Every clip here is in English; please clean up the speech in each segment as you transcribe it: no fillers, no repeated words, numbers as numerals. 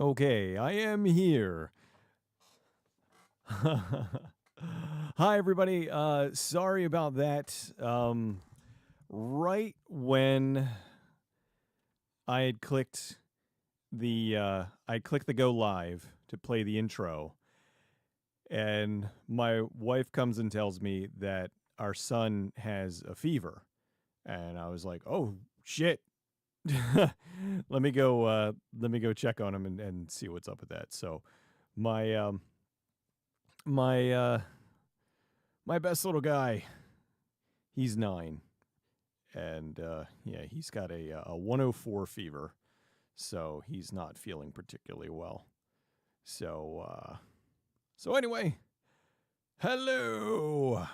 Okay, I am here. Hi, everybody. Sorry about that. Right when I had clicked the go live to play the intro, and my wife comes and tells me that our son has a fever, and I was like, "Oh shit." Let me go check on him and see what's up with that. So my my my best little guy, he's 9, and yeah, he's got a 104 fever, so he's not feeling particularly well. So anyway, hello.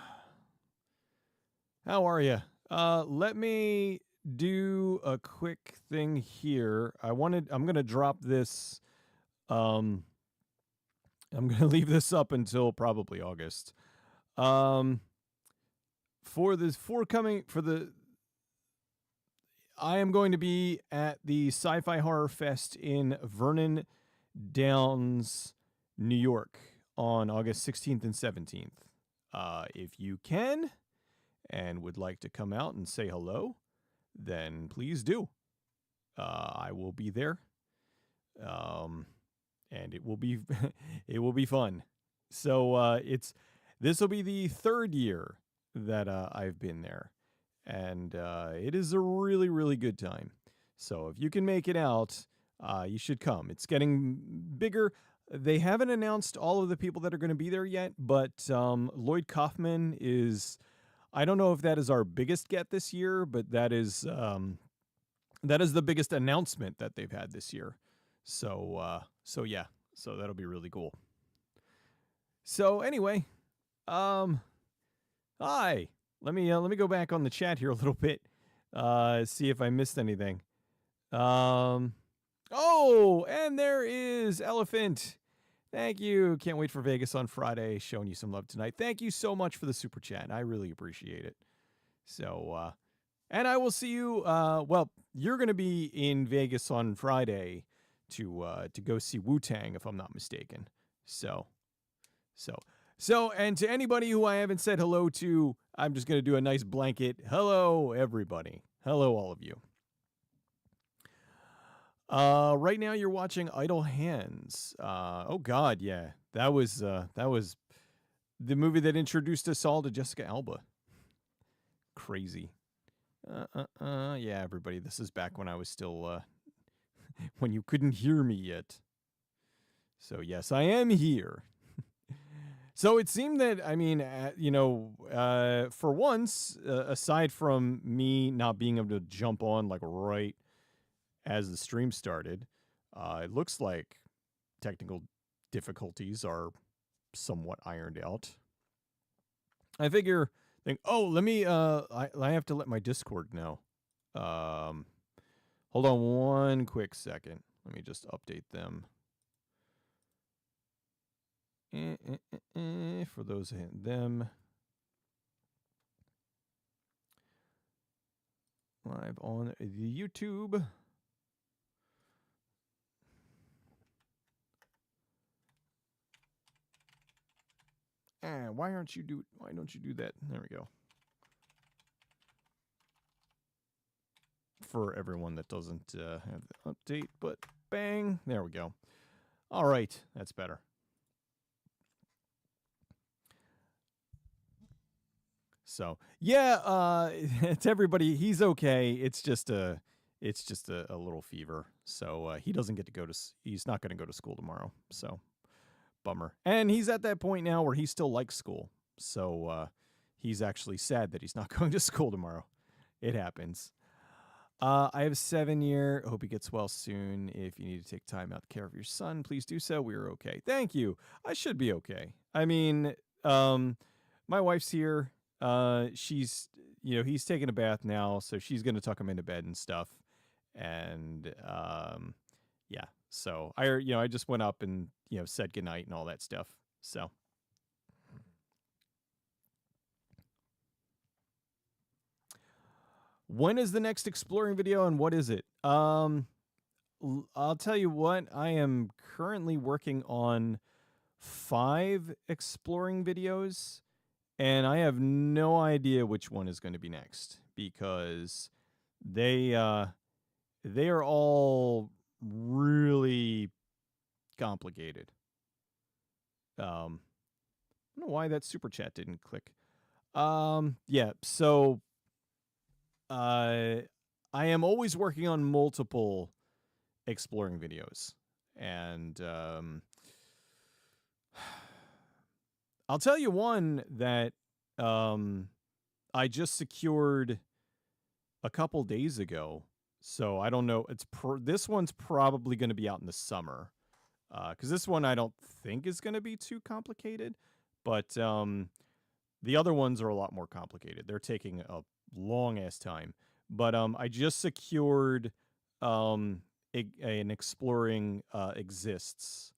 How are you? Let me do a quick thing here. I'm gonna drop this. Um, I'm gonna leave this up until probably August. Um, for this forthcoming for the I am going to be at the Sci-Fi Horror Fest in Vernon Downs, New York on August 16th and 17th. If you can and would like to come out and say hello, then please do. I will be there. And it will be it will be fun. So this will be the 3rd year that I've been there, and it is a really really good time. So if you can make it out, you should come. It's getting bigger. They haven't announced all of the people that are going to be there yet, but Lloyd Kaufman is. I don't know if that is our biggest get this year, but that is the biggest announcement that they've had this year. So yeah, so that'll be really cool. So anyway, hi. Let me go back on the chat here a little bit. See if I missed anything. Oh, and there is Elephant. Thank you. Can't wait for Vegas on Friday. Showing you some love tonight. Thank you so much for the super chat. I really appreciate it. So, and I will see you. Well, you're going to be in Vegas on Friday to go see Wu-Tang, if I'm not mistaken. So, and to anybody who I haven't said hello to, I'm just going to do a nice blanket. Hello, everybody. Hello, all of you. Right now you're watching Idle Hands. Oh God, yeah, that was the movie that introduced us all to Jessica Alba. Crazy. Yeah, everybody. This is back when I was still when you couldn't hear me yet. So yes, I am here. So it seemed that, I mean, for once, aside from me not being able to jump on like right as the stream started, it looks like technical difficulties are somewhat ironed out. I think, oh, let me, I have to let my Discord know. Hold on one quick second. Let me just update them. For those them. Live on the YouTube. Why don't you do that? There we go. For everyone that doesn't have the update, but bang, there we go. All right, that's better. So yeah, it's everybody. He's okay. It's just a little fever. So he doesn't get to go to. He's not going to go to school tomorrow. So bummer. And he's at that point now where he still likes school. So he's actually sad that he's not going to school tomorrow. It happens. I have a 7-year. Hope he gets well soon. If you need to take time out to care of your son, please do so. We're okay. Thank you. I should be okay. I mean, my wife's here. She's, he's taking a bath now, so she's going to tuck him into bed and stuff. And, yeah, so I just went up and, said goodnight and all that stuff. So. When is the next exploring video and what is it? I'll tell you what, I am currently working on 5 exploring videos, and I have no idea which one is going to be next because they they are all really complicated. I don't know why that super chat didn't click. Yeah, so uh I am always working on multiple exploring videos. And I'll tell you one that um I just secured a couple days ago. So I don't know. This one's probably going to be out in the summer. Cuz this one I don't think is going to be too complicated, but the other ones are a lot more complicated. They're taking a long ass time. But I just secured an exploring exists,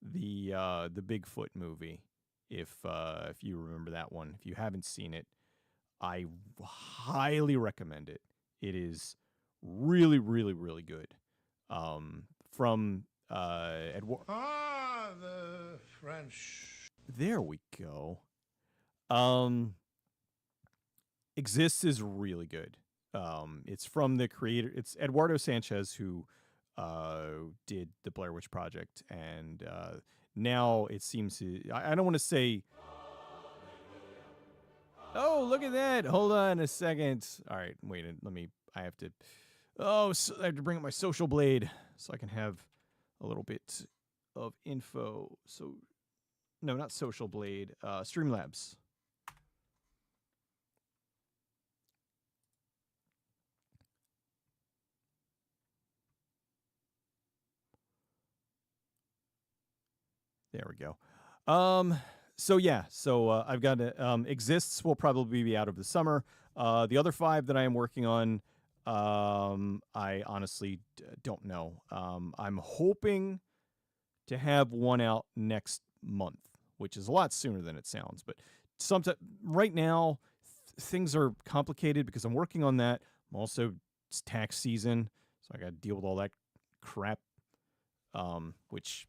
the Bigfoot movie. If you remember that one, if you haven't seen it, I highly recommend it. It is really, really, really good. From Edward. Ah, the French. There we go. Exists is really good. It's from the creator. It's Eduardo Sanchez who did the Blair Witch Project, and now it seems to. I don't want to say. Oh, look at that! Hold on a second. All right, wait. Let me. I have to. Oh, so I have to bring up my social blade so I can have a little bit of info. So, no, not social blade. Streamlabs. There we go. So yeah, so I've got exists will probably be out of the summer. The other 5 that I am working on, I honestly don't know. I'm hoping to have one out next month, which is a lot sooner than it sounds. But sometime right now, things are complicated because I'm working on that. I'm also it's tax season, so I got to deal with all that crap, which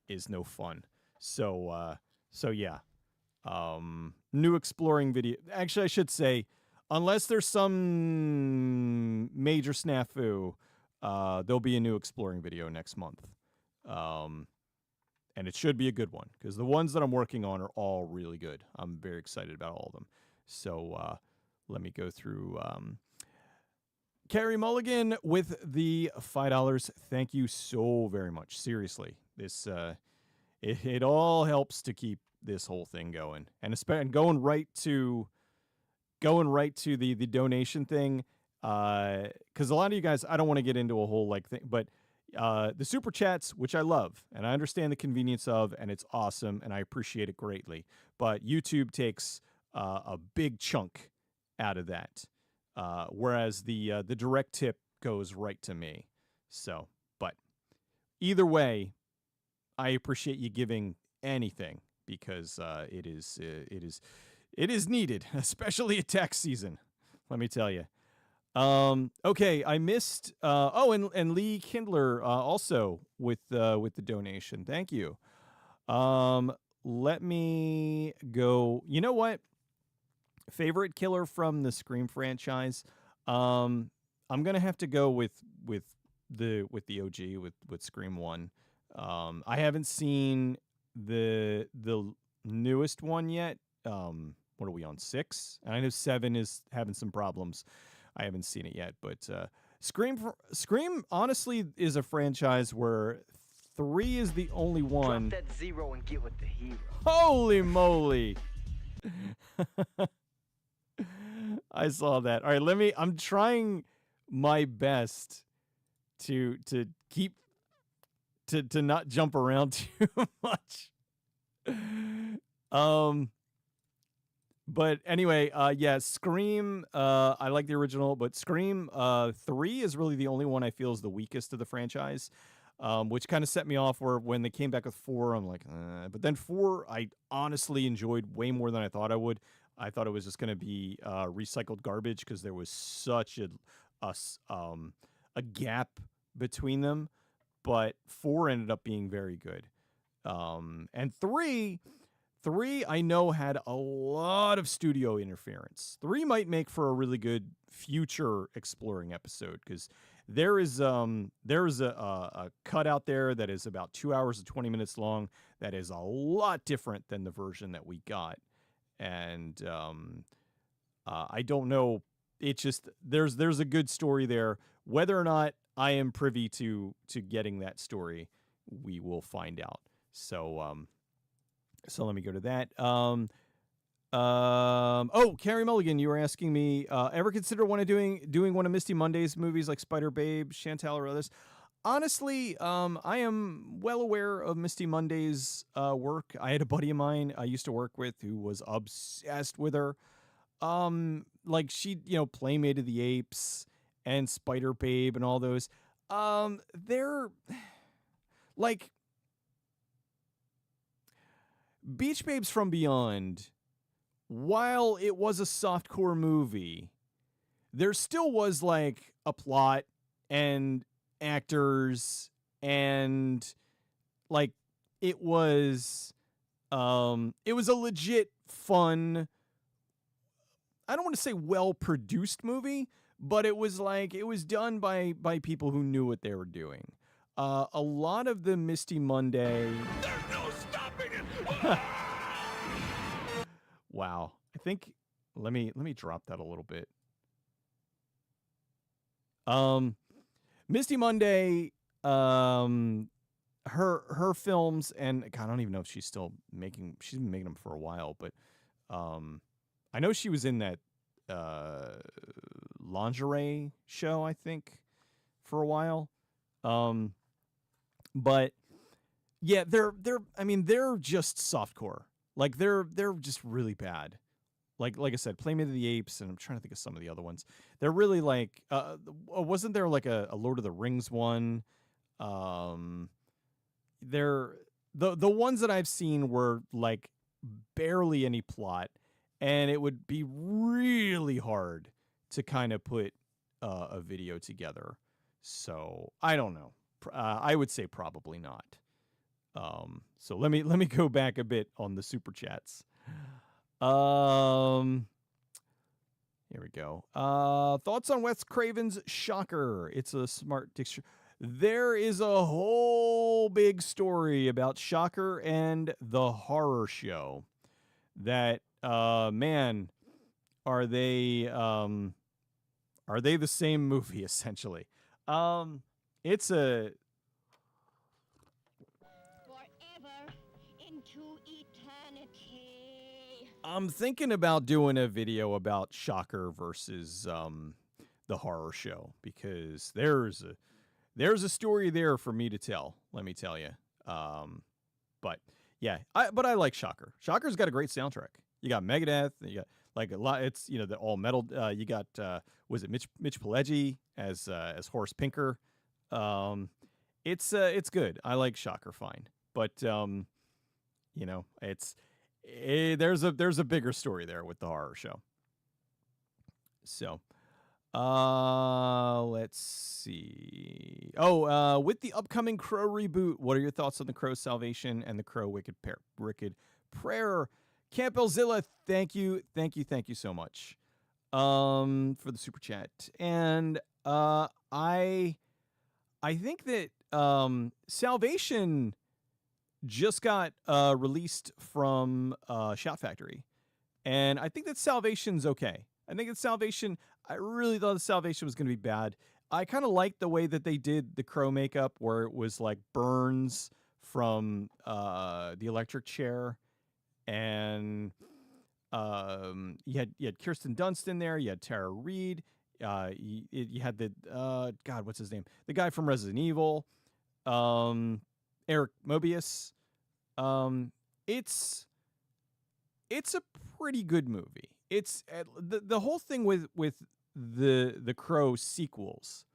is no fun. So yeah. New exploring video. Actually, I should say, unless there's some major snafu, there'll be a new exploring video next month. And it should be a good one because the ones that I'm working on are all really good. I'm very excited about all of them. So let me go through. Carrie Mulligan with the $5. Thank you so very much. Seriously, this it all helps to keep this whole thing going, and especially going right to the donation thing. Because a lot of you guys, I don't want to get into a whole like thing, but the super chats, which I love, and I understand the convenience of, and it's awesome, and I appreciate it greatly. But YouTube takes a big chunk out of that, whereas the direct tip goes right to me. So, but either way, I appreciate you giving anything because it is needed, especially at tax season. Let me tell you. Okay, I missed. And Lee Kindler also with the donation. Thank you. Let me go. You know what? Favorite killer from the Scream franchise. I'm gonna have to go with the OG with Scream 1. I haven't seen the newest one yet. What are we on, 6? And I know 7 is having some problems. I haven't seen it yet, but Scream honestly is a franchise where 3 is the only one. Drop that 0 and get with the hero. Holy moly! I saw that. All right, I'm trying my best to keep to not jump around too much. But anyway, yeah, Scream, I like the original, but Scream 3 is really the only one I feel is the weakest of the franchise, which kind of set me off where when they came back with 4, I'm like, but then 4, I honestly enjoyed way more than I thought I would. I thought it was just going to be recycled garbage because there was such a gap between them. but 4 ended up being very good. And 3 I know had a lot of studio interference. 3 might make for a really good future exploring episode, because there's a cut out there that is about 2 hours and 20 minutes long that is a lot different than the version that we got. And I don't know. It just there's a good story there. Whether or not I am privy to getting that story, we will find out. So so let me go to that. Oh, Carrie Mulligan, you were asking me, ever consider doing one of Misty Mundae's movies like Spider Babe, Chantal, or others? Honestly, I am well aware of Misty Mundae's work. I had a buddy of mine I used to work with who was obsessed with her. Like she, Playmate of the Apes and Spider Babe and all those. They're like Beach Babes from Beyond. While it was a softcore movie, there still was like a plot and actors, and like it was a legit fun, I don't want to say well-produced movie, but it was done by people who knew what they were doing. A lot of the Misty Mundae. There's no stopping it! Wow. I think let me drop that a little bit. Misty Mundae, her films, and God, I don't even know if she's been making them for a while, but I know she was in that lingerie show, I think, for a while. But yeah, they're just softcore. Like they're just really bad. Like I said, Playmate of the Apes, and I'm trying to think of some of the other ones. They're really like wasn't there like a Lord of the Rings one? They're the ones that I've seen were like barely any plot, and it would be really hard to kind of put a video together. So I don't know. I would say probably not. So let me go back a bit on the super chats. Here we go. Thoughts on Wes Craven's Shocker? It's a smart dictionary. There is a whole big story about Shocker and the horror show. That man, are they the same movie essentially? It's a I'm thinking about doing a video about Shocker versus the horror show, because there's a story there for me to tell, let me tell you. But yeah, I like Shocker. Shocker's got a great soundtrack. You got Megadeth, you got like a lot. It's the all metal. You got was it Mitch Pileggi as Horace Pinker? It's good. I like Shocker fine, but there's a bigger story there with the horror show. So, let's see. Oh, with the upcoming Crow reboot, what are your thoughts on the Crow Salvation and the Crow Wicked Prayer? Campbellzilla, thank you so much, for the super chat. And I think that Salvation just got released from Shout Factory, and I think that Salvation's okay. I really thought the Salvation was going to be bad. I kind of liked the way that they did the Crow makeup, where it was like burns from the electric chair, and you had Kirsten Dunst in there, you had Tara Reid, you had the God, what's his name? The guy from Resident Evil, Eric Mobius. It's a pretty good movie. It's the whole thing with the Crow sequels.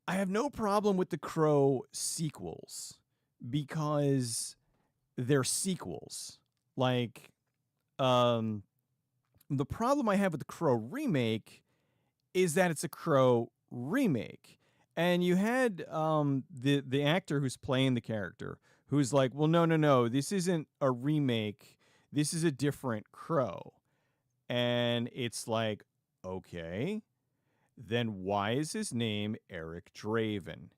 I have no problem with the Crow sequels because they're sequels. Like, the problem I have with the Crow remake is that it's a Crow remake. And you had the actor who's playing the character who's like, well, no, no, no, this isn't a remake. This is a different Crow. And it's like, okay, then why is his name Eric Draven?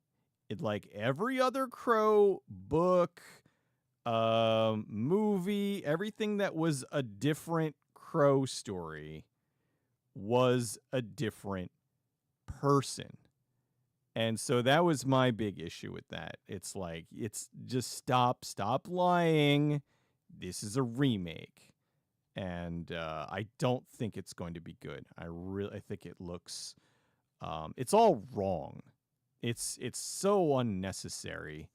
It like every other Crow book, movie, everything that was a different Crow story was a different person. And so that was my big issue with that. It's like, it's just stop lying. This is a remake. And I don't think it's going to be good. I think it looks, it's all wrong. It's so unnecessary.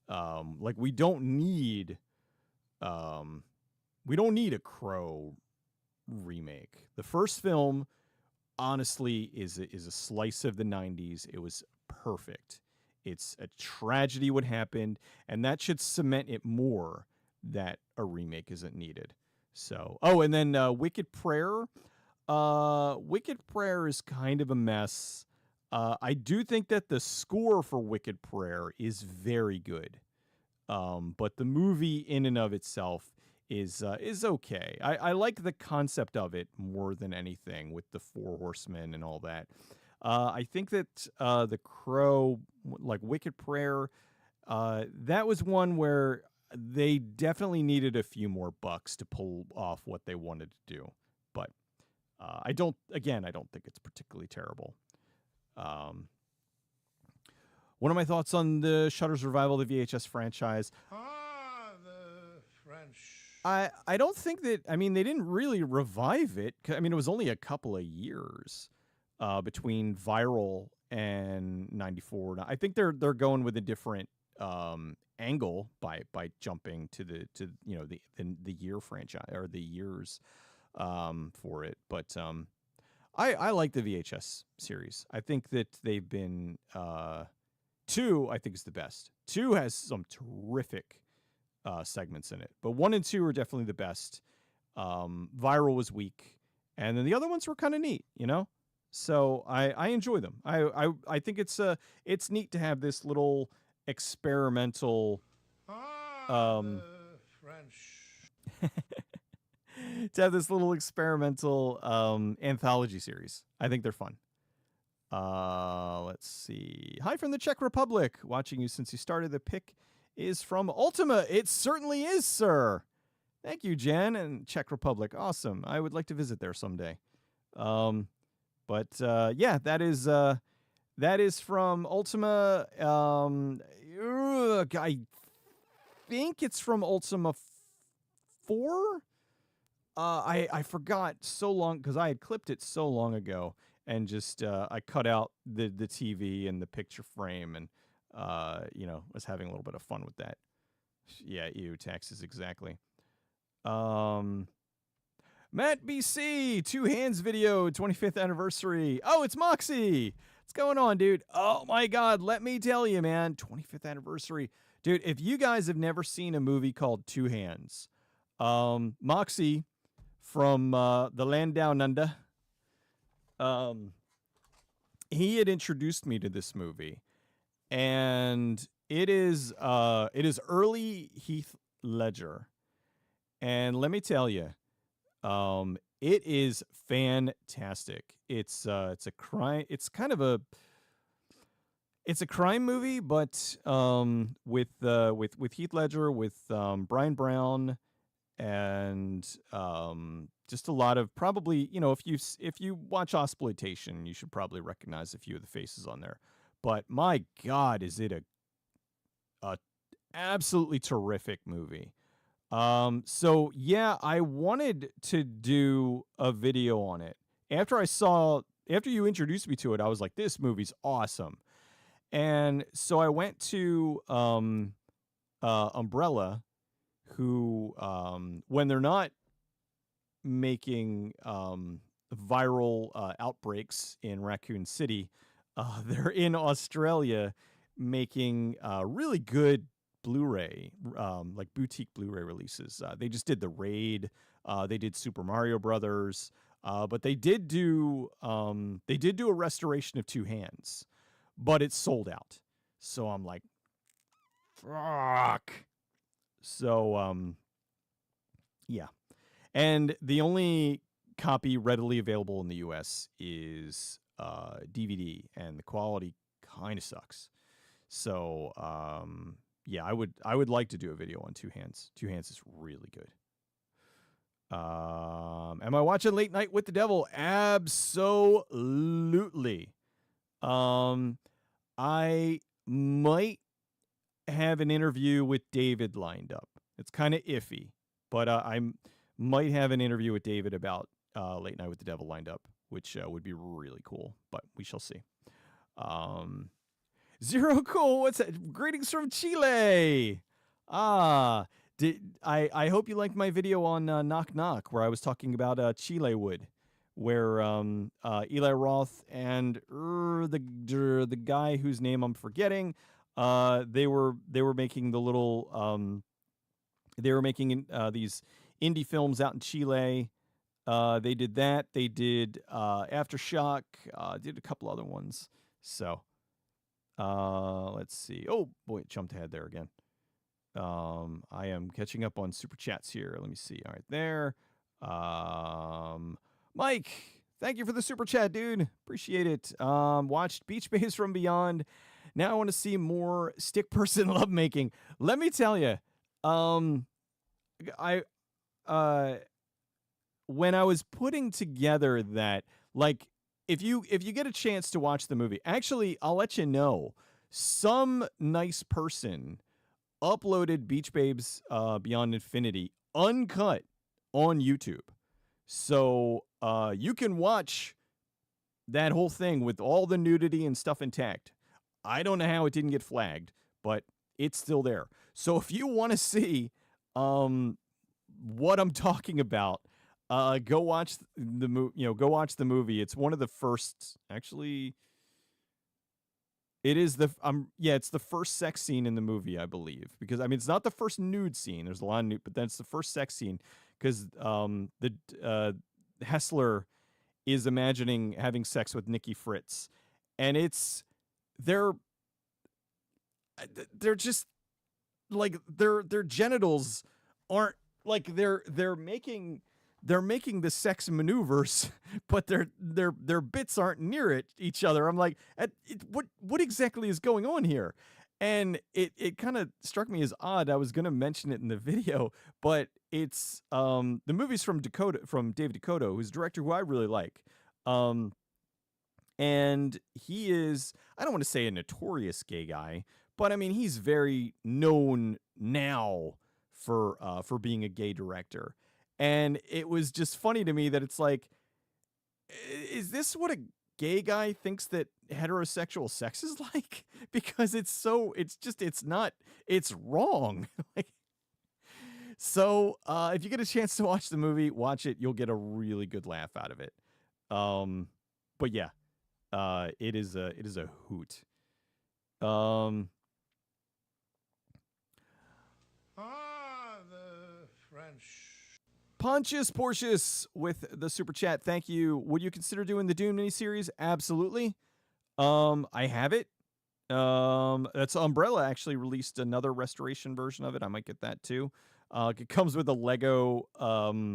Like we don't need a Crow remake. The first film, honestly, is a slice of the 90s. It was perfect. It's a tragedy what happened, and that should cement it more that a remake isn't needed. So, oh, and then Wicked Prayer. Wicked Prayer is kind of a mess. I do think that the score for Wicked Prayer is very good. But the movie in and of itself is okay. I like the concept of it more than anything with the Four Horsemen and all that. I think that the Crow, like Wicked Prayer, that was one where they definitely needed a few more bucks to pull off what they wanted to do. But I don't think it's particularly terrible. One of my thoughts on the Shudder's revival of the VHS franchise. The French. I don't think that, I mean, they didn't really revive it. I mean, it was only a couple of years between Viral and 94. I think they're going with a different angle by jumping to the year franchise or the years for it. But I like the VHS series. I think that they've been 2, I think, is the best. 2 has some terrific segments in it, but 1 and 2 are definitely the best. Viral was weak, and then the other ones were kind of neat, you know. So I enjoy them. I think it's neat to have this little experimental The French. to have this little experimental anthology series. I think they're fun. Let's see. Hi from the Czech Republic. Watching you since you started. The pick is from Ultima. It certainly is, sir. Thank you, Jen, and Czech Republic. Awesome. I would like to visit there someday. But yeah, that is from Ultima. I think it's from Ultima 4. I forgot so long because I had clipped it so long ago, and just I cut out the TV and the picture frame, and was having a little bit of fun with that. Yeah, EU taxes, exactly. Matt BC, 2 hands video, 25th anniversary. Oh, it's Moxie. What's going on, dude? Oh my God, let me tell you, man, 25th anniversary. Dude, if you guys have never seen a movie called 2 Hands, Moxie from the land down under, he had introduced me to this movie, and it is early Heath Ledger, and let me tell you, it is fantastic. It's a crime. It's kind of it's a crime movie, but with Heath Ledger, with Brian Brown, and just a lot of, probably, if you watch Exploitation, you should probably recognize a few of the faces on there. But my God, is it a absolutely terrific movie. So yeah, I wanted to do a video on it. After you introduced me to it, I was like, this movie's awesome. And so I went to Umbrella, who, when they're not making viral outbreaks in Raccoon City, they're in Australia making really good Blu-ray, like boutique Blu-ray releases. They just did The Raid. They did Super Mario Brothers. But they did do a restoration of 2 Hands. but it's sold out. So I'm like, fuck. So yeah. And the only copy readily available in the US is DVD, and the quality kind of sucks. So yeah, I would like to do a video on Two Hands. Two Hands is really good. Am I watching Late Night with the Devil? Absolutely. I might have an interview with David lined up. It's kind of iffy, but I might have an interview with David about Late Night with the Devil lined up, which would be really cool, but we shall see. Zero Cool, what's that? Greetings from Chile. I hope you liked my video on Knock Knock, where I was talking about Chile Wood, where Eli Roth and the guy whose name I'm forgetting, they were making the little they were making these indie films out in Chile. They did that. They did Aftershock. Did a couple other ones. So let's see. Oh boy, it jumped ahead there again. I am catching up on super chats here. Let me see. All right, there. Mike, thank you for the super chat, dude. Appreciate it. Watched Beach Bays from Beyond. Now I want to see more stick person lovemaking. Let me tell you, I when I was putting together that, like, if you get a chance to watch the movie, actually, I'll let you know, some nice person uploaded Beach Babes Beyond Infinity uncut on YouTube. So you can watch that whole thing with all the nudity and stuff intact. I don't know how it didn't get flagged, but it's still there. So if you want to see what I'm talking about, go watch the go watch the movie. It's one of the first, actually. It is it's the first sex scene in the movie, I believe, because I mean it's not the first nude scene. There's a lot of nude, but then it's the first sex scene because the Hessler is imagining having sex with Nikki Fritz, and they're just like their genitals aren't like they're making the sex maneuvers, but their bits aren't near each other. I'm like, what exactly is going on here? And it kind of struck me as odd. I was gonna mention it in the video, but it's the movie's from David Dakota, who's a director who I really like. And he is, I don't want to say a notorious gay guy, but I mean he's very known now for being a gay director. And it was just funny to me that it's like, is this what a gay guy thinks that heterosexual sex is like? Because it's wrong. Like, so if you get a chance to watch the movie, watch it. You'll get a really good laugh out of it. But yeah, it is a hoot. The French. Pontius with the super chat. Thank you. Would you consider doing the Dune miniseries? Absolutely. I have it. That's Umbrella actually released another restoration version of it. I might get that too. It comes with a Lego, a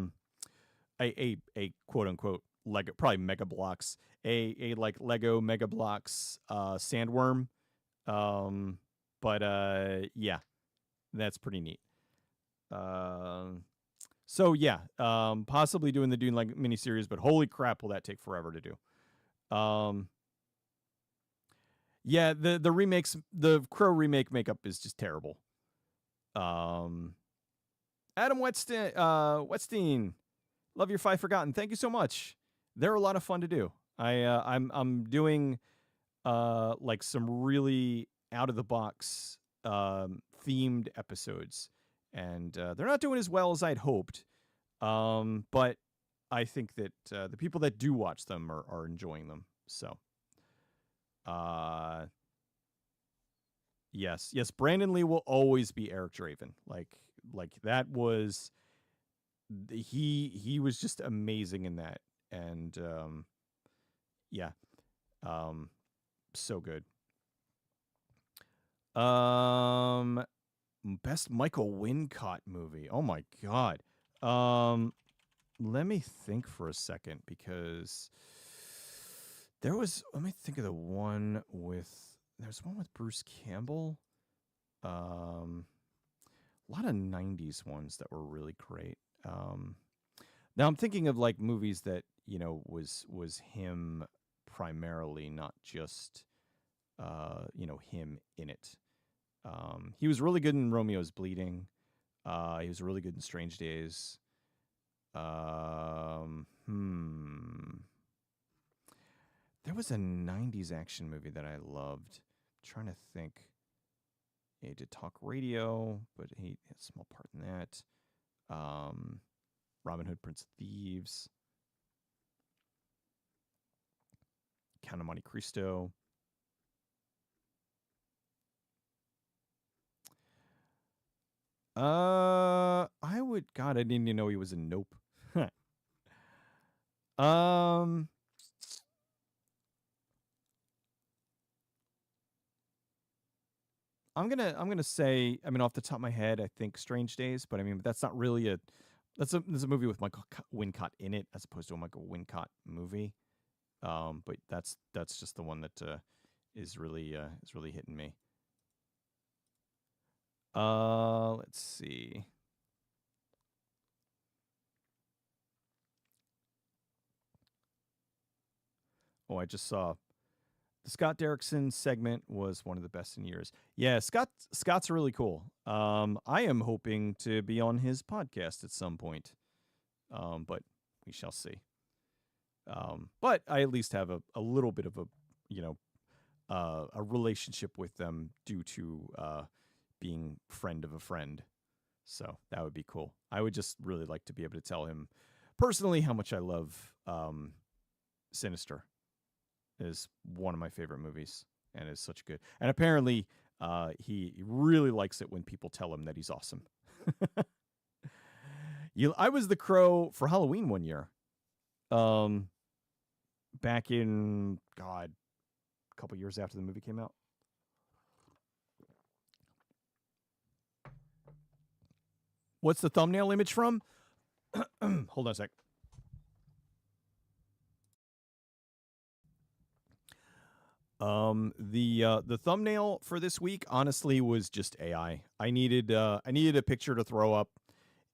quote unquote Lego, probably Mega Blocks, a like Lego Mega Blocks sandworm. But yeah, that's pretty neat. So yeah, possibly doing the Dune like miniseries, but holy crap, will that take forever to do? Yeah, the remakes, the Crow remake makeup is just terrible. Adam Wetstein, love your Five Forgotten. Thank you so much. They're a lot of fun to do. I'm doing like some really out of the box themed episodes, and they're not doing as well as I'd hoped. But I think that the people that do watch them are enjoying them. So, yes, Brandon Lee will always be Eric Draven. Like that was he was just amazing in that, and yeah, so good. Um, best Michael Wincott movie. Oh my god. Um, let me think for a second because there was. Let me think of the one with. There's one with Bruce Campbell. Um, a lot of '90s ones that were really great. Um, Now I'm thinking of like movies that was him primarily, not just him in it. He was really good in Romeo's Bleeding. He was really good in Strange Days. There was a '90s action movie that I loved. Trying to think. He did talk radio, but he had a small part in that. Um, Robin Hood, Prince of Thieves. Count of Monte Cristo. I would. God, I didn't even know he was in Nope. um, I'm gonna say. I mean, off the top of my head, I think Strange Days, but I mean, that's not really a. That's a movie with Michael Wincott in it, as opposed to a Michael Wincott movie. But that's just the one that is really hitting me. Let's see. Oh, I just saw the Scott Derrickson segment was one of the best in years. Yeah, Scott's really cool. I am hoping to be on his podcast at some point. But we shall see. But I at least have a little bit of a relationship with them due to being friend of a friend. So that would be cool. I would just really like to be able to tell him personally how much I love Sinister. It is one of my favorite movies, and it's such good. And apparently, he really likes it when people tell him that he's awesome. I was the Crow for Halloween one year. Back in a couple years after the movie came out. What's the thumbnail image from? Hold on a sec. The thumbnail for this week honestly was just AI. I needed a picture to throw up,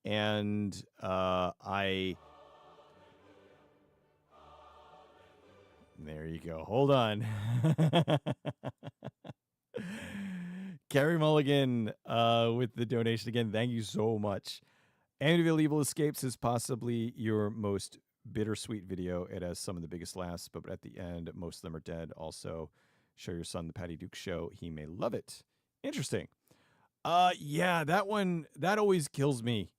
and there you go. Hold on. Carrie Mulligan with the donation again. Thank you so much. Amityville Evil Escapes is possibly your most bittersweet video. It has some of the biggest laughs, but at the end, most of them are dead. Also, show your son the Patty Duke show. He may love it. Interesting. Yeah, that one, that always kills me.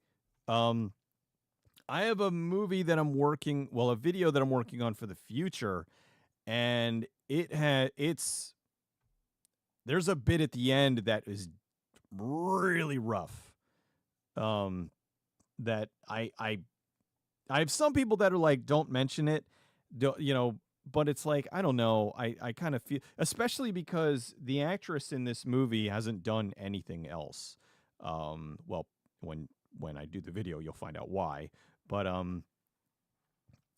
I have a movie that a video that I'm working on for the future, and there's a bit at the end that is really rough. That I have some people that are like, don't mention it, but it's like, I don't know. I kind of feel, especially because the actress in this movie hasn't done anything else. Well, when I do the video, you'll find out why. But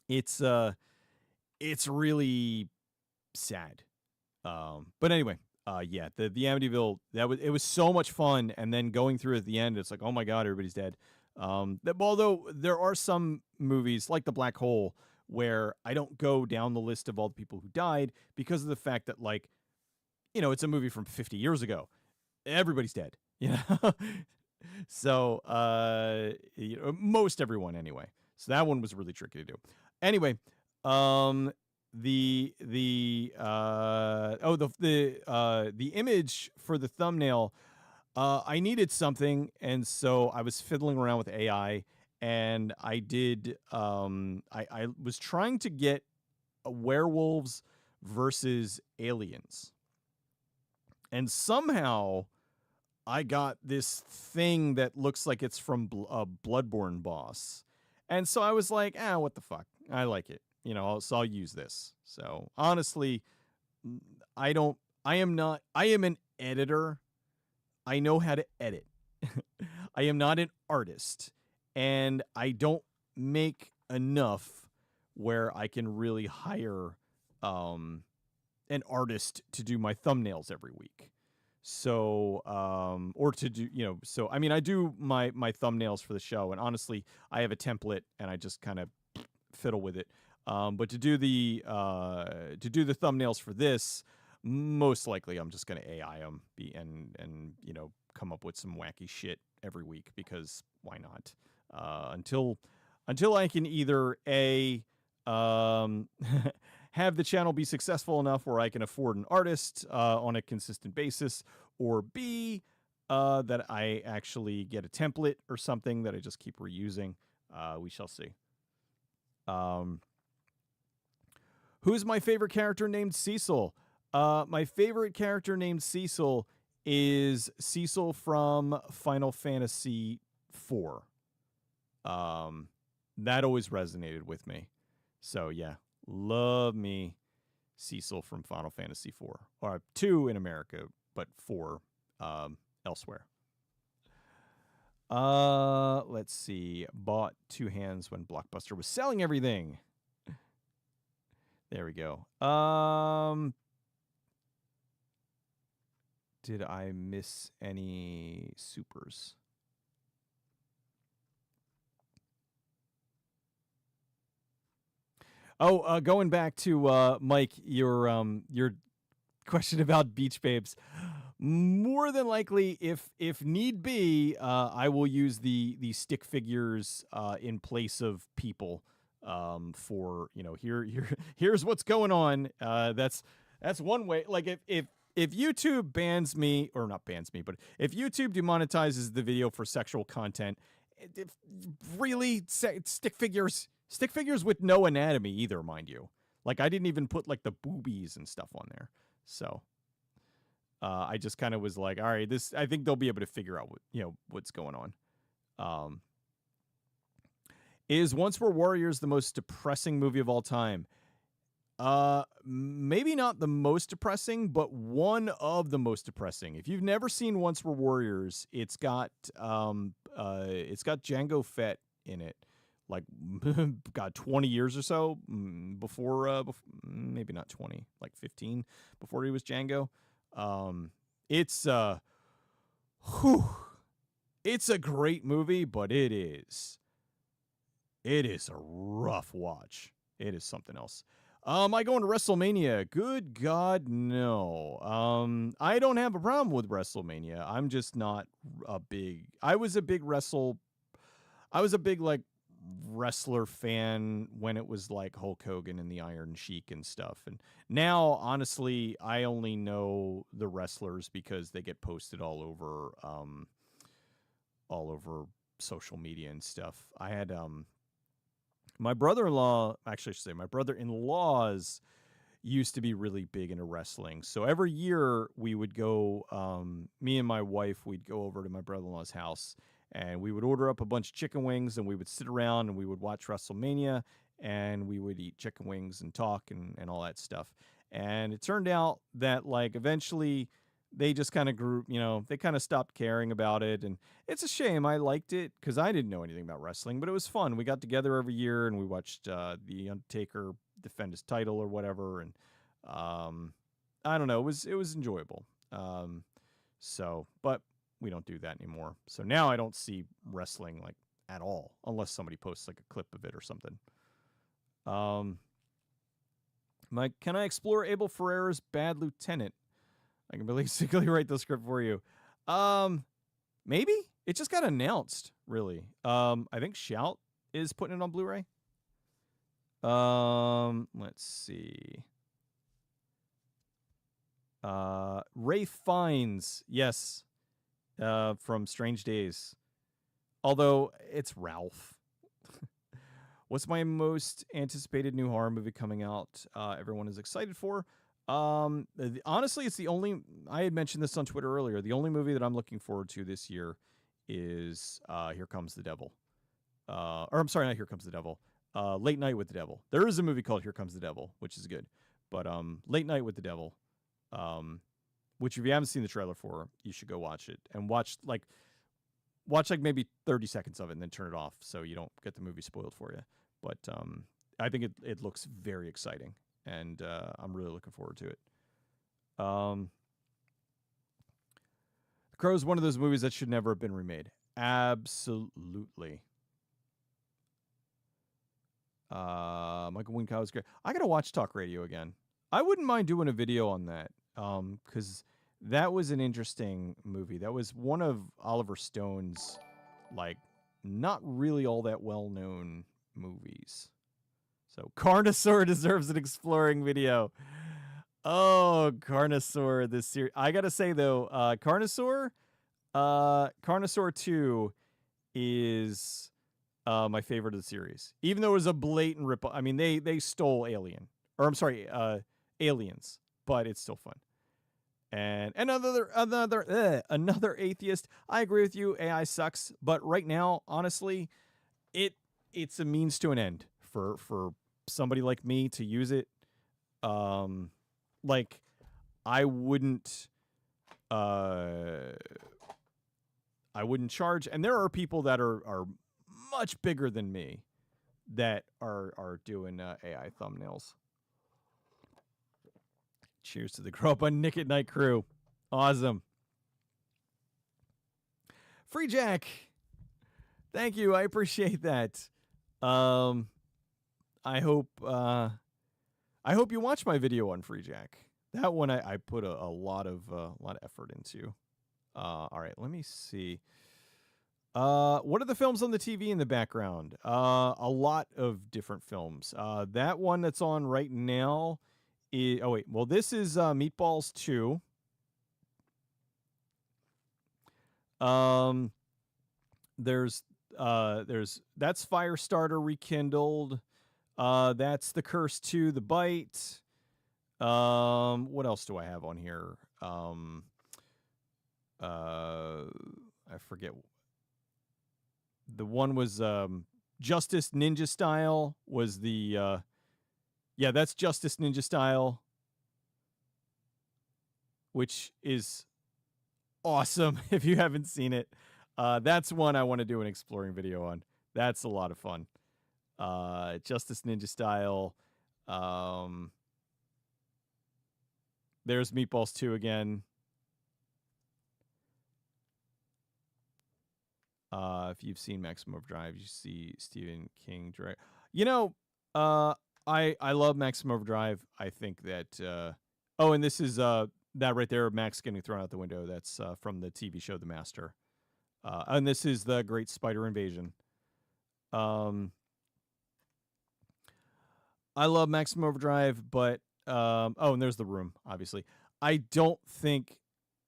it's really sad. But anyway, yeah, the Amityville, it was so much fun, and then going through at the end, it's like, oh my god, everybody's dead. Although there are some movies like The Black Hole where I don't go down the list of all the people who died because of the fact that, like, it's a movie from 50 years ago. Everybody's dead, So, most everyone anyway. So that one was really tricky to do. Anyway, the image for the thumbnail, I needed something, and so I was fiddling around with AI, and I did I was trying to get werewolves versus aliens, and somehow I got this thing that looks like it's from a Bloodborne boss, and so I was like, what the fuck, I like it. So I'll use this. So honestly, I am an editor. I know how to edit. I am not an artist, and I don't make enough where I can really hire an artist to do my thumbnails every week. So, or to do, so, I mean, I do my thumbnails for the show, and honestly, I have a template and I just kind of fiddle with it. But to do the thumbnails for this, most likely I'm just going to AI them and come up with some wacky shit every week, because why not? Until I can either have the channel be successful enough where I can afford an artist on a consistent basis, or B, that I actually get a template or something that I just keep reusing. We shall see. Who's my favorite character named Cecil? My favorite character named Cecil is Cecil from Final Fantasy IV. That always resonated with me. So yeah, love me Cecil from Final Fantasy IV. Or 2 in America, but 4 elsewhere. Let's see. Bought 2 hands when Blockbuster was selling everything. There we go. Did I miss any supers? Oh, going back to Mike, your question about Beach Babes. More than likely, if need be, I will use the stick figures in place of people. For here's what's going on. That's one way. Like if YouTube bans me, or not bans me, but if YouTube demonetizes the video for sexual content, really stick figures with no anatomy either, mind you. Like, I didn't even put like the boobies and stuff on there. So I just kind of was like, all right, I think they'll be able to figure out what's going on. Is Once Were Warriors the most depressing movie of all time? Maybe not the most depressing, but one of the most depressing. If you've never seen Once Were Warriors, it's got Jango Fett in it. Like, God, 20 years or so before, maybe not 20, like 15 before he was Django. It's a great movie, but it is a rough watch. It is something else. Am I going to WrestleMania? Good God, no. I don't have a problem with WrestleMania. I'm just not I was a big like wrestler fan when it was like Hulk Hogan and the Iron Sheik and stuff. And now, honestly, I only know the wrestlers because they get posted all over social media and stuff. I had my brother-in-law, actually I should say my brother-in-laws used to be really big into wrestling. So every year we would go, me and my wife, we'd go over to my brother-in-law's house, and we would order up a bunch of chicken wings, and we would sit around and we would watch WrestleMania, and we would eat chicken wings and talk and all that stuff. And it turned out that, like, eventually they just kind of grew, they kind of stopped caring about it. And it's a shame. I liked it because I didn't know anything about wrestling, but it was fun. We got together every year and we watched The Undertaker defend his title or whatever. And I don't know, it was enjoyable. But we don't do that anymore. So now I don't see wrestling like at all, unless somebody posts like a clip of it or something. Can I explore Abel Ferreira's Bad Lieutenant? I can basically write the script for you. Maybe it just got announced. Really, I think Shout is putting it on Blu-ray. Let's see. Rafe Fiennes, yes, from Strange Days. Although it's Ralph. What's my most anticipated new horror movie coming out? Everyone is excited for. Honestly, it's the only. I had mentioned this on Twitter earlier. The only movie that I'm looking forward to this year is Here Comes the Devil. Or I'm sorry, not Here Comes the Devil. Late Night with the Devil. There is a movie called Here Comes the Devil, which is good. But Late Night with the Devil, which if you haven't seen the trailer for, you should go watch it and watch like maybe 30 seconds of it and then turn it off so you don't get the movie spoiled for you. But I think it looks very exciting, and I'm really looking forward to it. The Crow is one of those movies that should never have been remade. Absolutely. Michael Wincott was great. I gotta watch Talk Radio again. I wouldn't mind doing a video on that, because that was an interesting movie. That was one of Oliver Stone's, like, not really all that well-known movies. So Carnosaur deserves an exploring video. Oh, Carnosaur, this series. I gotta say though, Carnosaur 2 is my favorite of the series. Even though it was a blatant rip. I mean, they stole Aliens, but it's still fun. And another atheist. I agree with you. AI sucks, but right now, honestly, it's a means to an end for somebody like me to use it. Like I wouldn't charge, and there are people that are much bigger than me that are doing AI thumbnails. Cheers to the Grow Up on Nick at Night crew. Awesome. Free Jack. Thank you. I appreciate that. I hope you watch my video on Free Jack. That one I put a lot of effort into. All right, let me see. What are the films on the TV in the background? A lot of different films. That one that's on right now is, this is Meatballs 2. There's that's Firestarter Rekindled. That's The Curse 2, The Bite. What else do I have on here? I forget. The one was Justice Ninja Style was the that's Justice Ninja Style, which is awesome if you haven't seen it. That's one I want to do an exploring video on. That's a lot of fun. Justice Ninja Style. There's Meatballs 2 again. If you've seen Maximum Overdrive, you see Stephen King direct. I love Maximum Overdrive. I think that and this is that right there, Max getting thrown out the window. That's from the TV show The Master. And this is The Great Spider Invasion. I love Maximum Overdrive, but and there's The Room, obviously. I don't think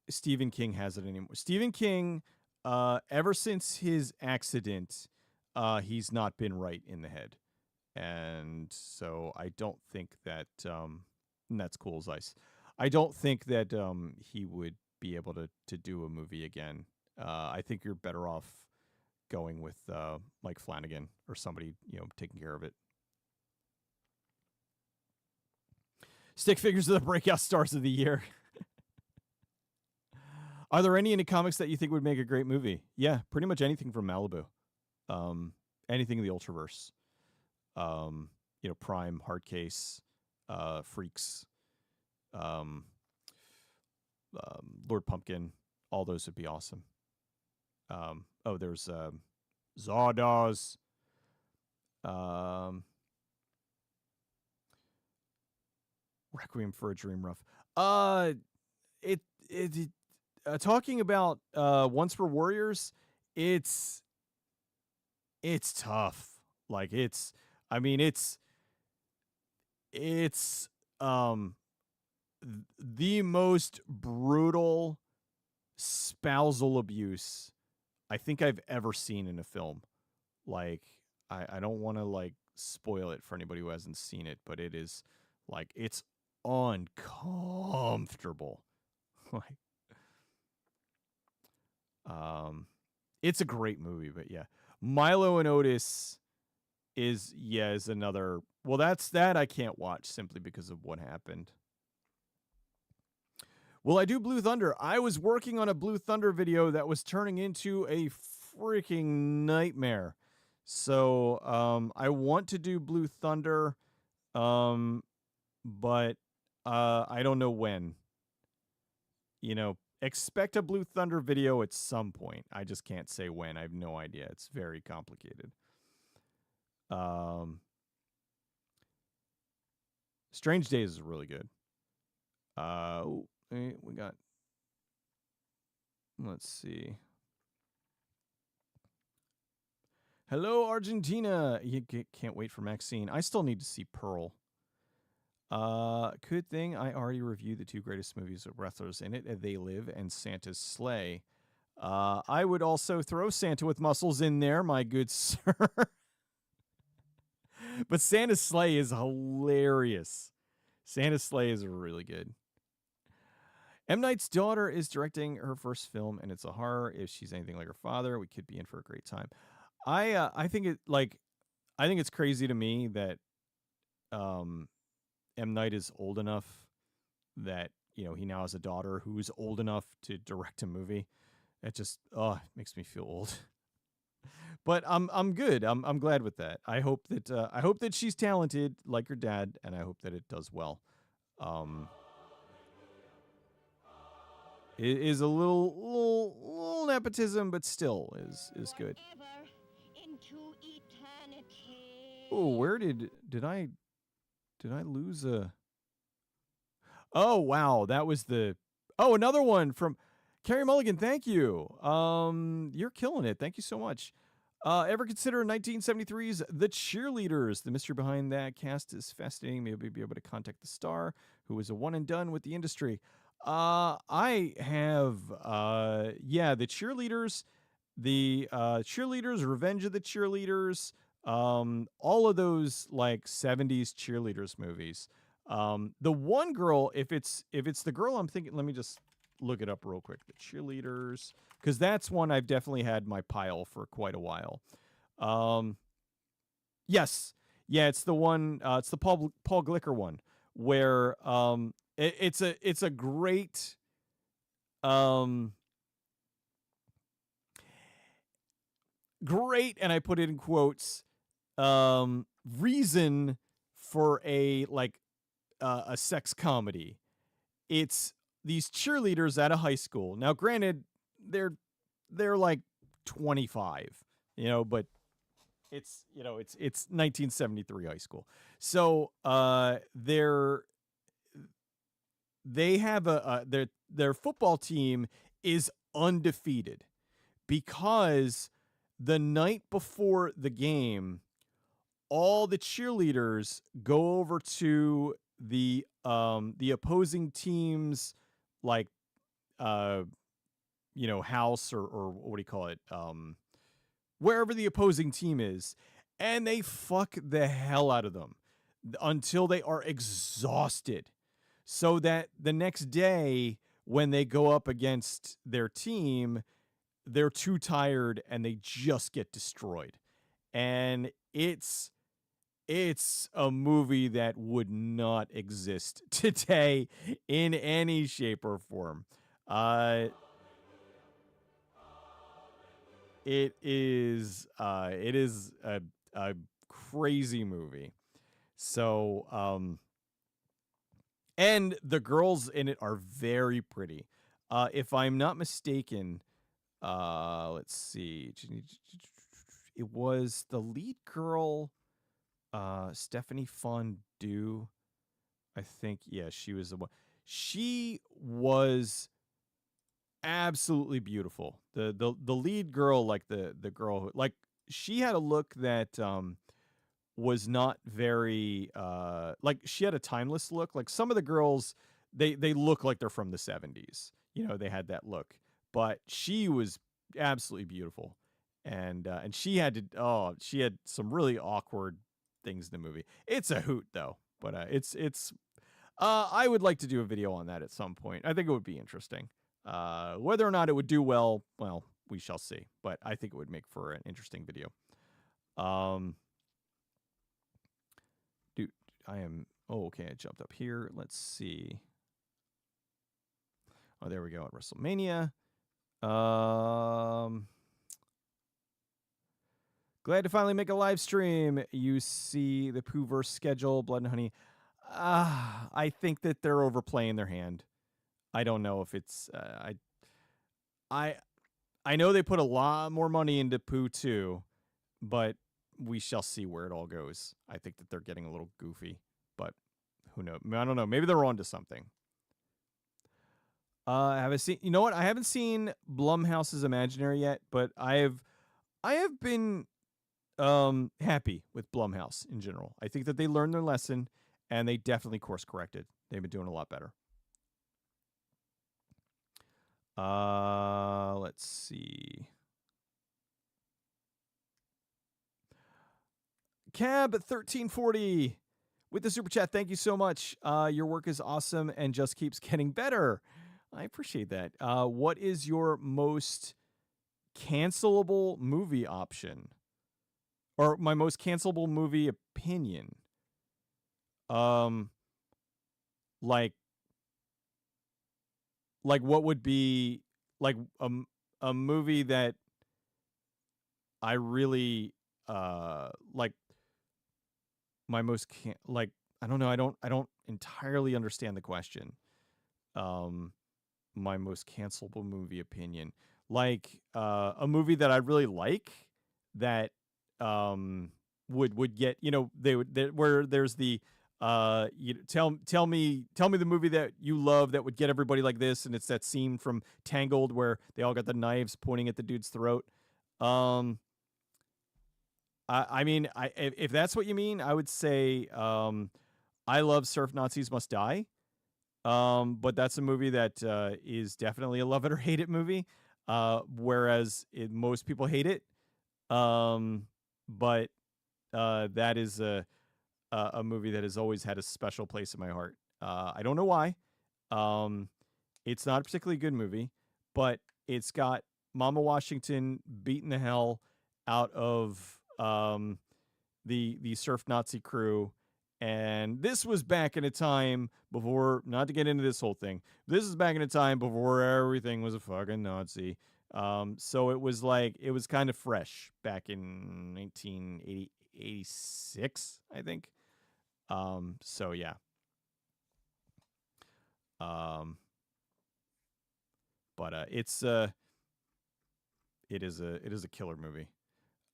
Stephen King has it anymore. Stephen King, ever since his accident, he's not been right in the head. And so I don't think that, and that's cool as ice. I don't think that he would be able to do a movie again. I think you're better off going with Mike Flanagan or somebody, taking care of it. Stick figures are the breakout stars of the year. Are there any comics that you think would make a great movie? Yeah, pretty much anything from Malibu. Anything in the Ultraverse. Prime, Hardcase, Freaks, Lord Pumpkin. All those would be awesome. There's Zardoz. Requiem for a Dream Rough. Talking about Once Were Warriors, it's tough. Like it's the most brutal spousal abuse I think I've ever seen in a film. Like I don't want to spoil it for anybody who hasn't seen it, but it is it's uncomfortable. It's a great movie, but yeah. Milo and Otis is another. Well, that I can't watch simply because of what happened. Will I do Blue Thunder? I was working on a Blue Thunder video that was turning into a freaking nightmare. So I want to do Blue Thunder, but I don't know when. You know, expect a Blue Thunder video at some point. I just can't say when. I have no idea. It's very complicated. Strange Days is really good. We got. Let's see. Hello, Argentina. You can't wait for Maxine. I still need to see Pearl. Good thing I already reviewed the two greatest movies with wrestlers in it, They Live and Santa's Sleigh. I would also throw Santa with Muscles in there, my good sir. But Santa's Sleigh is hilarious. Santa's Sleigh is really good. M. Night's daughter is directing her first film, and it's a horror. If she's anything like her father, we could be in for a great time. I think it's crazy to me that M. Night is old enough that, you know, he now has a daughter who's old enough to direct a movie. It just makes me feel old. But I'm good. I'm glad with that. I hope that she's talented like her dad, and I hope that it does well. It is a little nepotism, but still is good. Oh, where did I lose a? Oh wow, that was the. Oh, another one from Carrie Mulligan. Thank you. You're killing it. Thank you so much. Ever consider 1973's The Cheerleaders? The mystery behind that cast is fascinating. Maybe be able to contact the star, who was a one and done with the industry. I have, The Cheerleaders, Revenge of the Cheerleaders, all of those like 70s cheerleaders movies. The one girl, if it's the girl I'm thinking, let me just look it up real quick. The Cheerleaders, because that's one I've definitely had my pile for quite a while. Yes, yeah, it's the one. It's the Paul Glicker one, where it's a great great, and I put it in quotes, reason for a sex comedy. It's these cheerleaders at a high school. Now, granted, they're like 25, you know, but it's 1973 high school. So they have their football team is undefeated because the night before the game, all the cheerleaders go over to the opposing team's house or what do you call it, wherever the opposing team is, and they fuck the hell out of them until they are exhausted, so that the next day when they go up against their team, they're too tired and they just get destroyed. And it's a movie that would not exist today in any shape or form. It is a crazy movie. So, and the girls in it are very pretty. If I'm not mistaken, let's see. It was the lead girl, Stephanie Fondue. I think, yeah, she was the one. She was absolutely beautiful. The lead girl, like the girl, like she had a look that was not very like she had a timeless look. Like some of the girls, they look like they're from the 70s. You know, they had that look. But she was absolutely beautiful. And she had some really awkward things in the movie. It's a hoot though. But it's I would like to do a video on that at some point. I think it would be interesting. Whether or not it would do well, we shall see. But I think it would make for an interesting video. Dude, I jumped up here. Let's see. Oh, there we go at WrestleMania. Glad to finally make a live stream. You see the Poohverse schedule, Blood and Honey. I think that they're overplaying their hand. I don't know if it's I know they put a lot more money into Pooh 2, but we shall see where it all goes. I think that they're getting a little goofy, but who knows? I don't know. Maybe they're on to something. Have I seen? You know what? I haven't seen Blumhouse's Imaginary yet, but I have been happy with Blumhouse in general. I think that they learned their lesson and they definitely course corrected. They've been doing a lot better. Let's see. Cab 1340 with the super chat. Thank you so much. Your work is awesome and just keeps getting better. I appreciate that. What is your most cancelable movie option? Or my most cancelable movie opinion? Like what would be like a movie that I really like my most I don't know, I don't entirely understand the question. My most cancelable movie opinion. Like a movie that I really like that would get, you know, where there's the tell me the movie that you love that would get everybody like this, and it's that scene from Tangled where they all got the knives pointing at the dude's throat. I mean, if that's what you mean, I would say I love Surf Nazis Must Die. But that's a movie that is definitely a love it or hate it movie. Whereas most people hate it. But that is a movie that has always had a special place in my heart. I don't know why. It's not a particularly good movie, but it's got Mama Washington beating the hell out of the surf Nazi crew. And this was back in a time before, not to get into this whole thing, this is back in a time before everything was a fucking Nazi. So it was like, it was kind of fresh back in 1986, I think. So yeah. But it is a killer movie.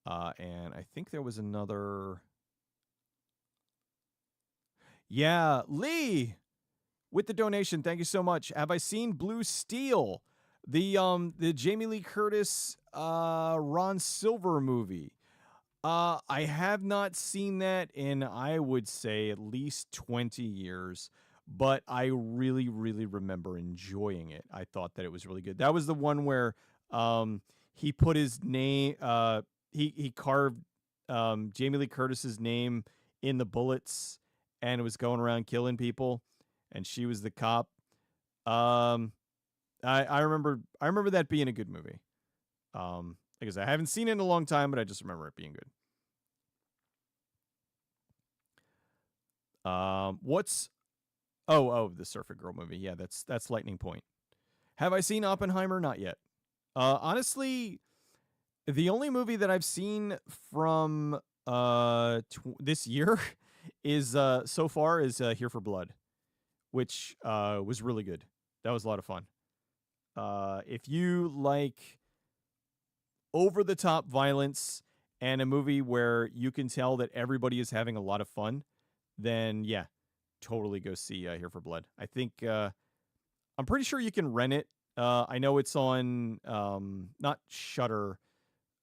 And I think there was another. Yeah, Lee with the donation. Thank you so much. Have I seen Blue Steel? The Jamie Lee Curtis Ron Silver movie. I have not seen that in, I would say, at least 20 years, but I really, really remember enjoying it. I thought that it was really good. That was the one where he put his name, he carved Jamie Lee Curtis's name in the bullets and it was going around killing people, and she was the cop. I remember that being a good movie. Because I haven't seen it in a long time, but I just remember it being good. What's the Surfer Girl movie? Yeah, that's Lightning Point. Have I seen Oppenheimer? Not yet. Honestly, the only movie that I've seen from this year is so far is Here for Blood, which was really good. That was a lot of fun. If you like over the top violence and a movie where you can tell that everybody is having a lot of fun, then yeah, totally go see Here for Blood. I think I'm pretty sure you can rent it. I know it's on not Shudder,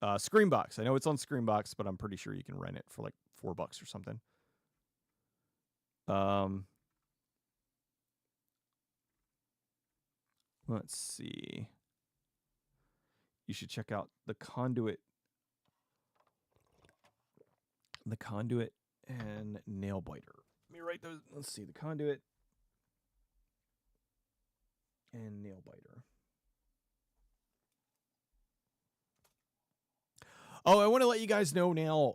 Screambox. I know it's on Screambox, but I'm pretty sure you can rent it for like $4 or something. Let's see. You should check out The Conduit. The Conduit and Nailbiter. Let me write those. Let's see. The Conduit and Nailbiter. Oh, I want to let you guys know now.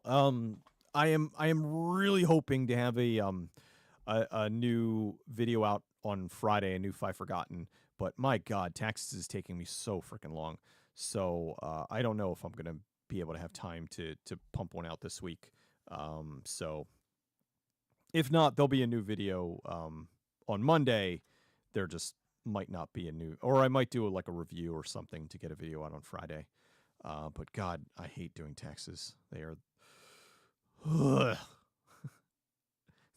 I am really hoping to have a new video out on Friday, a new Five Forgotten. But my God, taxes is taking me so freaking long. So I don't know if I'm gonna be able to have time to pump one out this week. So if not, there'll be a new video on Monday. There just might not be a new, or I might do like a review or something to get a video out on Friday. But God, I hate doing taxes. They are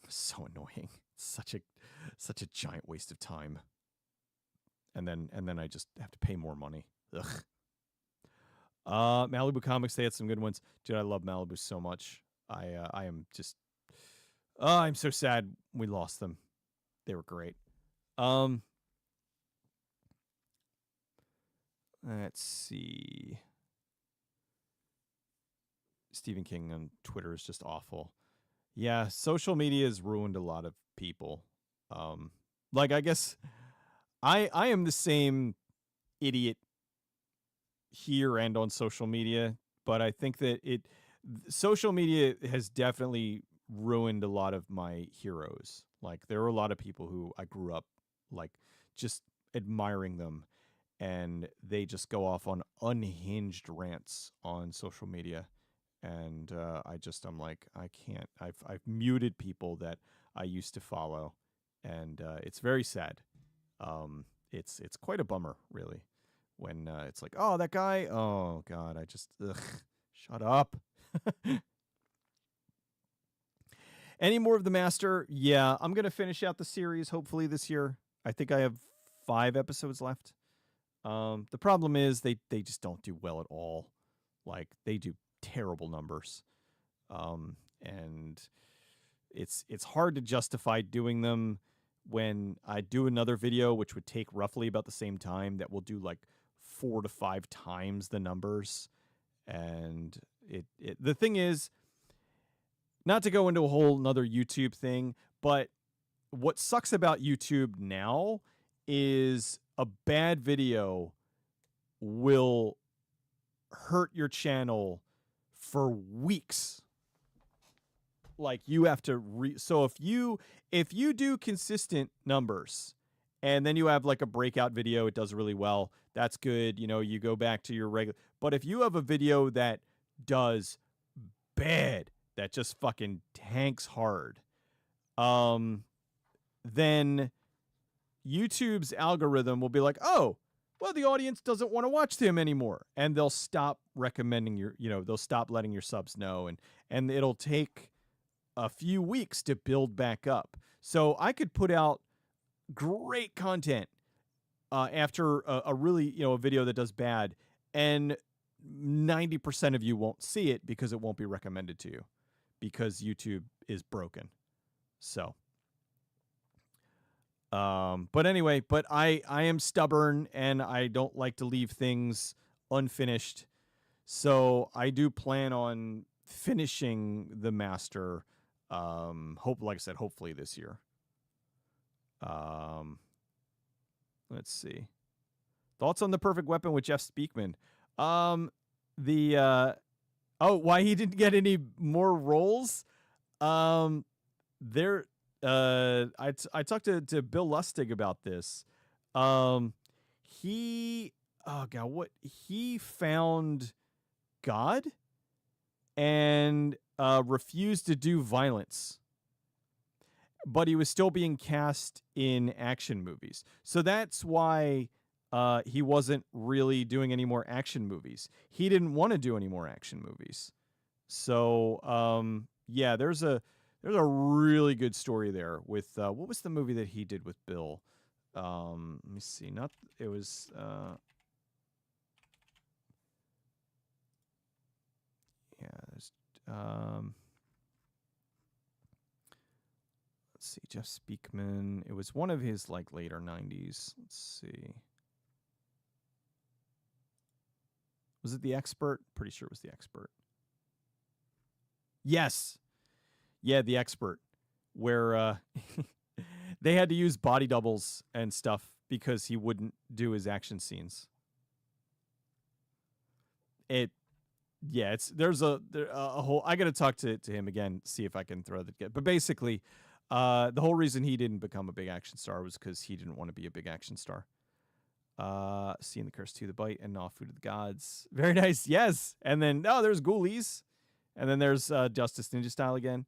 so annoying. It's such a giant waste of time. And then I just have to pay more money. Ugh. Malibu Comics, they had some good ones. Dude, I love Malibu so much. I am just I'm so sad we lost them. They were great. Let's see. Stephen King on Twitter is just awful. Yeah, social media has ruined a lot of people. Like I guess I am the same idiot here and on social media, but I think that social media has definitely ruined a lot of my heroes. Like there are a lot of people who I grew up like just admiring them, and they just go off on unhinged rants on social media. And I'm like, I can't. I've muted people that I used to follow, and it's very sad. It's quite a bummer, really, when it's like, oh, that guy. Oh God, I just shut up. Any more of The Master? Yeah, I'm gonna finish out the series hopefully this year. I think I have 5 episodes left. The problem is they just don't do well at all. Like they do terrible numbers, and it's hard to justify doing them when I do another video, which would take roughly about the same time, that will do like 4 to 5 times the numbers. And the thing is, not to go into a whole nother YouTube thing, but what sucks about YouTube now is a bad video will hurt your channel for weeks. Like you have to so if you do consistent numbers and then you have like a breakout video, it does really well, that's good, you go back to your regular. But if you have a video that does bad, that just fucking tanks hard, then YouTube's algorithm will be like, oh, well, the audience doesn't want to watch him anymore, and they'll stop recommending they'll stop letting your subs know, and it'll take a few weeks to build back up. So I could put out great content after a really, a video that does bad, and 90% of you won't see it because it won't be recommended to you because YouTube is broken. So, but anyway, I am stubborn and I don't like to leave things unfinished. So I do plan on finishing The Master. Like I said, hopefully this year. Let's see. Thoughts on The Perfect Weapon with Jeff Speakman. Why he didn't get any more roles? I talked to Bill Lustig about this. He found God and refused to do violence, but he was still being cast in action movies. So that's why he wasn't really doing any more action movies. He didn't want to do any more action movies. So yeah, there's a really good story there with what was the movie that he did with Bill? Let me see. Let's see, Jeff Speakman. It was one of his like later 90s. Let's see. Was it The Expert? Pretty sure it was The Expert. Yes. Yeah, The Expert, where they had to use body doubles and stuff because he wouldn't do his action scenes. There's a whole. I got to talk to him again, see if I can throw that. But basically, the whole reason he didn't become a big action star was because he didn't want to be a big action star. Seeing the Curse 2, The Bite, and Gnaw Food of the Gods. Very nice. Yes. And then, there's Ghoulies. And then there's Justice Ninja Style again.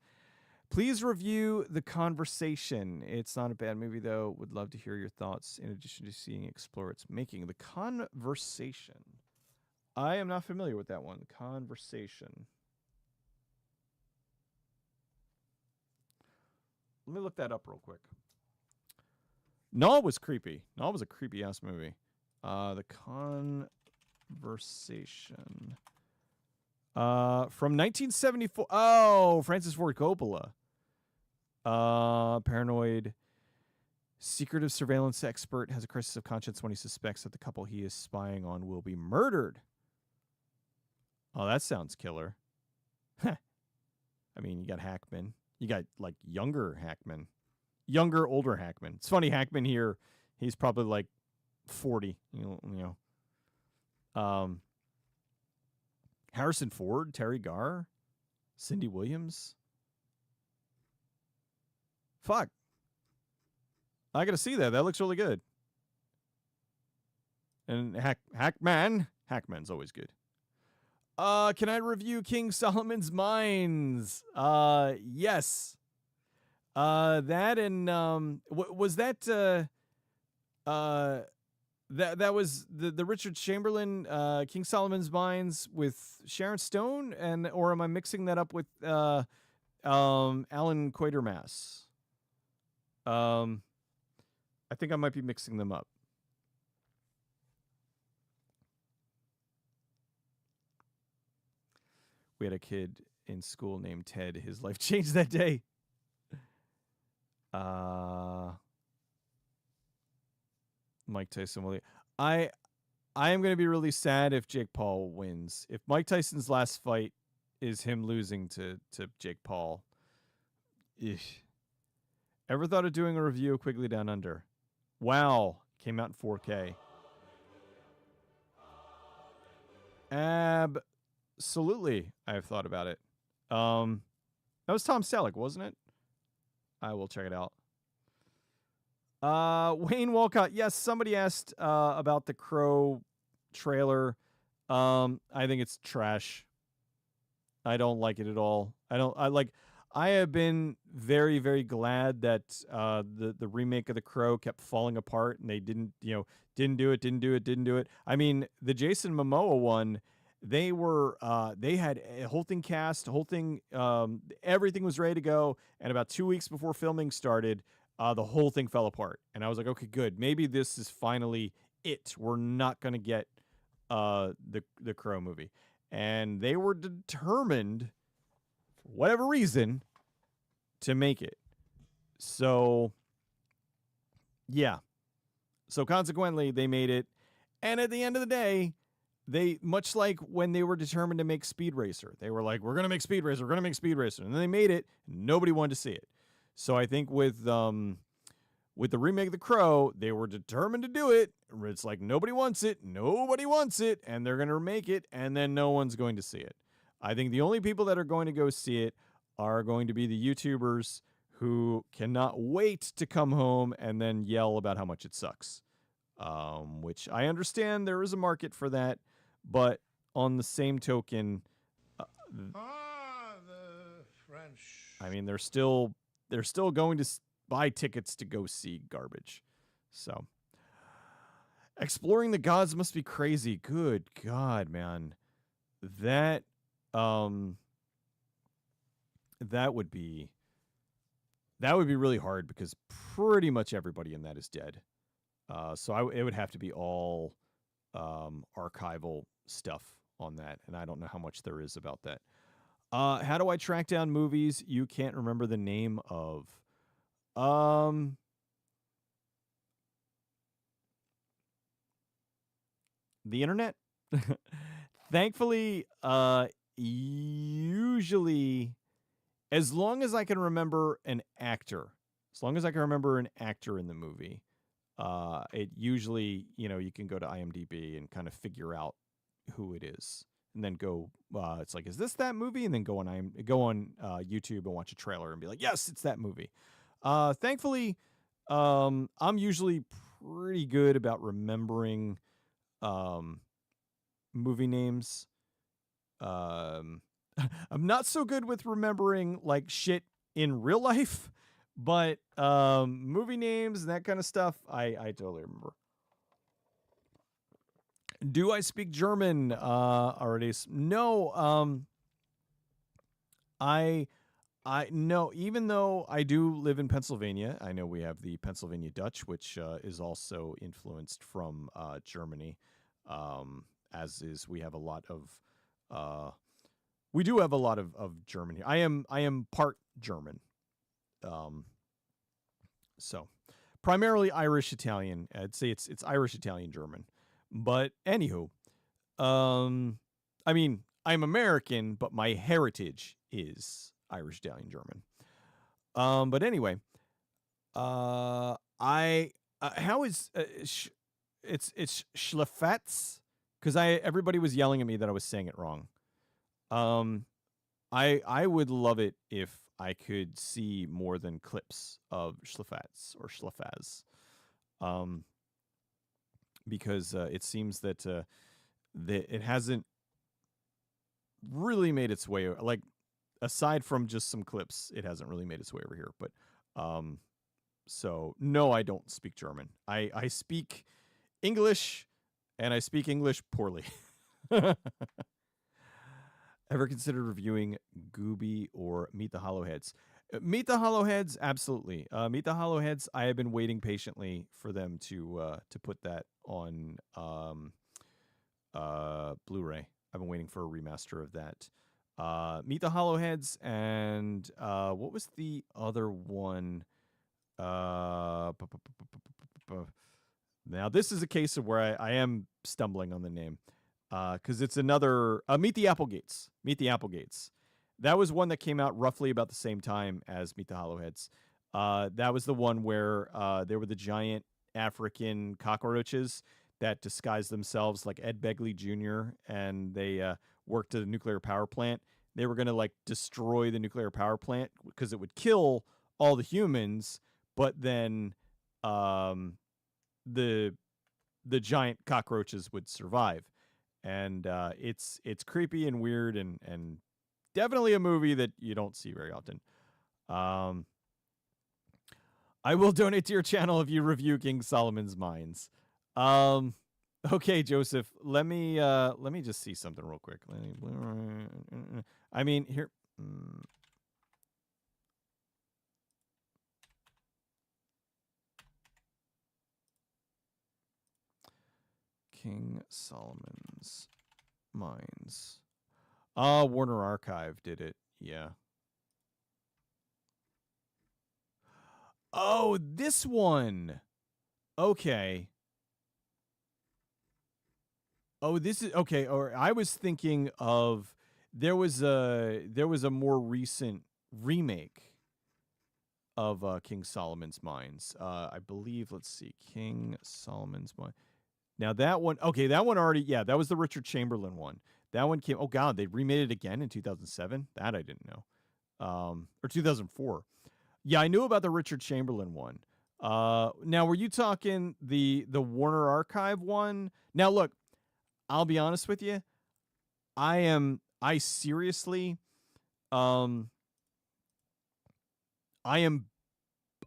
Please review The Conversation. It's not a bad movie, though. Would love to hear your thoughts in addition to seeing Explore its making. The Conversation. I am not familiar with that one. The Conversation. Let me look that up real quick. Gnaw was creepy. Gnaw was a creepy-ass movie. The Conversation. From 1974. Oh, Francis Ford Coppola. Paranoid, secretive surveillance expert has a crisis of conscience when he suspects that the couple he is spying on will be murdered. Oh, that sounds killer. I mean, you got Hackman. You got, like, younger Hackman. Younger, older Hackman. It's funny, Hackman here, he's probably, like, 40. You know. Harrison Ford, Terry Garr, Cindy Williams. Fuck. I gotta see that. That looks really good. And Hackman's always good. Can I review King Solomon's Mines? Yes. That and was that that was the Richard Chamberlain King Solomon's Mines with Sharon Stone, or am I mixing that up with Alan Quatermass? I think I might be mixing them up. We had a kid in school named Ted. His life changed that day. Mike Tyson will. I am going to be really sad if Jake Paul wins. If Mike Tyson's last fight is him losing to Jake Paul. Eesh. Ever thought of doing a review of Quigley Down Under? Wow. Came out in 4K. Absolutely. I've thought about it. That was Tom Selleck, wasn't it? I will check it out. Wayne Walcott. Yes, somebody asked about the Crow trailer. I think it's trash. I don't like it at all. I have been very, very glad that the remake of The Crow kept falling apart and they didn't do it. I mean, the Jason Momoa one, they had a whole thing cast, everything was ready to go, and about 2 weeks before filming started, the whole thing fell apart. And I was like, okay, good. Maybe this is finally it. We're not going to get the Crow movie. And they were determined, for whatever reason, to make it. So, yeah. So consequently, they made it. And at the end of the day, they, much like when they were determined to make Speed Racer, they were like, we're going to make Speed Racer. And then they made it. Nobody wanted to see it. So I think with the remake of The Crow, they were determined to do it. It's like nobody wants it, and they're going to remake it, and then no one's going to see it. I think the only people that are going to go see it are going to be the YouTubers who cannot wait to come home and then yell about how much it sucks. Which I understand there is a market for that, but on the same token, the French. I mean, they're still going to buy tickets to go see garbage. So, Exploring the Gods must be crazy. Good God, man. That would be really hard because pretty much everybody in that is dead. So it would have to be all archival stuff on that, and I don't know how much there is about that. How do I track down movies you can't remember the name of? The internet. Thankfully, usually, as long as I can remember an actor in the movie, it usually, you can go to IMDb and kind of figure out who it is, and then go. It's like, is this that movie? And then go on YouTube and watch a trailer and be like, yes, it's that movie. Thankfully, I'm usually pretty good about remembering movie names. I'm not so good with remembering like shit in real life, but movie names and that kind of stuff, I totally remember. Do I speak German? Already? No. I no. Even though I do live in Pennsylvania, I know we have the Pennsylvania Dutch, which is also influenced from Germany. As is, we have a lot of. We do have a lot of German here. I am part German. So primarily Irish Italian. I'd say it's Irish Italian German. But anywho, I mean, I'm American, but my heritage is Irish Italian German. But anyway, I how is it's Schlafetz, because everybody was yelling at me that I was saying it wrong. I would love it if I could see more than clips of Schlafetz or Schlafaz. Because it seems that it hasn't really made its way, like, aside from just some clips, it hasn't really made its way over here. But so no, I don't speak German. I speak English, and I speak English poorly. Ever considered reviewing Gooby or Meet the Hollowheads? Meet the Hollowheads, absolutely. Meet the Hollowheads. I have been waiting patiently for them to put that on Blu-ray. I've been waiting for a remaster of that. Meet the Hollowheads, and what was the other one? Now this is a case of where I am stumbling on the name, because it's another Meet the Applegates. Meet the Applegates. That was one that came out roughly about the same time as Meet the Hollowheads. That was the one where there were the giant African cockroaches that disguised themselves like Ed Begley Jr., and they worked at a nuclear power plant. They were going to like destroy the nuclear power plant because it would kill all the humans, but then the giant cockroaches would survive. And it's creepy and weird, and definitely a movie that you don't see very often. I will donate to your channel if you review King Solomon's Mines. Okay, Joseph, let me just see something real quick. I mean, here. King Solomon's Mines. Warner Archive did it. Yeah. Oh, this one. Okay. Oh, this is okay. Or I was thinking of there was a more recent remake of King Solomon's Mines. I believe. Let's see, King Solomon's Mines. Now that one, okay, that one already, yeah, that was the Richard Chamberlain one. That one came. Oh God, they remade it again in 2007. That I didn't know. Or 2004. Yeah, I knew about the Richard Chamberlain one. Now, were you talking the Warner Archive one? Now, look, I'll be honest with you. I seriously, I am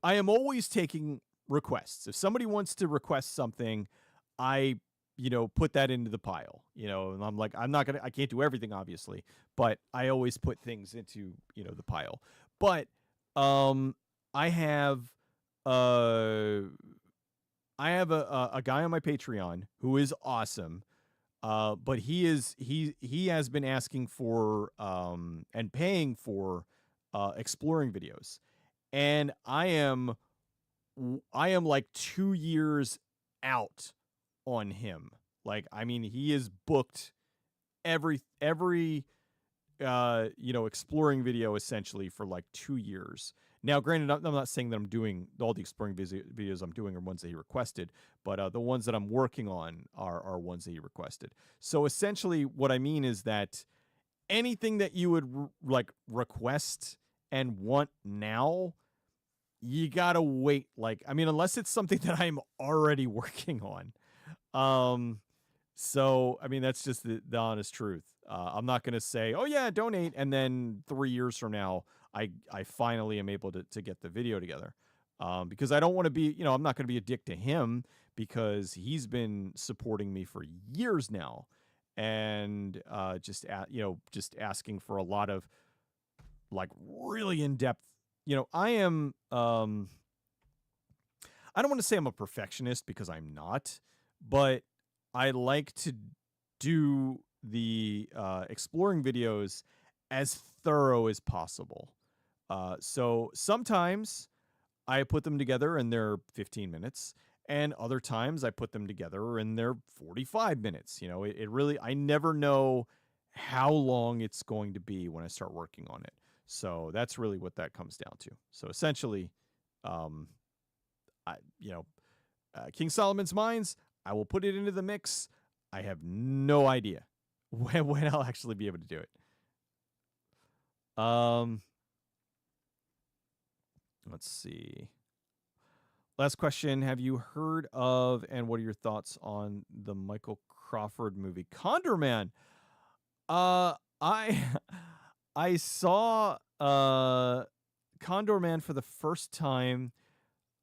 always taking requests. If somebody wants to request something, I, put that into the pile, and I'm like, I can't do everything, obviously, but I always put things into, the pile. But, I have a guy on my Patreon who is awesome. But he has been asking for, and paying for, exploring videos. And I am like 2 years out on him. Like, I mean, he is booked every exploring video essentially for like 2 years. Now, granted, I'm not saying that I'm doing all the exploring videos I'm doing are ones that he requested, but the ones that I'm working on are ones that he requested. So essentially what I mean is that anything that you would request and want now, you gotta wait. Like, I mean, unless it's something that I'm already working on. Um, so I mean, that's just the honest truth. I'm not gonna say, oh yeah, donate, and then 3 years from now, I finally am able to get the video together. Because I don't want to be, I'm not gonna be a dick to him because he's been supporting me for years now, and just asking for a lot of like really in depth. I am I don't want to say I'm a perfectionist because I'm not, but I like to do the exploring videos as thorough as possible. So sometimes I put them together and they're 15 minutes, and other times I put them together and they're 45 minutes. It really, I never know how long it's going to be when I start working on it. So that's really what that comes down to. So essentially, um, I, King Solomon's Mines, I will put it into the mix. I have no idea when I'll actually be able to do it. Let's see. Last question. Have you heard of and what are your thoughts on the Michael Crawford movie Condor Man? I I saw Condor Man for the first time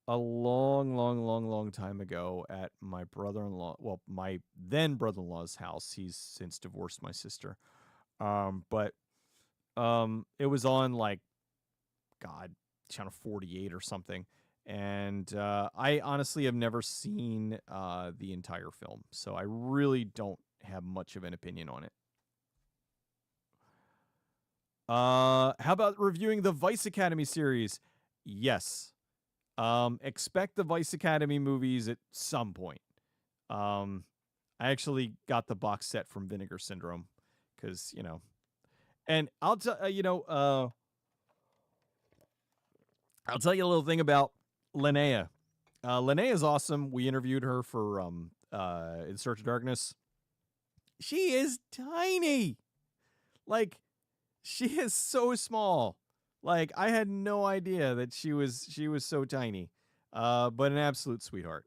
a long, long, long, long time ago at my brother-in-law, well, my then brother-in-law's house. He's since divorced my sister. But it was on like God, channel 48 or something. And I honestly have never seen the entire film, so I really don't have much of an opinion on it. How about reviewing the Vice Academy series? Yes. Expect the Vice Academy movies at some point. I actually got the box set from Vinegar Syndrome because and I'll tell you a little thing about Linnea. Linnea is awesome. We interviewed her for In Search of Darkness. She is tiny. Like, she is so small. Like, I had no idea that she was so tiny. But an absolute sweetheart.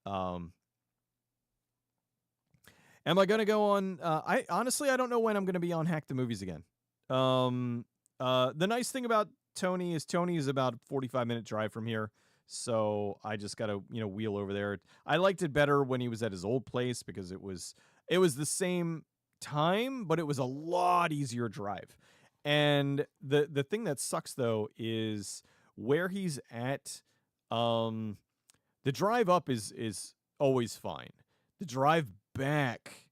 Um Am I gonna go on I honestly I don't know when I'm gonna be on Hack the Movies again. The nice thing about Tony is about a 45-minute drive from here. So I just gotta, wheel over there. I liked it better when he was at his old place because it was the same time, but it was a lot easier drive. And the thing that sucks though is where he's at, um, the drive up is always fine. The drive back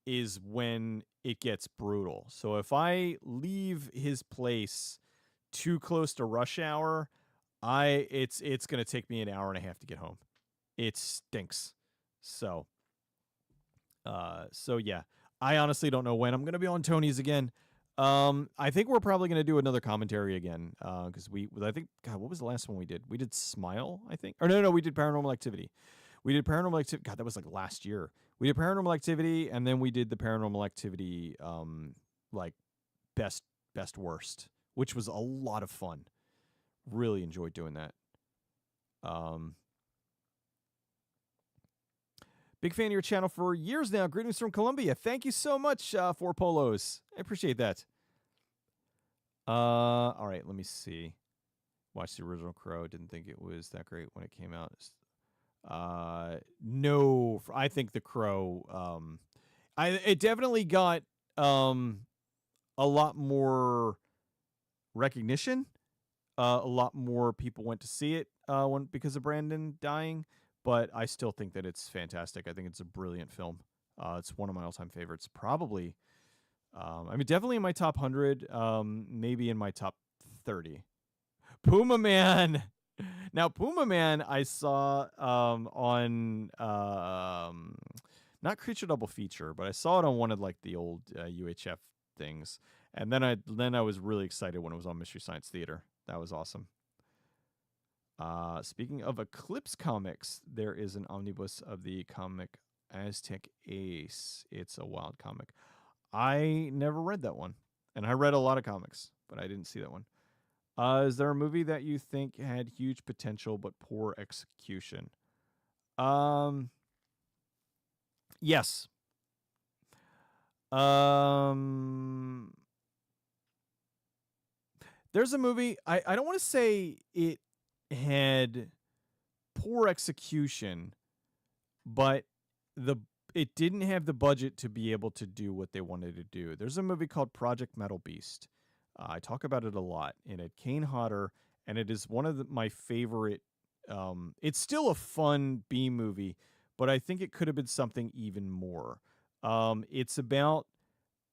is when it gets brutal. So if I leave his place too close to rush hour, it's going to take me an hour and a half to get home. It stinks. So yeah. I honestly don't know when I'm going to be on Tony's again. I think we're probably going to do another commentary again cuz I think God, what was the last one we did? We did Smile, I think. Or no, we did Paranormal Activity. We did Paranormal Activity. God, that was like last year. We did Paranormal Activity, and then we did the Paranormal Activity, like best worst, which was a lot of fun. Really enjoyed doing that. Big fan of your channel for years now. Greetings from Colombia. Thank you so much for Polos. I appreciate that. All right, let me see. Watched the original Crow. Didn't think it was that great when it came out. No, I think The Crow. It definitely got a lot more recognition. A lot more people went to see it because of Brandon dying. But I still think that it's fantastic. I think it's a brilliant film. It's one of my all-time favorites. Probably, definitely in my top 100. Maybe in my top 30. Puma Man. Now, Puma Man, I saw on not Creature Double Feature, but I saw it on one of like the old UHF things, and then I was really excited when it was on Mystery Science Theater. That was awesome. Speaking of Eclipse Comics, there is an omnibus of the comic Aztec Ace. It's a wild comic. I never read that one, and I read a lot of comics, but I didn't see that one. Is there a movie that you think had huge potential but poor execution? Um, yes. Um, there's a movie. I don't want to say it had poor execution, but the it didn't have the budget to be able to do what they wanted to do. There's a movie called Project Metal Beast. I talk about it a lot, and it Kane Hodder, and it is one of my favorite. It's still a fun B movie, but I think it could have been something even more. It's about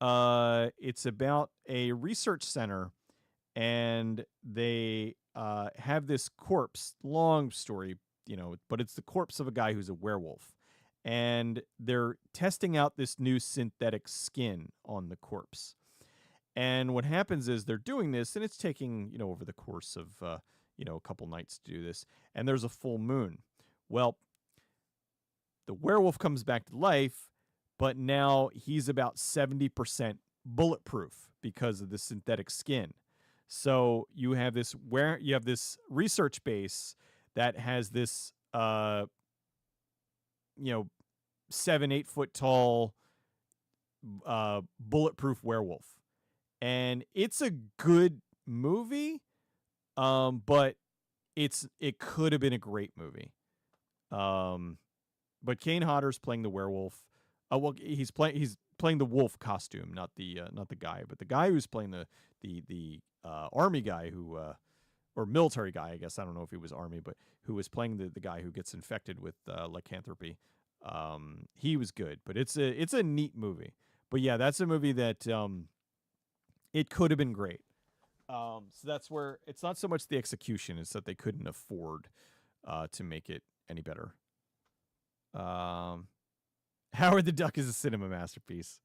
a research center, and they have this corpse. Long story, but it's the corpse of a guy who's a werewolf, and they're testing out this new synthetic skin on the corpse. And what happens is they're doing this, and it's taking over the course of a couple nights to do this. And there's a full moon. Well, the werewolf comes back to life, but now he's about 70% bulletproof because of the synthetic skin. So you have this research base that has this 7-8 foot tall bulletproof werewolf, and it's a good movie, but it could have been a great movie. But Kane Hodder's playing the werewolf. Well, he's playing the wolf costume, not the guy, but the guy who's playing the army guy who or military guy, I guess. I don't know if he was army, but who was playing the guy who gets infected with lycanthropy. He was good, but it's a neat movie. But yeah, that's a movie that it could have been great. So that's where it's not so much the execution; it's that they couldn't afford to make it any better. Howard the Duck is a cinema masterpiece.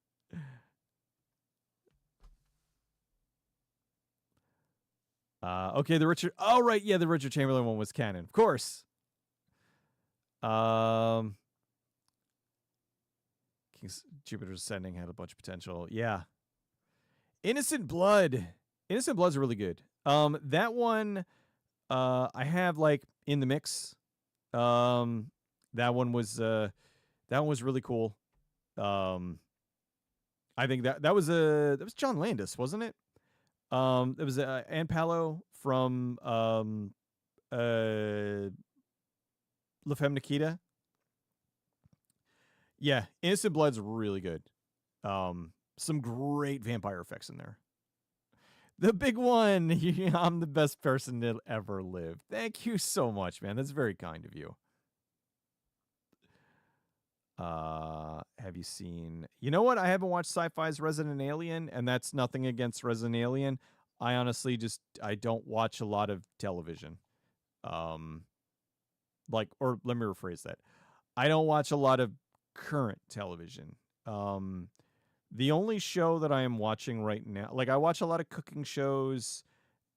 Okay, the Richard. Oh right, yeah, the Richard Chamberlain one was canon, of course. Jupiter's Ascending had a bunch of potential. Yeah. Innocent Blood. Innocent Blood's really good. That one I have like in the mix. That one was really cool. I think that was John Landis, wasn't it? It was Ann Palo from La Femme Nikita. Yeah, Innocent Blood's really good. Some great vampire effects in there. The big one. I'm the best person to ever live. Thank you so much, man. That's very kind of you. Have you seen? You know what? I haven't watched Sci-Fi's Resident Alien, and that's nothing against Resident Alien. I honestly I don't watch a lot of television. Or let me rephrase that. I don't watch a lot of current television. The only show that I am watching right now, like I watch a lot of cooking shows,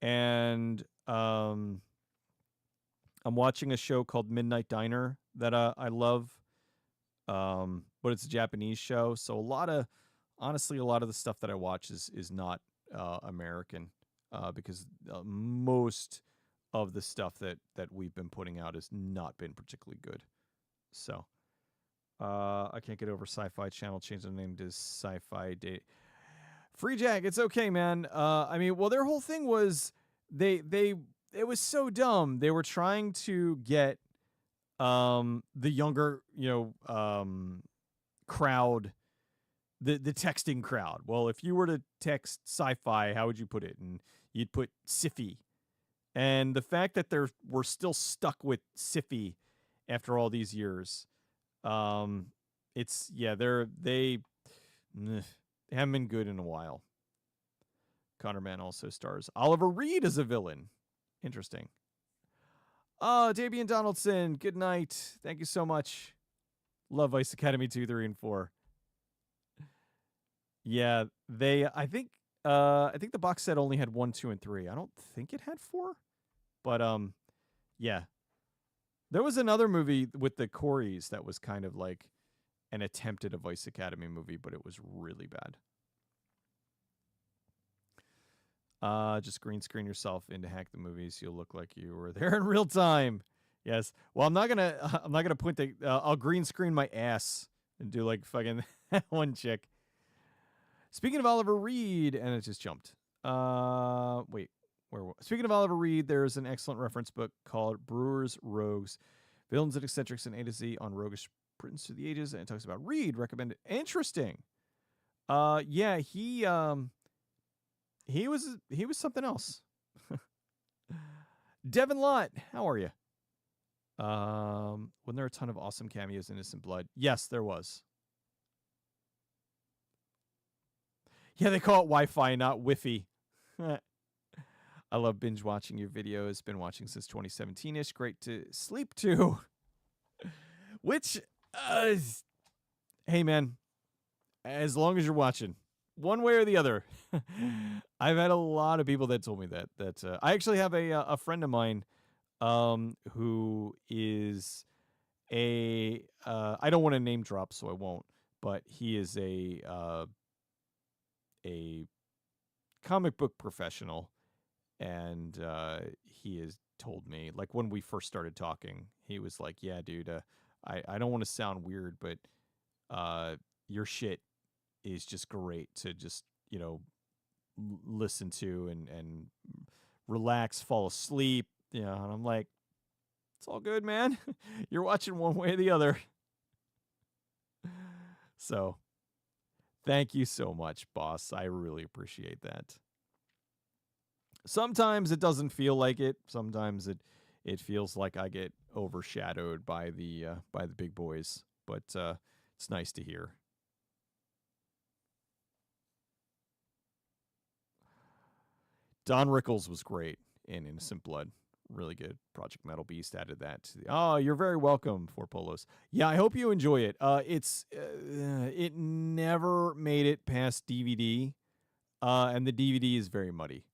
and I'm watching a show called Midnight Diner that I love. But it's a Japanese show, so honestly, a lot of the stuff that I watch is not American, because most of the stuff that we've been putting out has not been particularly good. So, I can't get over Sci-Fi Channel changing the name to Sci-Fi Day. Free Jack, it's okay, man. I mean, well, their whole thing was it was so dumb. They were trying to get the younger, crowd, the texting crowd. Well, if you were to text sci-fi, how would you put it? And you'd put Siffy. And the fact that we're still stuck with Siffy after all these years, it's they haven't been good in a while. Connor Mann also stars. Oliver Reed as a villain. Interesting. Oh, Davian Donaldson, good night. Thank you so much. Love Vice Academy 2, 3, and 4. Yeah, I think the box set only had 1, 2, and 3. I don't think it had 4. But yeah. There was another movie with the Coreys that was kind of like an attempt at a Vice Academy movie, but it was really bad. Just green screen yourself into Hack the Movies. You'll look like you were there in real time. Yes. Well, I'm not gonna. I'm not gonna point the. I'll green screen my ass and do like fucking one chick. Speaking of Oliver Reed, and it just jumped. Wait. Speaking of Oliver Reed, there's an excellent reference book called Brewers, Rogues, Villains and Eccentrics in A to Z on Roguish Britons through the Ages, and it talks about Reed. Recommended. Interesting. Yeah, he was something else. Devin Lott, how are you? Wasn't there a ton of awesome cameos in Innocent Blood? Yes, there was. Yeah, they call it Wi-Fi, not Wi-Fi. I love binge watching your videos. Been watching since 2017-ish. Great to sleep to. Which, hey man, as long as you're watching, one way or the other. I've had a lot of people that told me that I actually have a friend of mine who is I don't want to name drop, so I won't, but he is a comic book professional, and he has told me, like, when we first started talking, he was like, yeah dude, I don't want to sound weird, but your shit is just great to just, you know, listen to and relax, fall asleep, you know. And I'm like, it's all good, man. You're watching one way or the other. So thank you so much, boss. I really appreciate that. Sometimes it doesn't feel like it. Sometimes it feels like I get overshadowed by the big boys, but it's nice to hear. Don Rickles was great in Innocent Blood. Really good. Project Metal Beast added that to the. Oh, you're very welcome, Four Polos. Yeah, I hope you enjoy it. It never made it past DVD, and the DVD is very muddy.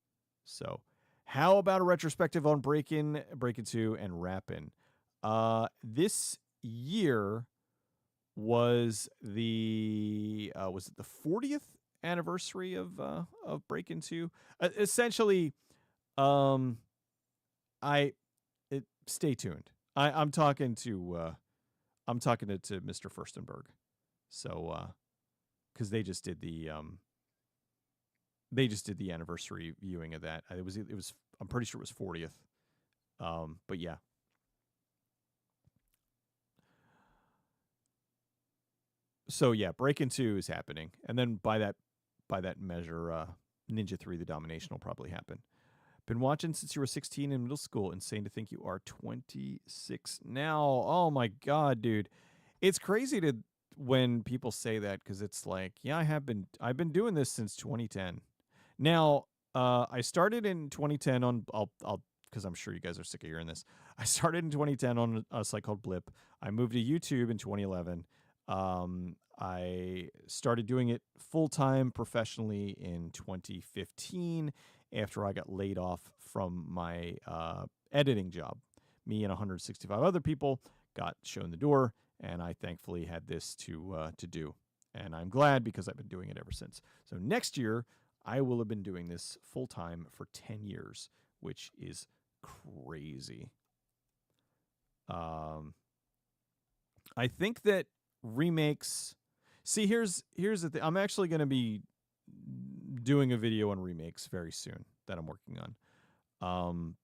So, how about a retrospective on Breakin', Breakin' 2, and Rappin'? This year was was it the 40th anniversary of Breakin' 2? Essentially, stay tuned. I'm talking to Mr. Furstenberg. So because they just did the anniversary viewing of that. It was I'm pretty sure it was 40th. But yeah. So yeah, Breakin' 2 is happening, and then by that measure, Ninja 3: The Domination will probably happen. Been watching since you were 16 in middle school. Insane to think you are 26 now. Oh my god, dude. It's crazy to when people say that, because it's like, yeah, I've been doing this since 2010. Now, I started in 2010 on I'll because I'm sure you guys are sick of hearing this. I started in 2010 on a site called Blip. I moved to YouTube in 2011. I started doing it full-time professionally in 2015 after I got laid off from my editing job. Me and 165 other people got shown the door, and I thankfully had this to do. And I'm glad, because I've been doing it ever since. So next year, I will have been doing this full-time for 10 years, which is crazy. I think that remakes... See, here's the thing. I'm actually going to be doing a video on remakes very soon that I'm working on.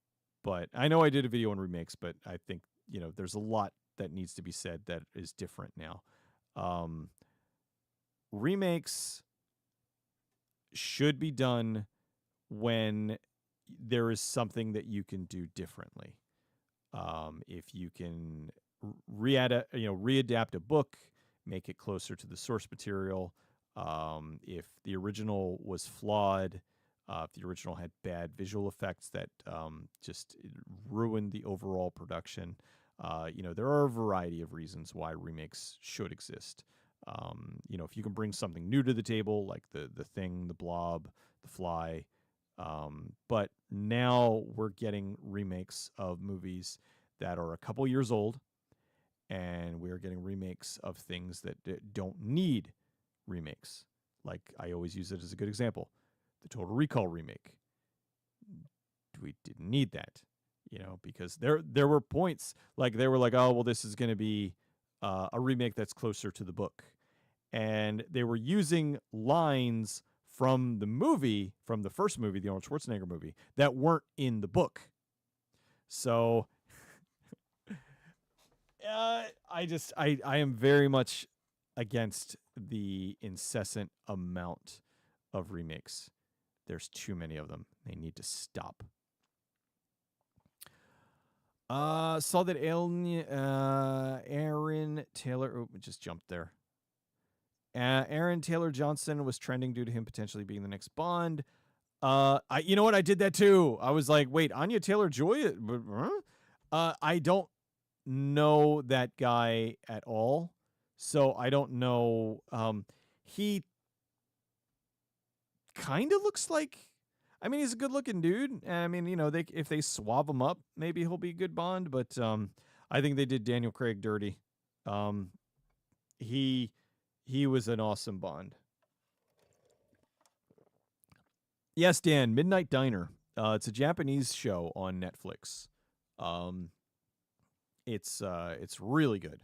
But I know I did a video on remakes, but I think, you know, there's a lot that needs to be said that is different now. Remakes should be done when there is something that you can do differently. If you can readapt a book, make it closer to the source material. If the original was flawed, if the original had bad visual effects that just ruined the overall production, there are a variety of reasons why remakes should exist. If you can bring something new to the table, like the Thing, the Blob, the Fly, but now we're getting remakes of movies that are a couple years old, and we're getting remakes of things that don't need remakes. Like, I always use it as a good example. The Total Recall remake. we didn't need that, because there were points like they were like, oh well, this is going to be a remake that's closer to the book, and they were using lines from the first movie, the Arnold Schwarzenegger movie, that weren't in the book. So I am very much against the incessant amount of remakes. There's too many of them. They need to stop. Saw that Aaron Taylor. Oh, it just jumped there. Aaron Taylor Johnson was trending due to him potentially being the next Bond. You know what? I did that too. I was like, wait, Anya Taylor-Joy? I don't know that guy at all, so I don't know. He kind of looks like. I mean, he's a good-looking dude. I mean, if they swab him up, maybe he'll be a good Bond. But I think they did Daniel Craig dirty. He was an awesome Bond. Yes, Dan. Midnight Diner. It's a Japanese show on Netflix. It's really good.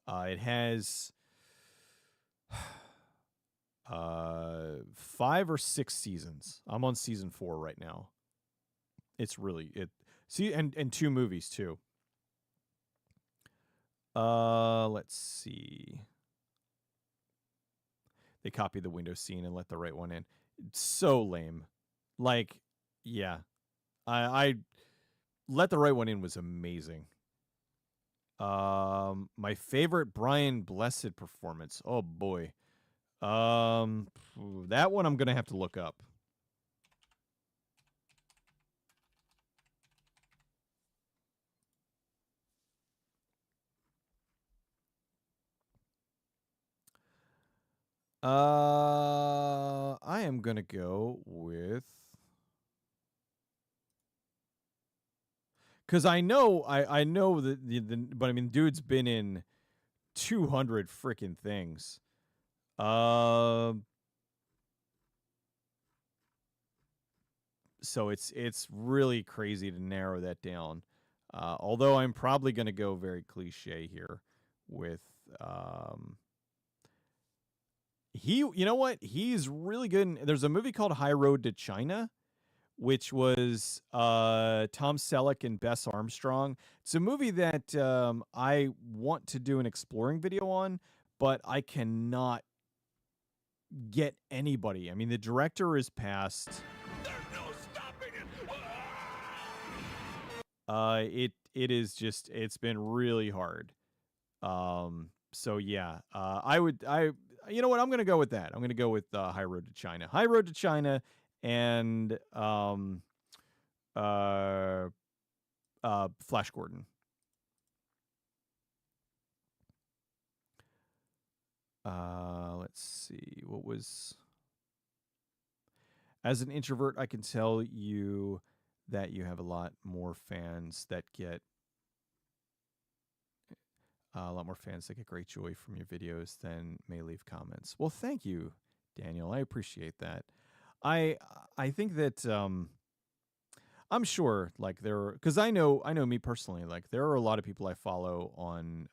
It has 5 or 6 seasons. I'm on season 4 right now. It's really and 2 movies too. Let's see. They copied the window scene and let the right one in. It's so lame. Like, yeah. I let the right one in was amazing. My favorite Brian Blessed performance. Oh boy. That one I'm gonna have to look up. I am gonna go with, because I know that but I mean, dude's been in 200 freaking things. So it's really crazy to narrow that down. Although I'm probably going to go very cliche here with you know what? He's really good. There's a movie called High Road to China, which was Tom Selleck and Bess Armstrong. It's a movie that I want to do an exploring video on, but I cannot get anybody. I mean, the director is passed. There's no stopping it. It is just, it's been really hard. So yeah, you know what? I'm going to go with that. I'm going to go with High Road to China. High Road to China and Flash Gordon. Let's see. What was... As an introvert, I can tell you that you have a lot more fans that get great joy from your videos than may leave comments. Well, thank you, Daniel. I appreciate that. I think that I'm sure, like, because I know me personally, like, there are a lot of people I follow on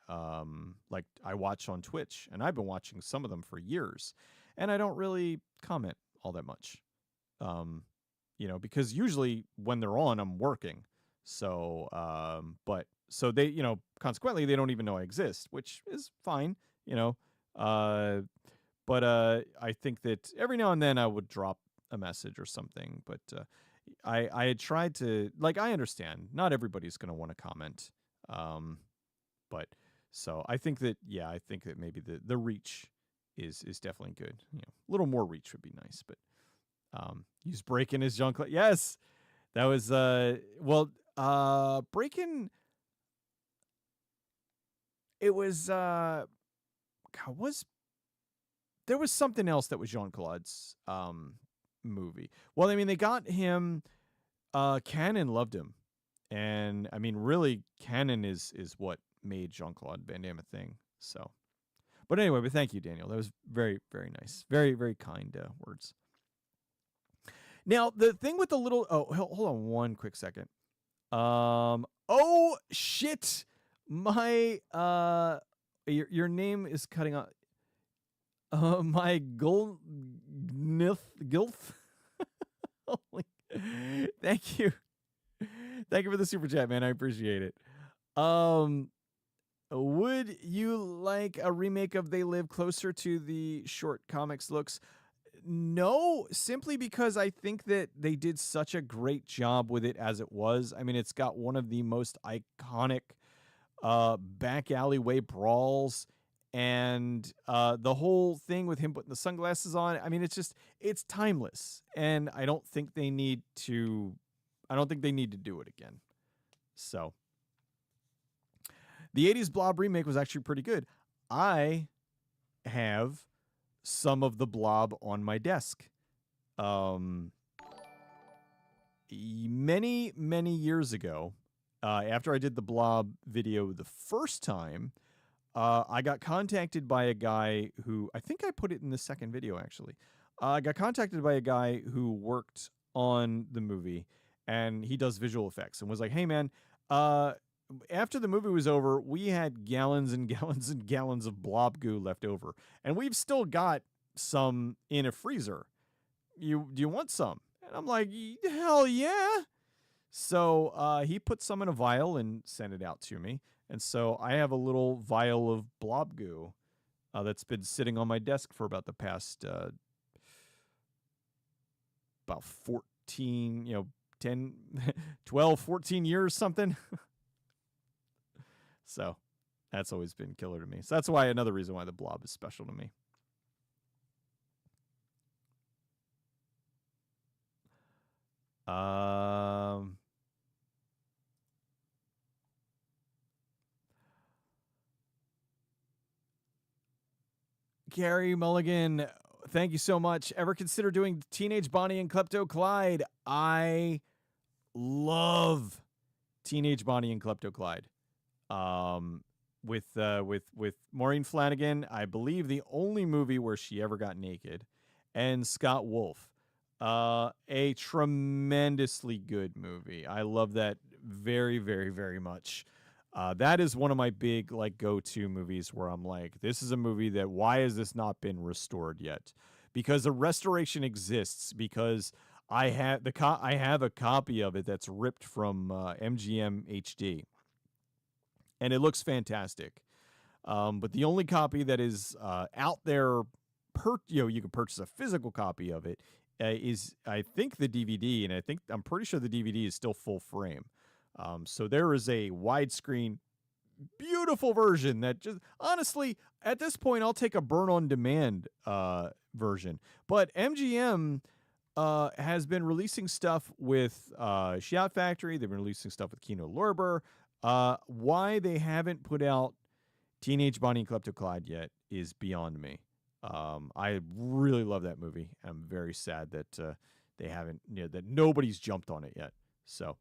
like, I watch on Twitch, and I've been watching some of them for years, and I don't really comment all that much. Because usually when they're on, I'm working. So, so they, consequently, they don't even know I exist, which is fine, but I think that every now and then I would drop a message or something, but I had tried to, like, I understand not everybody's going to want to comment. But so I think that, maybe the reach is definitely good. A little more reach would be nice, but use Breakin' as Jean-Claude. Yes, that was Breakin'. It was there was something else that was Jean-Claude's movie. Well, I mean, they got him. Cannon loved him, and I mean, really, Cannon is what made Jean-Claude Van Damme a thing. So, but anyway, but thank you, Daniel. That was very, very nice. Very, very kind words. Now the thing with the little hold on one quick second. Oh shit, my your name is cutting off. My Gilf. Holy, thank you. Thank you for the super chat, man. I appreciate it. Would you like a remake of They Live closer to the short comics looks? No, simply because I think that they did such a great job with it as it was. I mean, it's got one of the most iconic back alleyway brawls, and the whole thing with him putting the sunglasses on. I mean, it's timeless, and I don't think they need to do it again. So the 80s Blob remake was actually pretty good. I have some of the Blob on my desk. Many years ago, after I did the Blob video the first time, I got contacted by a guy who, I think I put it in the second video actually. I got contacted by a guy who worked on the movie, and he does visual effects, and was like, "Hey man, after the movie was over, we had gallons and gallons and gallons of blob goo left over, and we've still got some in a freezer. Do you want some?" And I'm like, "Hell yeah!" So he put some in a vial and sent it out to me, and so I have a little vial of blob goo that's been sitting on my desk for about the past about 14, 10, 12, 14 years, something. So that's always been killer to me. So that's why another reason why the Blob is special to me. Gary Mulligan, thank you so much. Ever consider doing Teenage Bonnie and Klepto Clyde? I love Teenage Bonnie and Klepto Clyde. With Maureen Flanagan, I believe the only movie where she ever got naked, and Scott Wolf. A tremendously good movie. I love that very, very, very much. That is one of my big go-to movies where I'm like, this is a movie that why has this not been restored yet? Because the restoration exists because I have I have a copy of it that's ripped from MGM HD, and it looks fantastic. But the only copy that is out there, you can purchase a physical copy of it, is I think the DVD, and I'm pretty sure the DVD is still full frame. So there is a widescreen, beautiful version that just honestly at this point I'll take a burn on demand version. But MGM has been releasing stuff with Shout Factory. They've been releasing stuff with Kino Lorber. Why they haven't put out Teenage Bonnie and Klepto Clyde yet is beyond me. I really love that movie. I'm very sad that they haven't, that nobody's jumped on it yet. So,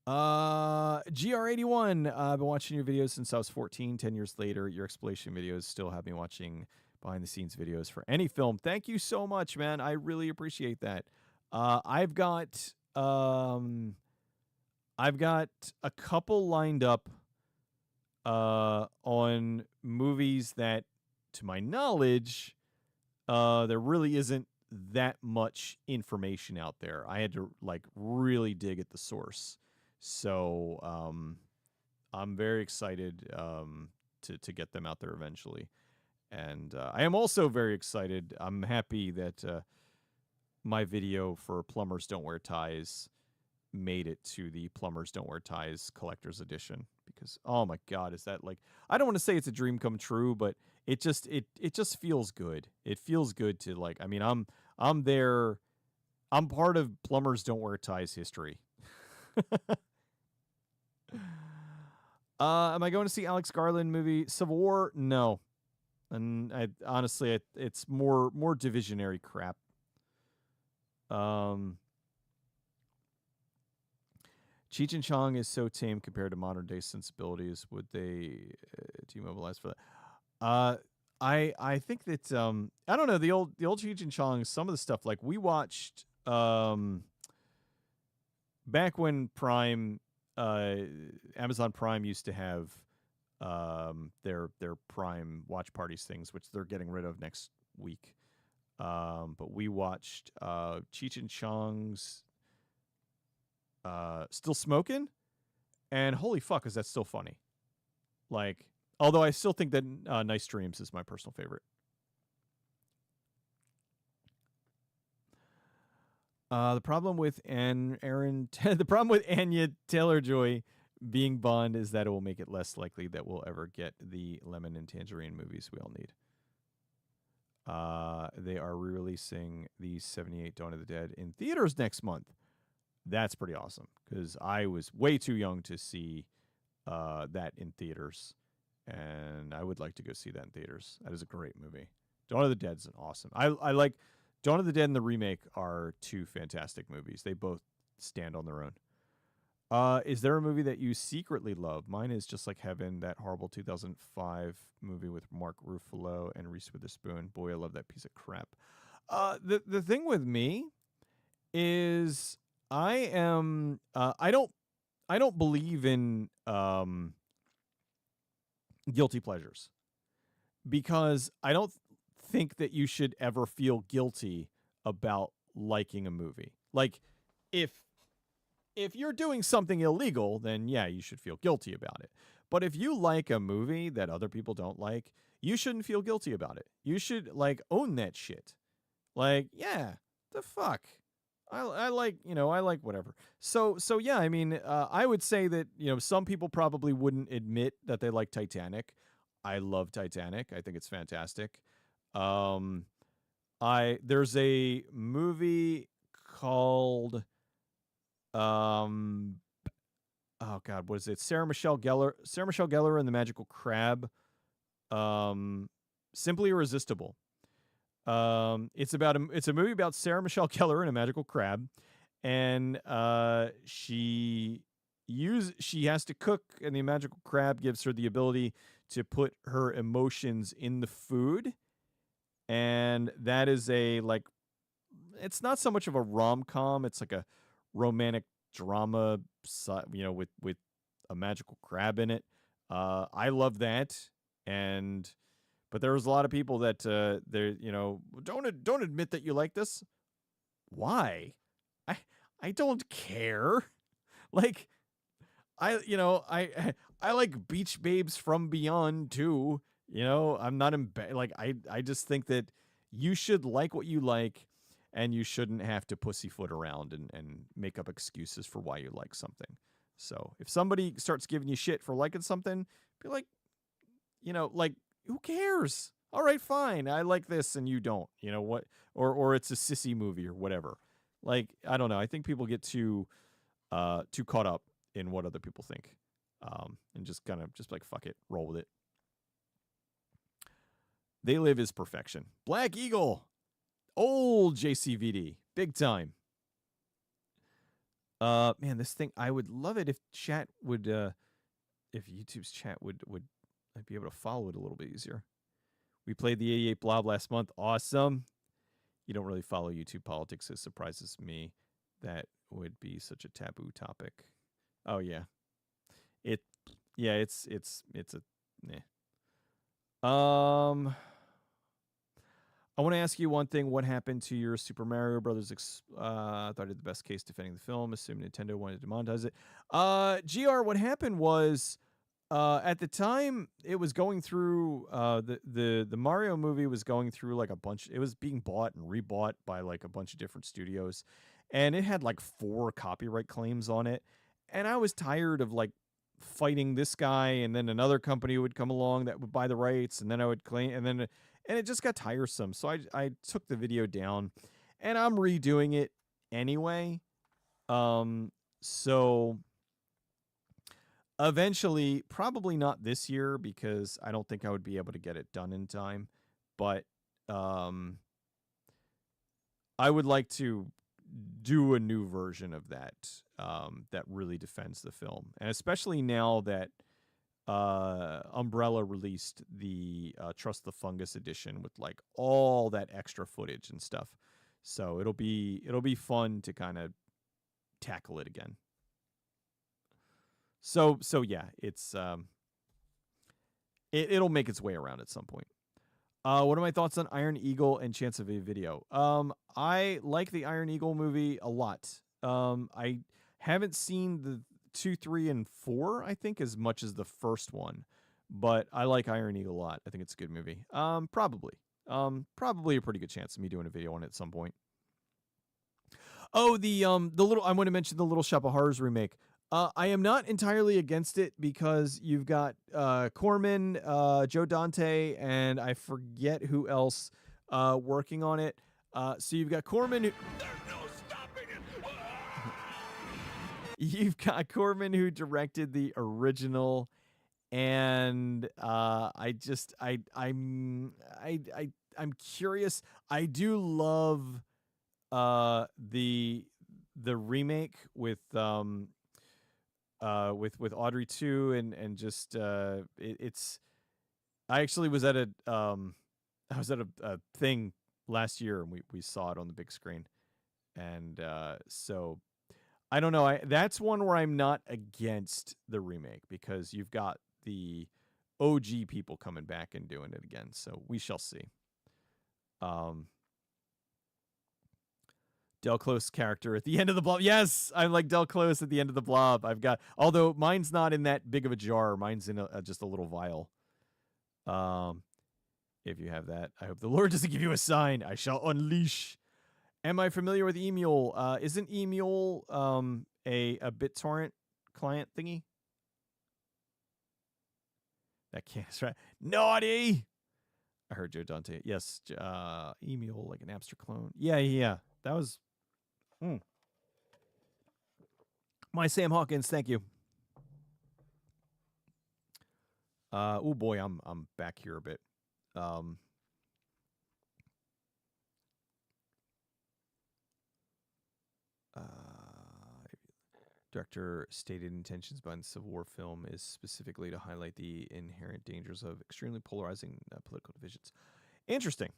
GR81, I've been watching your videos since I was 14. 10 years later, your explanation videos still have me watching behind the scenes videos for any film. Thank you so much, man. I really appreciate that. I've got a couple lined up on movies that, to my knowledge, there really isn't that much information out there. I had to really dig at the source. So I'm very excited to get them out there eventually. And I am also very excited. I'm happy that my video for Plumbers Don't Wear Ties made it to the Plumbers Don't Wear Ties collector's edition, because oh my god, is that I don't want to say it's a dream come true, but it just feels good. It feels good to I'm there. I'm part of Plumbers Don't Wear Ties history. Am I going to see Alex Garland movie Civil War? No. And honestly, it's more divisionary crap. Cheech and Chong is so tame compared to modern day sensibilities. Would they demobilize for that? I think that I don't know, the old Cheech and Chong, some of the stuff, like we watched back when Prime Amazon Prime used to have their Prime watch parties things, which they're getting rid of next week. But we watched Cheech and Chong's Still Smoking, and holy fuck, is that still funny? Like, although I still think that Nice Dreams is my personal favorite. The problem with the problem with Anya Taylor-Joy being Bond is that it will make it less likely that we'll ever get the Lemon and Tangerine movies we all need. They are re-releasing the 78 Dawn of the Dead in theaters next month. That's pretty awesome, because I was way too young to see that in theaters, and I would like to go see that in theaters. That is a great movie. Dawn of the Dead is an awesome. I like Dawn of the Dead and the remake are two fantastic movies. They both stand on their own. Is there a movie that you secretly love? Mine is Just Like Heaven, that horrible 2005 movie with Mark Ruffalo and Reese Witherspoon. Boy, I love that piece of crap. The thing with me is I don't believe in guilty pleasures, because I don't think that you should ever feel guilty about liking a movie. Like, if you're doing something illegal, then yeah, you should feel guilty about it. But if you like a movie that other people don't like, you shouldn't feel guilty about it. You should, like, own that shit. Like, yeah, the fuck. I like, I like whatever. So yeah, I mean, I would say that, some people probably wouldn't admit that they like Titanic. I love Titanic. I think it's fantastic. There's a movie called oh god, what is it? Sarah Michelle Gellar and the Magical Crab. Simply Irresistible. It's a movie about Sarah Michelle Gellar and a magical crab, and she has to cook, and the magical crab gives her the ability to put her emotions in the food. And that is it's not so much of a rom-com, it's like a romantic drama, with a magical crab in it. I love that. But there was a lot of people that don't admit that you like this. Why? I don't care. Like, I like Beach Babes from Beyond too. I'm not I just think that you should like what you like, and you shouldn't have to pussyfoot around and make up excuses for why you like something. So if somebody starts giving you shit for liking something, be like, who cares? All right, fine. I like this and you don't. You know what? Or it's a sissy movie or whatever. Like, I don't know. I think people get too caught up in what other people think. And just kind of just like, fuck it, roll with it. They Live is perfection. Black Eagle. Old JCVD. Big time. Man, this thing, I would love it if chat would if YouTube's chat would I'd be able to follow it a little bit easier. We played the 88 Blob last month. Awesome. You don't really follow YouTube politics. It surprises me. That would be such a taboo topic. Oh yeah. It's a I want to ask you one thing. What happened to your Super Mario Brothers? I thought it had the best case defending the film. Assuming Nintendo wanted to monetize it. GR, what happened was, at the time it was going through, the Mario movie was going through like a bunch. It was being bought and rebought by like a bunch of different studios, and it had like 4 copyright claims on it. And I was tired of like fighting this guy, and then another company would come along that would buy the rights, and then I would claim, and it just got tiresome. So I took the video down, and I'm redoing it anyway. So eventually, probably not this year, because I don't think I would be able to get it done in time. But I would like to do a new version of that, that really defends the film. And especially now that Umbrella released the Trust the Fungus edition with like all that extra footage and stuff. So it'll be fun to kind of tackle it again. So yeah, it'll make its way around at some point. What are my thoughts on Iron Eagle and Chance of a Video? I like the Iron Eagle movie a lot. I haven't seen the 2, 3, and 4, I think, as much as the first one, but I like Iron Eagle a lot. I think it's a good movie. Probably a pretty good chance of me doing a video on it at some point. Oh, the little, I want to mention the Little Shop of Horrors remake. I am not entirely against it because you've got Corman, Joe Dante, and I forget who else working on it. So you've got Corman. There's no stopping it. You've got Corman who directed the original, and I'm curious. I do love the remake with Audrey too, and just it's. I actually was at a thing last year, and we saw it on the big screen, and so I don't know. That's one where I'm not against the remake because you've got the OG people coming back and doing it again. So we shall see. Del Close character at the end of the Blob. Yes, I'm like Del Close at the end of the Blob. Although mine's not in that big of a jar. Mine's in just a little vial. If you have that, I hope the Lord doesn't give you a sign. I shall unleash. Am I familiar with Emule? Isn't Emule a BitTorrent client thingy? That can't right. Naughty. I heard Joe Dante. Yes, Emule, like an Napster clone. Yeah. That was. My Sam Hawkins, thank you. Oh boy, I'm back here a bit. Director stated intentions behind the Civil War film is specifically to highlight the inherent dangers of extremely polarizing political divisions. Interesting.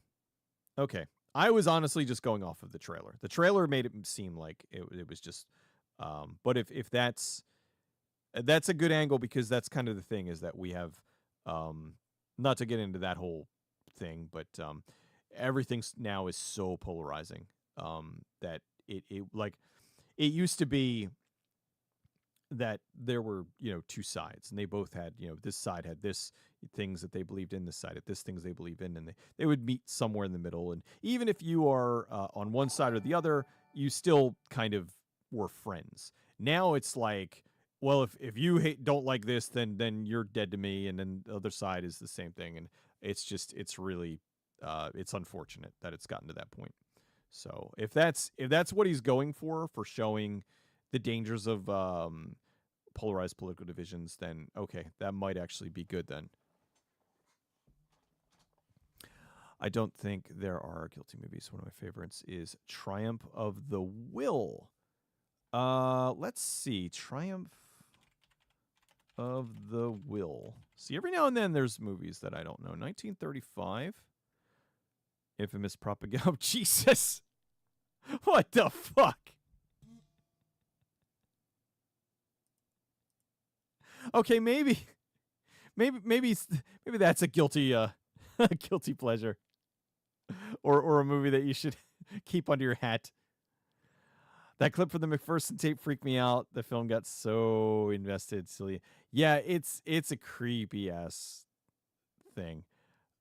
Okay. I was honestly just going off of the trailer. The trailer made it seem like it was just but if that's a good angle because that's kind of the thing is that we have not to get into that whole thing, but everything now is so polarizing that it like it used to be that there were, two sides and they both had, this side had this things that they believed in, this side had this things they believe in, and they would meet somewhere in the middle. And even if you are on one side or the other, you still kind of were friends. Now it's like, well, if you don't like this, then you're dead to me. And then the other side is the same thing. And it's really, it's unfortunate that it's gotten to that point. So if that's what he's going for showing the dangers of polarized political divisions, then okay, that might actually be good then. I don't think there are guilty movies. One of my favorites is Triumph of the Will. Let's see. Triumph of the Will. See, every now and then there's movies that I don't know. 1935. Infamous propaganda. Oh, Jesus. What the fuck? Okay, maybe that's a guilty guilty pleasure, or a movie that you should keep under your hat. That clip from the McPherson tape freaked me out. The film got so invested, silly. Yeah, it's a creepy ass thing.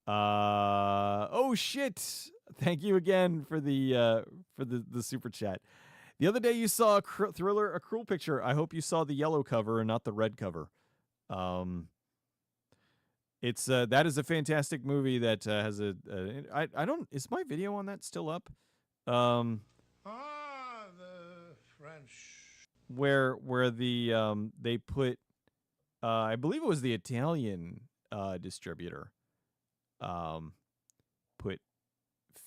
Oh shit! Thank you again for the super chat. The other day you saw a Thriller, a Cruel Picture. I hope you saw the yellow cover and not the red cover. It's that is a fantastic movie that has I don't, is my video on that still up? The French. Where the they put I believe it was the Italian distributor put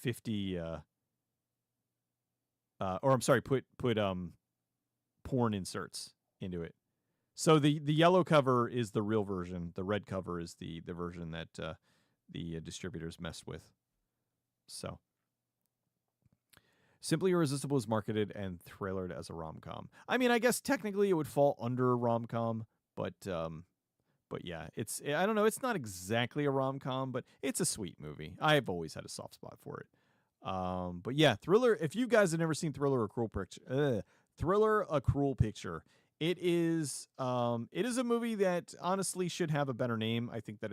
50 or I'm sorry, put porn inserts into it So the yellow cover is the real version. The red cover is the version that the distributors messed with. So Simply Irresistible is marketed and trailered as a rom-com. I mean, I guess technically it would fall under a rom-com, but yeah, I don't know, it's not exactly a rom-com, but it's a sweet movie. I've always had a soft spot for it. But yeah, Thriller, if you guys have never seen Thriller: A Cruel Picture, Thriller: A Cruel Picture, it is a movie that honestly should have a better name. I think that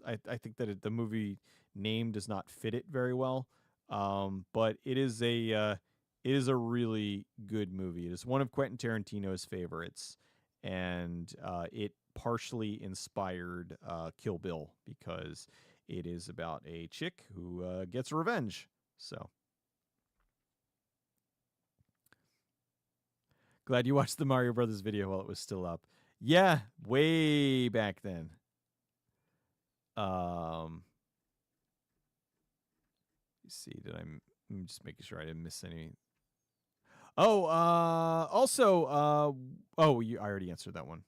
I think that the movie name does not fit it very well. But it is a really good movie. It is one of Quentin Tarantino's favorites, and it partially inspired Kill Bill because it is about a chick who gets revenge. So glad you watched the Mario Brothers video while it was still up. Yeah, way back then. Let's see, I'm just making sure I didn't miss any. Oh, also, I already answered that one.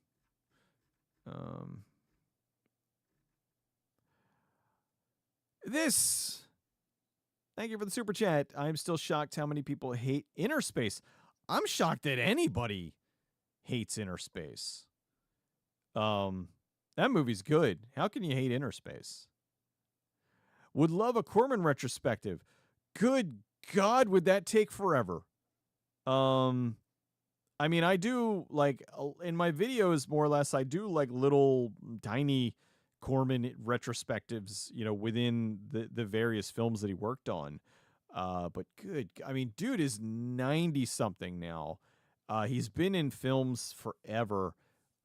Thank you for the super chat. I'm still shocked how many people hate Inner Space. I'm shocked that anybody hates Inner Space. That movie's good. How can you hate Inner Space? Would love a Corman retrospective. Good God, would that take forever? I mean, I do like in my videos, more or less, I do like little tiny Corman retrospectives, within the various films that he worked on. But I mean, dude is 90 something now. He's been in films forever.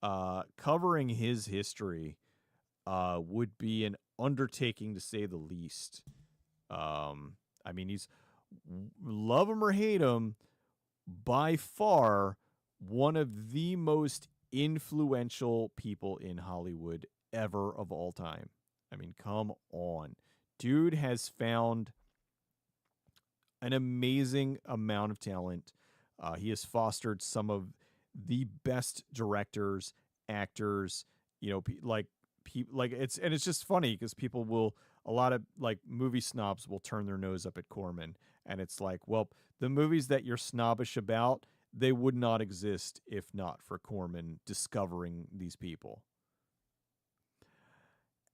Covering his history would be an undertaking to say the least. I mean, he's, love him or hate him, by far one of the most influential people in Hollywood ever of all time. I mean, come on. Dude has found an amazing amount of talent. He has fostered some of the best directors, actors, it's just funny because a lot of like movie snobs will turn their nose up at Corman, and it's like, well, the movies that you're snobbish about, they would not exist if not for Corman discovering these people.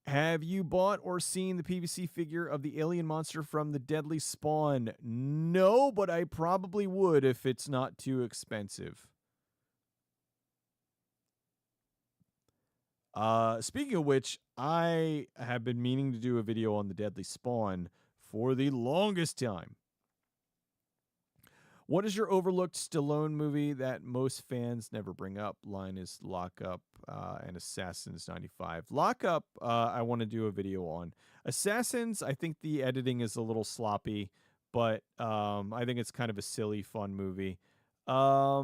Have you bought or seen the PVC figure of the alien monster from the Deadly Spawn? No, but I probably would if it's not too expensive. Speaking of which, I have been meaning to do a video on the Deadly Spawn for the longest time. What is your overlooked Stallone movie that most fans never bring up? Line is Lock Up and Assassins 95. Lock Up, I want to do a video on. Assassins, I think the editing is a little sloppy, but I think it's kind of a silly, fun movie. I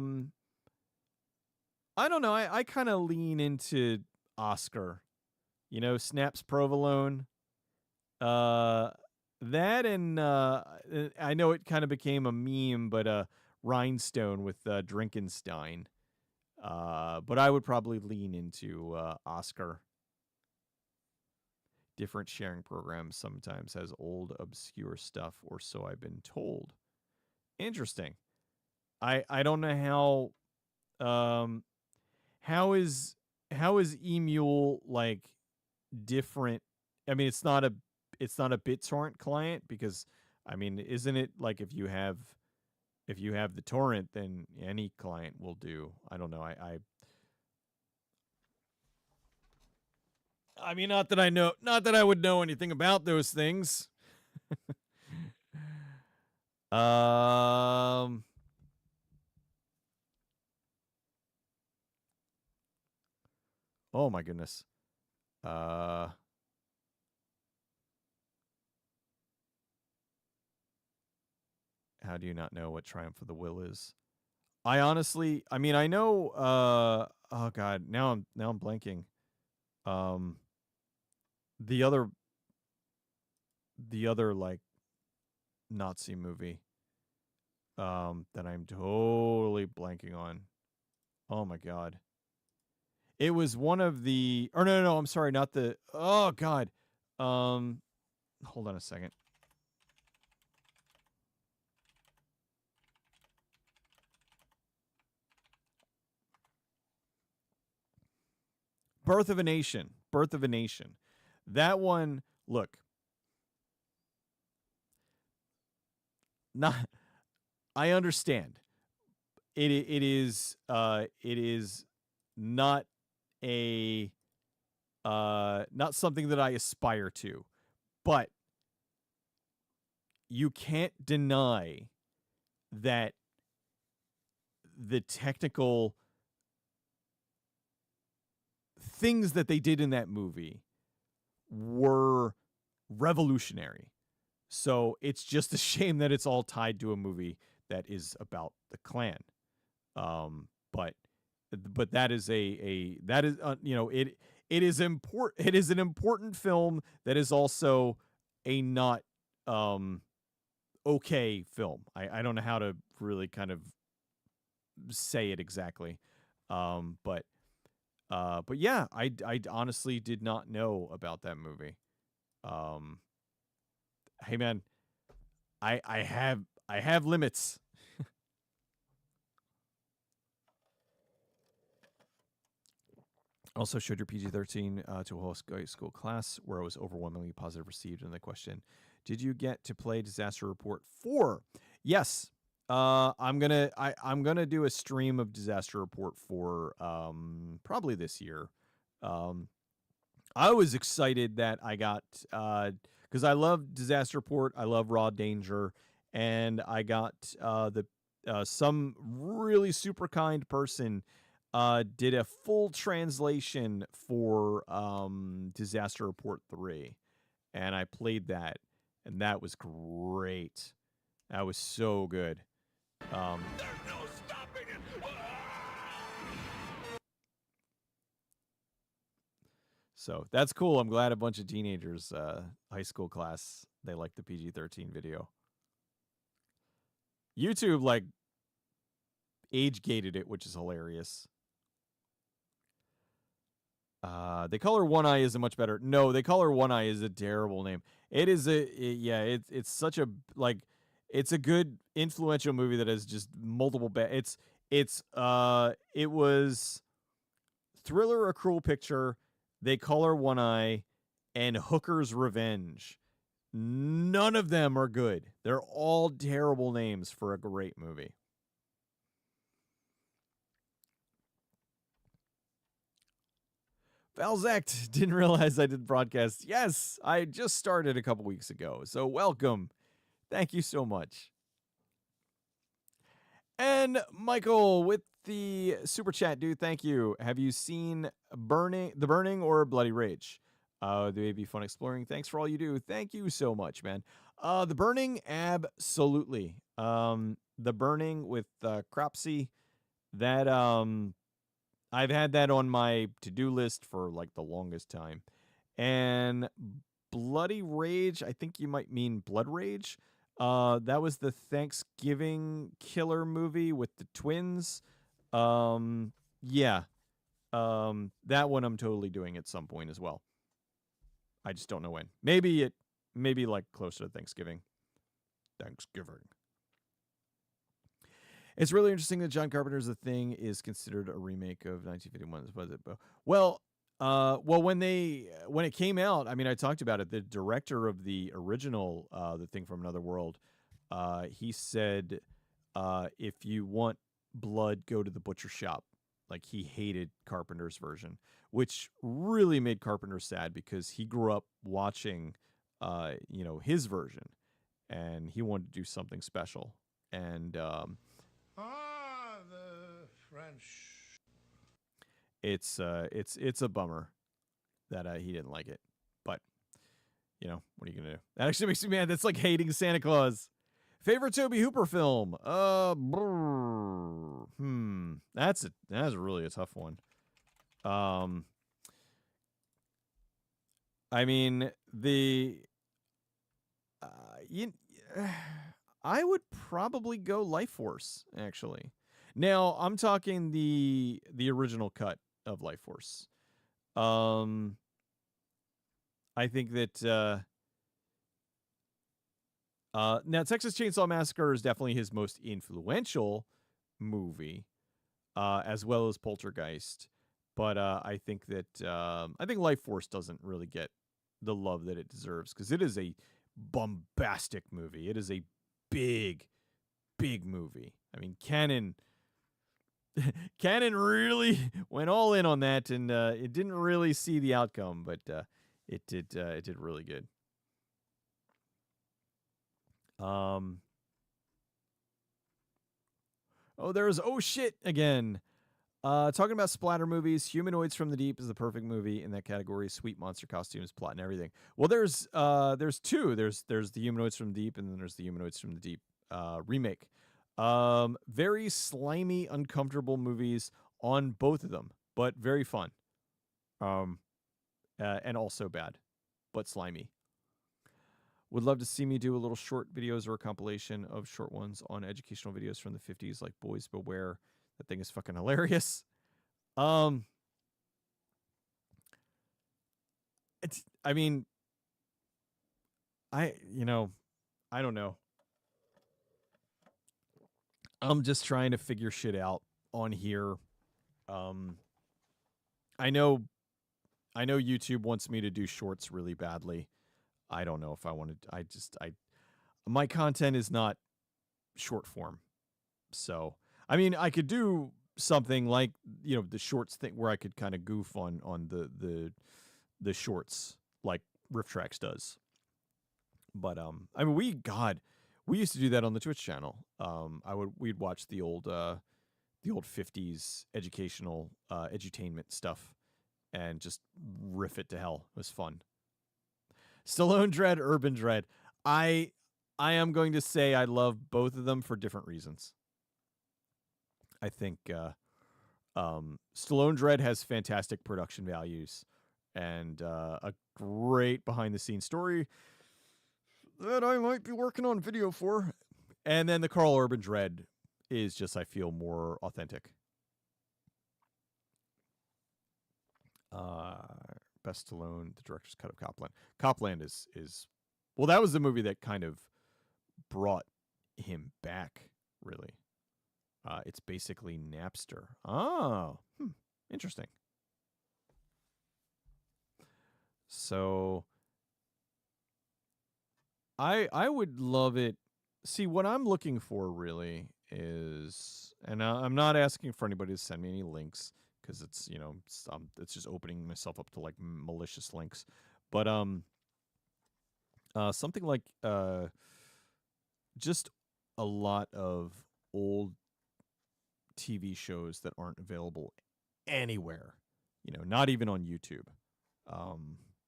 don't know. I kind of lean into Oscar. Snaps Provolone. That and I know it kind of became a meme, but Rhinestone with Drinkenstein. But I would probably lean into Oscar. Different sharing programs sometimes has old obscure stuff, or so I've been told. Interesting. I don't know how is Emule like different. I mean, it's not a BitTorrent client, because I mean, isn't it like if you have the torrent, then any client will do? I don't know. I mean, not that I would know anything about those things. Oh my goodness. How do you not know what Triumph of the Will is? I honestly, I mean, I know. Oh God, now I'm blanking. The other like Nazi movie. That I'm totally blanking on. Oh my God. It was one of the, or no, I'm sorry, not the, oh God. Hold on a second. Birth of a Nation. Birth of a Nation. That one, look. Not I understand. It is not a not something that I aspire to. But you can't deny that the technical things that they did in that movie were revolutionary. So it's just a shame that it's all tied to a movie that is about the Klan. But that is that is it is important. It is an important film that is also a not okay film. I don't know how to really kind of say it exactly. But yeah, I honestly did not know about that movie. Hey man, I have limits. Also showed your PG-13 to a whole school class where it was overwhelmingly positive received. And the question, did you get to play Disaster Report 4? Yes. I'm gonna do a stream of Disaster Report 4 probably this year. I was excited that I got because I love Disaster Report, I love Raw Danger, and I got the some really super kind person did a full translation for Disaster Report 3, and I played that, and that was great. That was so good. There's no stopping it. So that's cool. I'm glad a bunch of teenagers, high school class, they like the PG-13 video. YouTube like age gated it, which is hilarious. They Call Her One Eye is a much better. No, They Call Her One Eye is a terrible name. It is it's such a like it's a good influential movie that has just multiple it was Thriller, A Cruel Picture, They Call Her One Eye, and Hooker's Revenge. None of them are good. They're all terrible names for a great movie. Valzect, didn't realize I did broadcast. Yes, I just started a couple weeks ago. So welcome. Thank you so much. And Michael with the super chat, dude. Thank you. Have you seen The Burning or Bloody Rage? They may be fun exploring. Thanks for all you do. Thank you so much, man. The Burning, absolutely. The Burning with Cropsy, that I've had that on my to-do list for like the longest time. And Bloody Rage, I think you might mean Blood Rage. That was the Thanksgiving killer movie with the twins. Yeah. That one I'm totally doing at some point as well. I just don't know when. Maybe like closer to Thanksgiving. It's really interesting that John Carpenter's The Thing is considered a remake of 1951. Well, when it came out, I mean, I talked about it. The director of the original The Thing from Another World, he said, if you want blood, go to the butcher shop. Like, he hated Carpenter's version, which really made Carpenter sad because he grew up watching, his version, and he wanted to do something special. And the French. It's a bummer that he didn't like it, but what are you gonna do? That actually makes me mad. That's like hating Santa Claus. Favorite Tobe Hooper film? That's really a tough one. I mean I would probably go Life Force, actually. Now, I'm talking the original cut of Life Force. I think that now Texas Chainsaw Massacre is definitely his most influential movie, as well as Poltergeist. But I think that I think Life Force doesn't really get the love that it deserves because it is a bombastic movie. It is a big, big movie. I mean, Cannon really went all in on that, and it didn't really see the outcome, but it did really good. Oh, there's oh shit again. Talking about splatter movies, Humanoids from the Deep is the perfect movie in that category. Sweet monster costumes, plot, and everything. Well, there's two. There's the Humanoids from the Deep, and then there's the Humanoids from the Deep remake. Very slimy, uncomfortable movies on both of them, but very fun. And also bad, but slimy. Would love to see me do a little short videos or a compilation of short ones on educational videos from the 50s, like Boys Beware. That thing is fucking hilarious. It's, I mean, I don't know. I'm just trying to figure shit out on here. I know YouTube wants me to do shorts really badly. I don't know if I want to. My content is not short form. So, I mean, I could do something like, the shorts thing where I could kind of goof on the shorts like Riff Tracks does. But I mean, we used to do that on the Twitch channel. We'd watch the old 50s educational edutainment stuff and just riff it to hell. It was fun. Stallone Dread, Urban Dread. I am going to say I love both of them for different reasons. I think Stallone Dread has fantastic production values and a great behind-the-scenes story that I might be working on video for. And then the Carl Urban Dread is just, I feel, more authentic. Best Stallone, the director's cut of Copland. Copland is well, that was the movie that kind of brought him back, really. It's basically Napster. Oh, interesting. So I would love it. See, what I'm looking for really is, and I'm not asking for anybody to send me any links because it's it's just opening myself up to like malicious links, but something like just a lot of old TV shows that aren't available anywhere, not even on YouTube.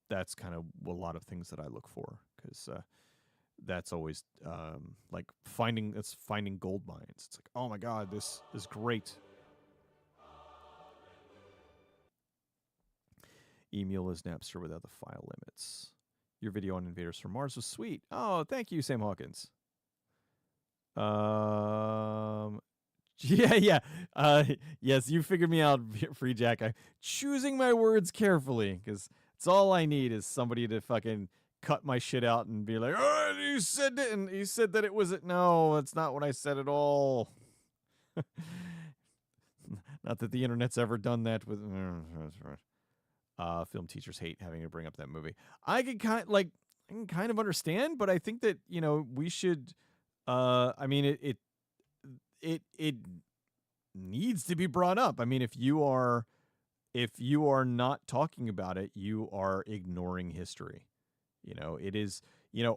That's kind of a lot of things that I look for because that's always like finding gold mines. It's like, oh my god, this is great. Email is Napster without the file limits. Your video on Invaders from Mars was sweet. Oh, thank you, Sam Hawkins. Yeah. Yes, you figured me out, Free Jack. I'm choosing my words carefully because it's all I need is somebody to fucking cut my shit out and be like, oh, you said it, and you said that it was it. No, that's not what I said at all. Not that the internet's ever done that with. Film teachers hate having to bring up that movie. I can kind of understand, but I think that we should. I mean, it needs to be brought up. I mean, if you are not talking about it, you are ignoring history. It is.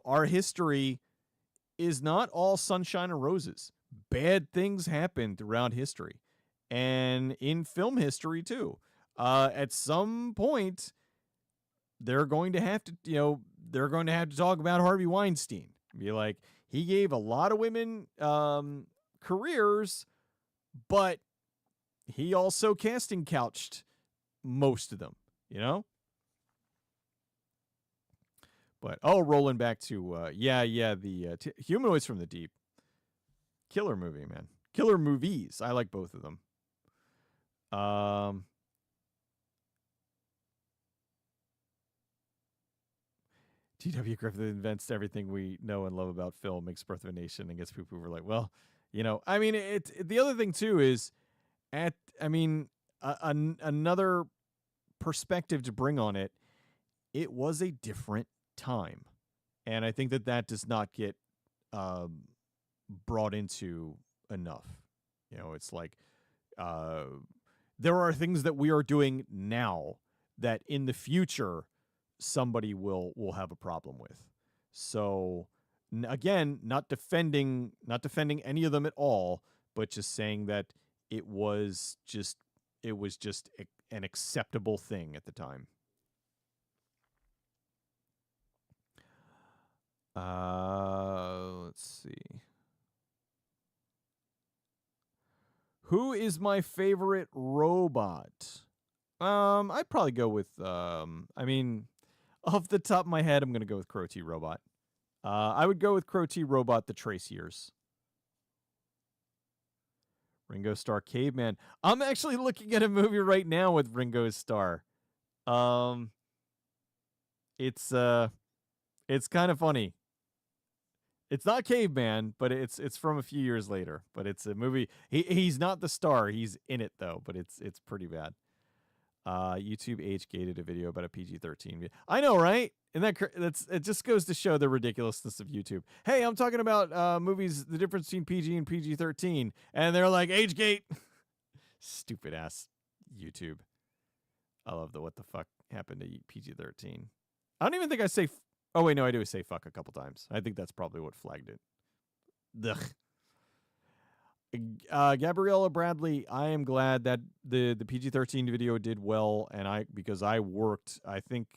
Our history is not all sunshine and roses. Bad things happen throughout history, and in film history too. At some point, they're going to have to talk about Harvey Weinstein. Be like, he gave a lot of women careers, but he also casting couched most of them, But rolling back to the Humanoids from the Deep, killer movie, man, killer movies. I like both of them. G.W. Griffith invents everything we know and love about film, makes Birth of a Nation, and gets people who are like, well, I mean, the other thing too is another perspective to bring on it. It was a different time, and I think that does not get brought into enough. It's like there are things that we are doing now that in the future somebody will have a problem with. So again, not defending any of them at all, but just saying that it was just an acceptable thing at the time. Let's see. Who is my favorite robot? I'd probably go with off the top of my head, I'm gonna go with Crow T Robot. I would go with Crow T Robot, the Trace Years. Ringo Starr Caveman. I'm actually looking at a movie right now with Ringo Starr. It's kind of funny. It's not Caveman, but it's from a few years later. But it's a movie. He's not the star. He's in it though. But it's pretty bad. YouTube age gated a video about a PG-13. I know, right? And it just goes to show the ridiculousness of YouTube. Hey, I'm talking about movies, the difference between PG and PG-13, and they're like age gate. Stupid ass YouTube. I love the what the fuck happened to PG-13. I don't even think I say. Oh wait, no, I do say fuck a couple times. I think that's probably what flagged it. Ugh. Gabriella Bradley, I am glad that the PG-13 video did well, and because I worked, I think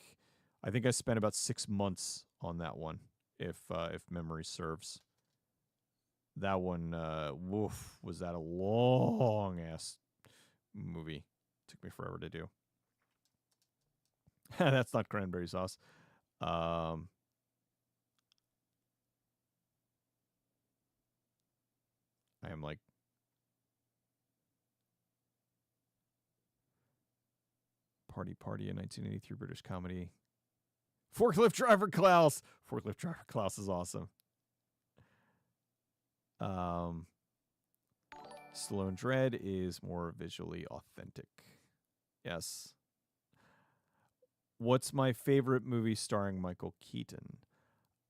I spent about 6 months on that one, if memory serves. That one, was that a long ass movie? Took me forever to do. That's not cranberry sauce. I am like Party, a 1983 British comedy. Forklift Driver Klaus. Forklift Driver Klaus is awesome. Stallone Dread is more visually authentic. Yes. What's my favorite movie starring Michael Keaton?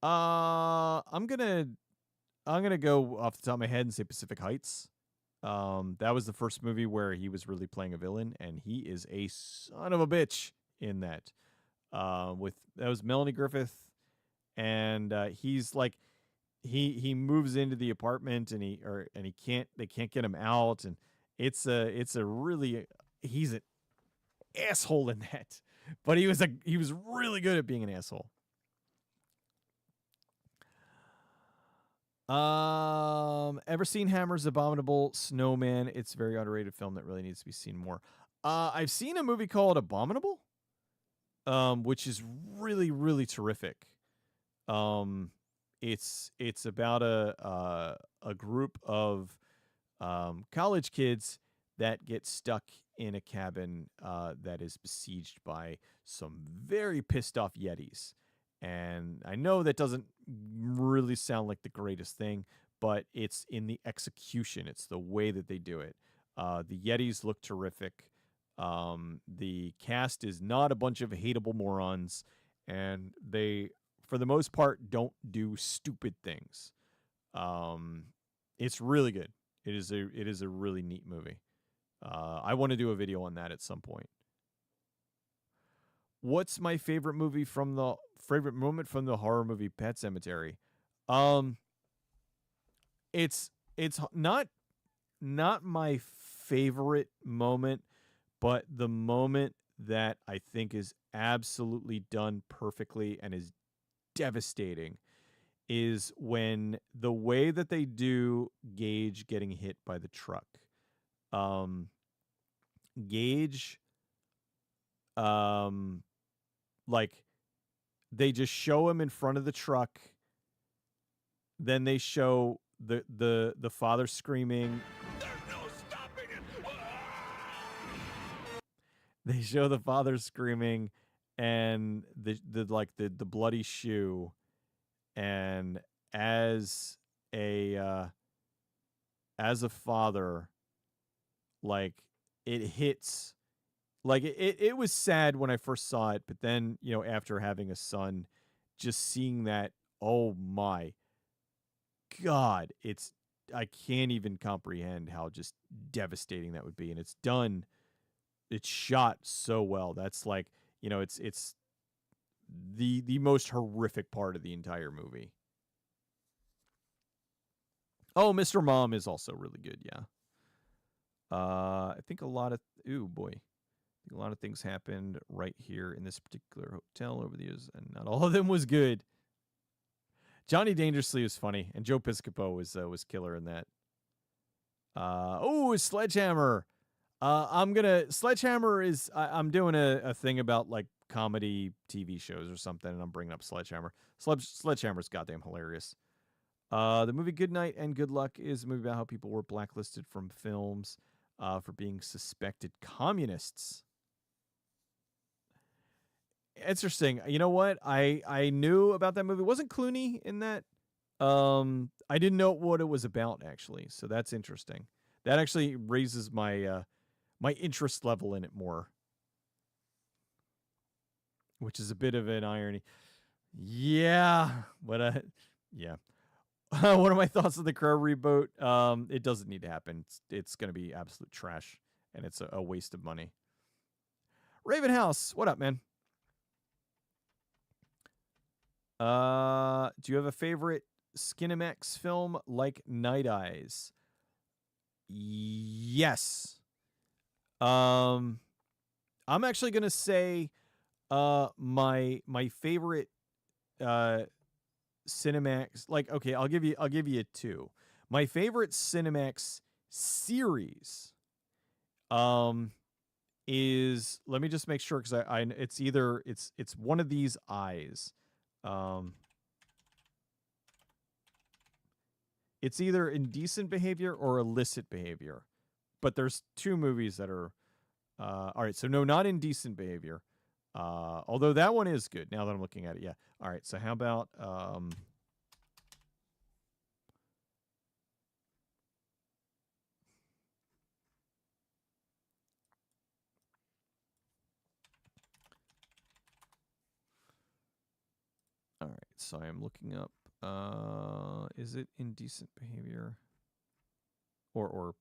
I'm gonna go off the top of my head and say Pacific Heights. That was the first movie where he was really playing a villain, and he is a son of a bitch in that. That was Melanie Griffith, and he's like he moves into the apartment and they can't get him out, and it's a really, he's an asshole in that, but he was really good at being an asshole. Ever seen Hammer's Abominable Snowman? It's a very underrated film that really needs to be seen more. I've seen a movie called Abominable, which is really, really terrific. It's about a group of college kids that get stuck in a cabin that is besieged by some very pissed off Yetis. And I know that doesn't really sound like the greatest thing, but it's in the execution. It's the way that they do it. The Yetis look terrific. The cast is not a bunch of hateable morons, and they, for the most part, don't do stupid things. It's really good. It is a really neat movie. I want to do a video on that at some point. What's my favorite moment from the horror movie Pet Sematary? It's not my favorite moment, but the moment that I think is absolutely done perfectly and is devastating is when the way that they do Gage getting hit by the truck. Gage, like, they just show him in front of the truck. Then they show the father screaming. There's no stopping it. They show the father screaming, and the bloody shoe, and as a as a father, like it hits, like it was sad when I first saw it, but then, after having a son, just seeing that, oh my God, I can't even comprehend how just devastating that would be. And it's shot so well. That's like, it's the most horrific part of the entire movie. Oh, Mr. Mom is also really good, yeah. I think a lot of things happened right here in this particular hotel over the years, and not all of them was good. Johnny Dangerously was funny, and Joe Piscopo was killer in that. Sledgehammer. Sledgehammer is I'm doing a thing about like comedy TV shows or something, and I'm bringing up Sledgehammer. Sledgehammer's goddamn hilarious. The movie Good Night and Good Luck is a movie about how people were blacklisted from films for being suspected communists. Interesting. You know what? I knew about that movie. Wasn't Clooney in that? I didn't know what it was about, actually. So that's interesting. That actually raises my my interest level in it more, which is a bit of an irony. Yeah, but yeah. What are my thoughts on the Crow reboot? It doesn't need to happen. It's going to be absolute trash, and it's a waste of money. Raven House, what up, man? Do you have a favorite Skinemax film like Night Eyes? Yes. I'm actually gonna say my favorite Cinemax, like, okay, I'll give you two. My favorite Cinemax series is, let me just make sure, because I it's either it's one of these eyes. It's either Indecent Behavior or Illicit Behavior. But there's two movies that are all right, so no, not Indecent Behavior. Although that one is good now that I'm looking at it. Yeah. All right, so how about all right, so I am looking up is it Indecent Behavior or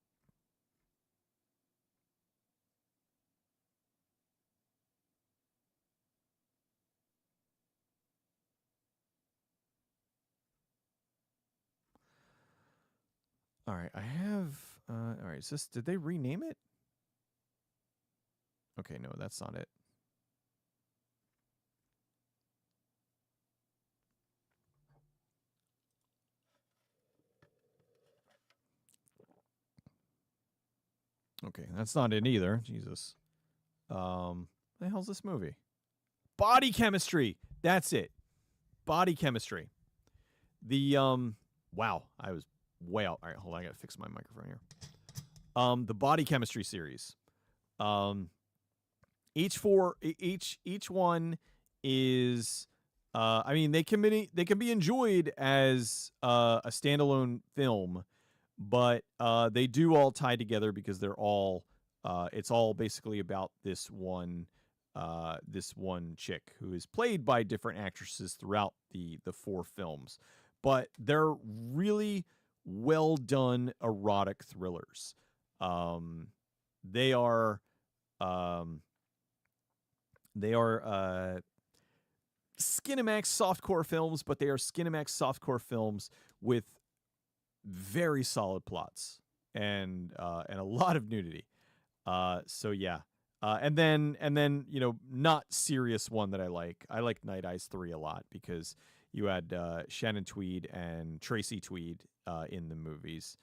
all right, I have all right, is this, did they rename it? Okay, no, that's not it. Okay, that's not it either. Jesus. The hell's this movie? Body Chemistry. That's it. Body Chemistry. The wow, I was way out. All right, hold on, I gotta fix my microphone here. The Body Chemistry series. Each one is I mean, they can be enjoyed as a standalone film, but they do all tie together because they're all it's all basically about this one chick who is played by different actresses throughout the four films, but they're really well done erotic thrillers. They are Skinemax softcore films, but they are Skinemax softcore films with very solid plots and a lot of nudity. So yeah. And then not serious one that I like. I like Night Eyes 3 a lot because you had Shannon Tweed and Tracy Tweed in the movies.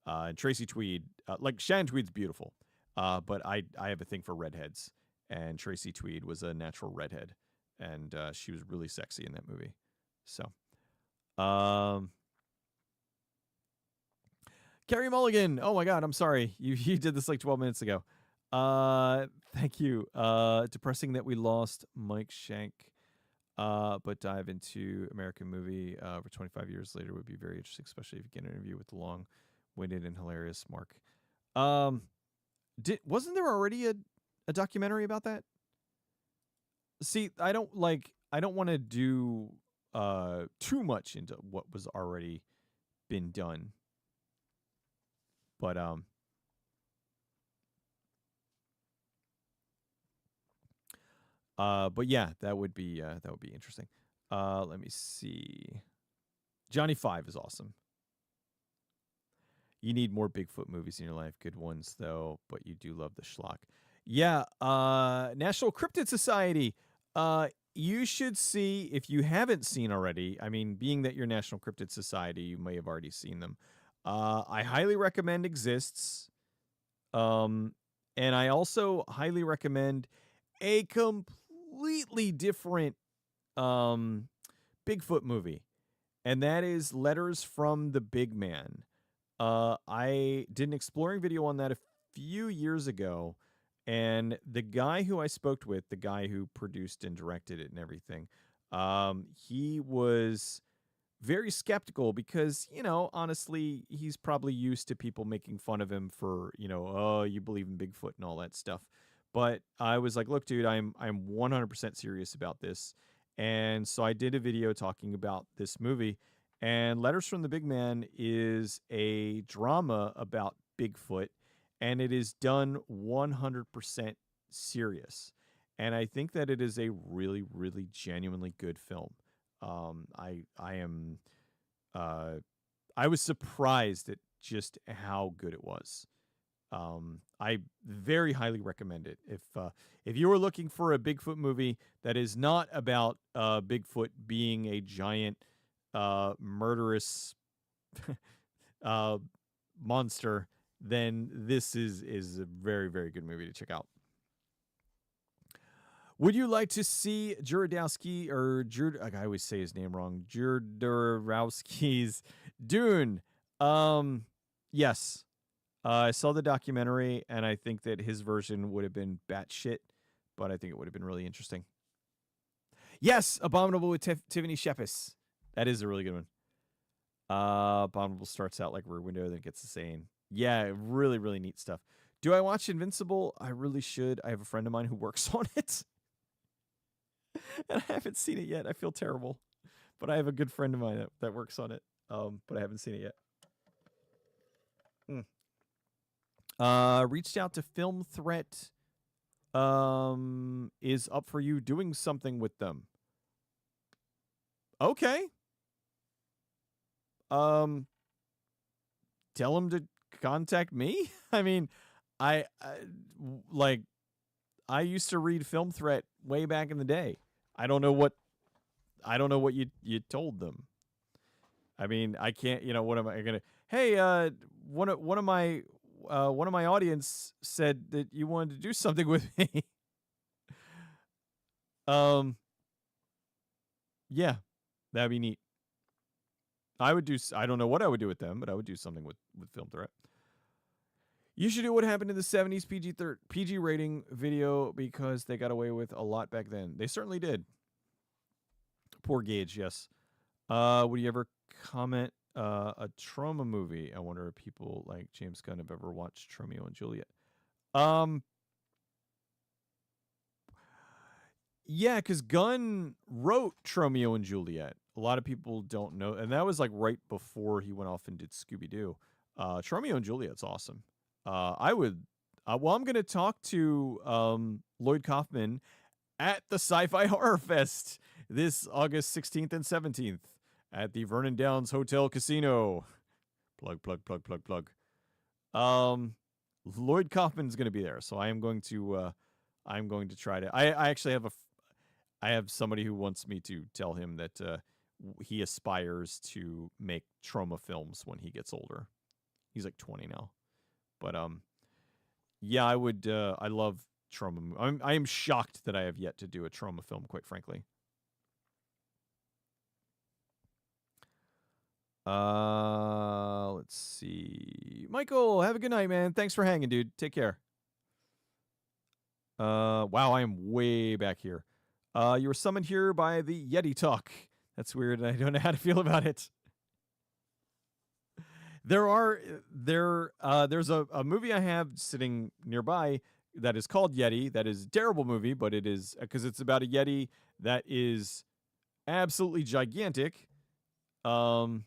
And Tracy Tweed, like Shannon Tweed's beautiful, but I have a thing for redheads, and Tracy Tweed was a natural redhead, and she was really sexy in that movie. So, Carrie Mulligan. Oh my God, I'm sorry. You did this like 12 minutes ago. Thank you. Depressing that we lost Mike Shank. But dive into American movie over 25 years later would be very interesting, especially if you get an interview with the long-winded and hilarious Mark. Um, wasn't there already a documentary about that? See, I don't want to do too much into what was already been done. But yeah, that would be interesting. Let me see. Johnny Five is awesome. You need more Bigfoot movies in your life. Good ones though, but you do love the schlock. Yeah, National Cryptid Society. You should see if you haven't seen already. I mean, being that you're National Cryptid Society, you may have already seen them. I highly recommend Exists. And I also highly recommend a completely different Bigfoot movie, and that is Letters from the Big Man. I did an exploring video on that a few years ago, and the guy who I spoke with, the guy who produced and directed it and everything, he was very skeptical because, honestly, he's probably used to people making fun of him for, oh, you believe in Bigfoot and all that stuff. But I was like, look, dude, I'm 100% serious about this. And so I did a video talking about this movie. And Letters from the Big Man is a drama about Bigfoot, and it is done 100% serious. And I think that it is a really, really genuinely good film. I was surprised at just how good it was. I very highly recommend it. If you were looking for a Bigfoot movie that is not about Bigfoot being a giant murderous monster, then this is a very, very good movie to check out. Would you like to see Jodorowsky I always say his name wrong. Jodorowsky's Dune? Yes. I saw the documentary, and I think that his version would have been batshit, but I think it would have been really interesting. Yes, Abominable with Tiffany Shepis. That is a really good one. Abominable starts out like Rear Window, then gets the saying. Yeah, really, really neat stuff. Do I watch Invincible? I really should. I have a friend of mine who works on it. And I haven't seen it yet. I feel terrible. But I have a good friend of mine that works on it. But I haven't seen it yet. Reached out to Film Threat. Is up for you doing something with them. Okay. Tell them to contact me. I mean, I used to read Film Threat way back in the day. I don't know what you told them. I mean, I can't. What am I gonna? Hey, one of my audience said that you wanted to do something with me. Yeah, that'd be neat. I don't know what I would do with them, but I would do something with Film Threat. You should do What Happened in the 70s PG rating video because they got away with a lot back then. They certainly did. Poor Gage, yes. Would you ever comment a trauma movie? I wonder if people like James Gunn have ever watched Romeo and Juliet. Yeah, because Gunn wrote Romeo and Juliet. A lot of people don't know, and that was like right before he went off and did Scooby-Doo. Romeo and Juliet's awesome. I'm going to talk to Lloyd Kaufman at the Sci-Fi Horror Fest this August 16th and 17th at the Vernon Downs Hotel Casino. Plug. Lloyd Kaufman's going to be there, so I'm going to try to. I actually have somebody who wants me to tell him that he aspires to make trauma films when he gets older. He's like 20 now. But yeah, I would. I love trauma. I am shocked that I have yet to do a trauma film, quite frankly. Let's see. Michael, have a good night, man. Thanks for hanging, dude. Take care. Wow, I am way back here. You were summoned here by the Yeti Talk. That's weird. I don't know how to feel about it. There's a movie I have sitting nearby that is called Yeti. That is a terrible movie, but it is because it's about a Yeti that is absolutely gigantic. And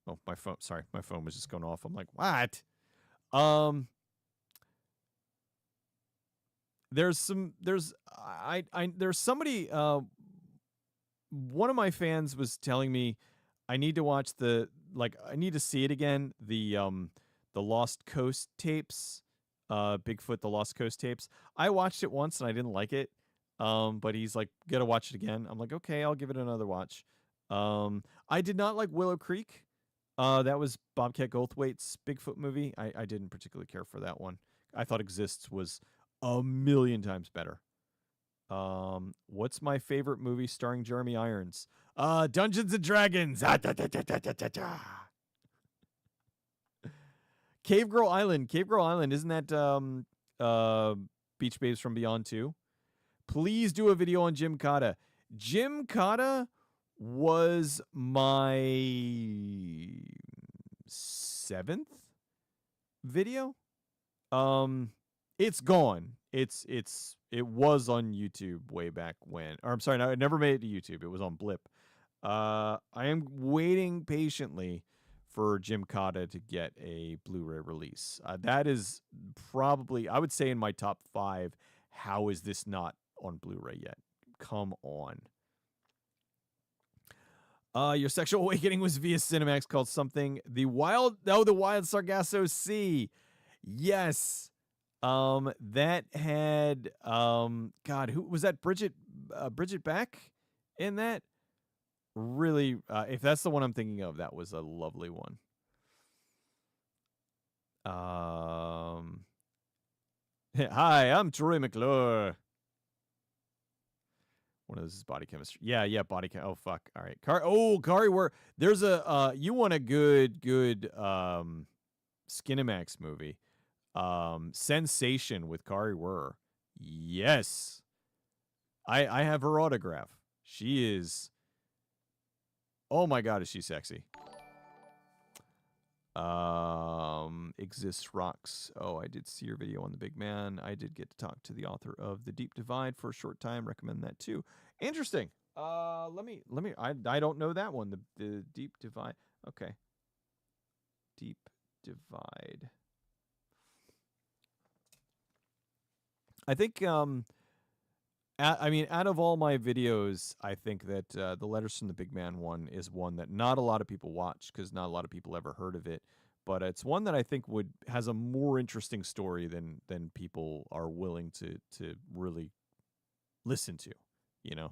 oh, my phone. Sorry, my phone was just going off. I'm like, what? There's somebody. One of my fans was telling me I need to watch I need to see it again. The Lost Coast tapes, Bigfoot the Lost Coast tapes. I watched it once and I didn't like it. But he's like, gotta watch it again. I'm like, okay, I'll give it another watch. I did not like Willow Creek. That was Bobcat Goldthwait's Bigfoot movie. I didn't particularly care for that one. I thought Exists was a million times better. What's my favorite movie starring Jeremy Irons? Dungeons and Dragons. Cave Girl Island. Cave Girl Island. Isn't that Beach Babes from Beyond 2? Please do a video on Jim Cotta. Jim Cotta was my 7th video. It's gone. It was on YouTube way back when. Or I'm sorry, no, it never made it to YouTube. It was on Blip. I am waiting patiently for Jim Cotta to get a Blu-ray release. That is probably, I would say, in my top 5. How is this not on Blu-ray yet? Come on. Your sexual awakening was via Cinemax, called something. The Wild Sargasso Sea. Yes. That had God, who was that? Bridget Beck in that? Really, if that's the one I'm thinking of, that was a lovely one. Hi, I'm Troy McClure. One of those is body chemistry. Yeah, body chem. Oh fuck. All right, Kari, where there's a you want a good Skinemax movie. Sensation with Kari Wurr. Yes. I have her autograph. She is, oh my god, is she sexy. Exists Rocks. Oh, I did see your video on The Big Man. I did get to talk to the author of The Deep Divide for a short time. Recommend that too. Interesting. Let me I don't know that one. The Deep Divide. Okay. Deep Divide. I think out of all my videos, I think that the Letters from the Big Man one is one that not a lot of people watch because not a lot of people ever heard of it. But it's one that I think has a more interesting story than people are willing to really listen to, you know.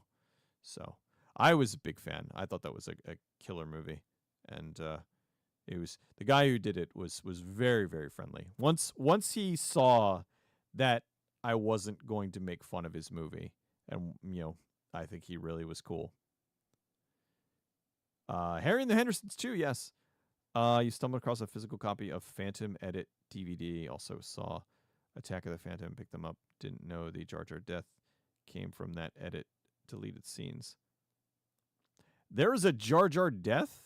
So I was a big fan. I thought that was a killer movie, and it was, the guy who did it was very, very friendly. Once he saw that I wasn't going to make fun of his movie, and I think he really was cool. Harry and the Hendersons too, yes. You stumbled across a physical copy of Phantom Edit DVD. Also saw Attack of the Phantom, picked them up. Didn't know the Jar Jar death came from that edit deleted scenes. There is a Jar Jar death?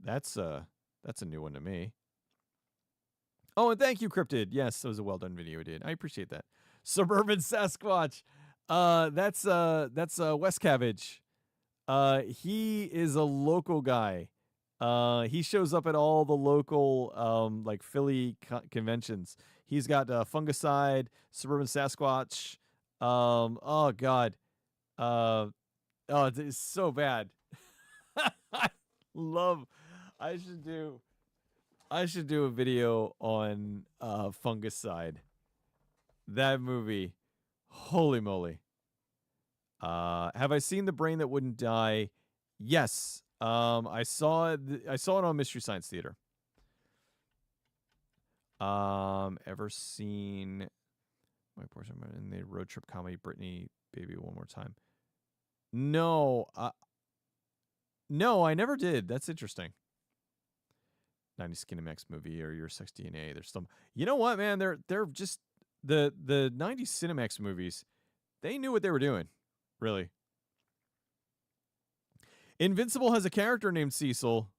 That's a new one to me. Oh, and thank you, Cryptid. Yes, that was a well done video, did. I appreciate that. Suburban Sasquatch. That's West Cabbage. He is a local guy. He shows up at all the local like Philly conventions. He's got Fungicide, Suburban Sasquatch. Oh god. It's so bad. I should do a video on Fungicide. That movie. Holy moly. Have I seen The Brain That Wouldn't Die? Yes. I saw it on Mystery Science Theater. Ever seen my portion in the road trip comedy Britney Baby One More Time? No, no, I never did. That's interesting. 90s Cinemax movie or your Sex DNA. There's some. You know what, man? They're just the 90s Cinemax movies. They knew what they were doing, really. Invincible has a character named Cecil.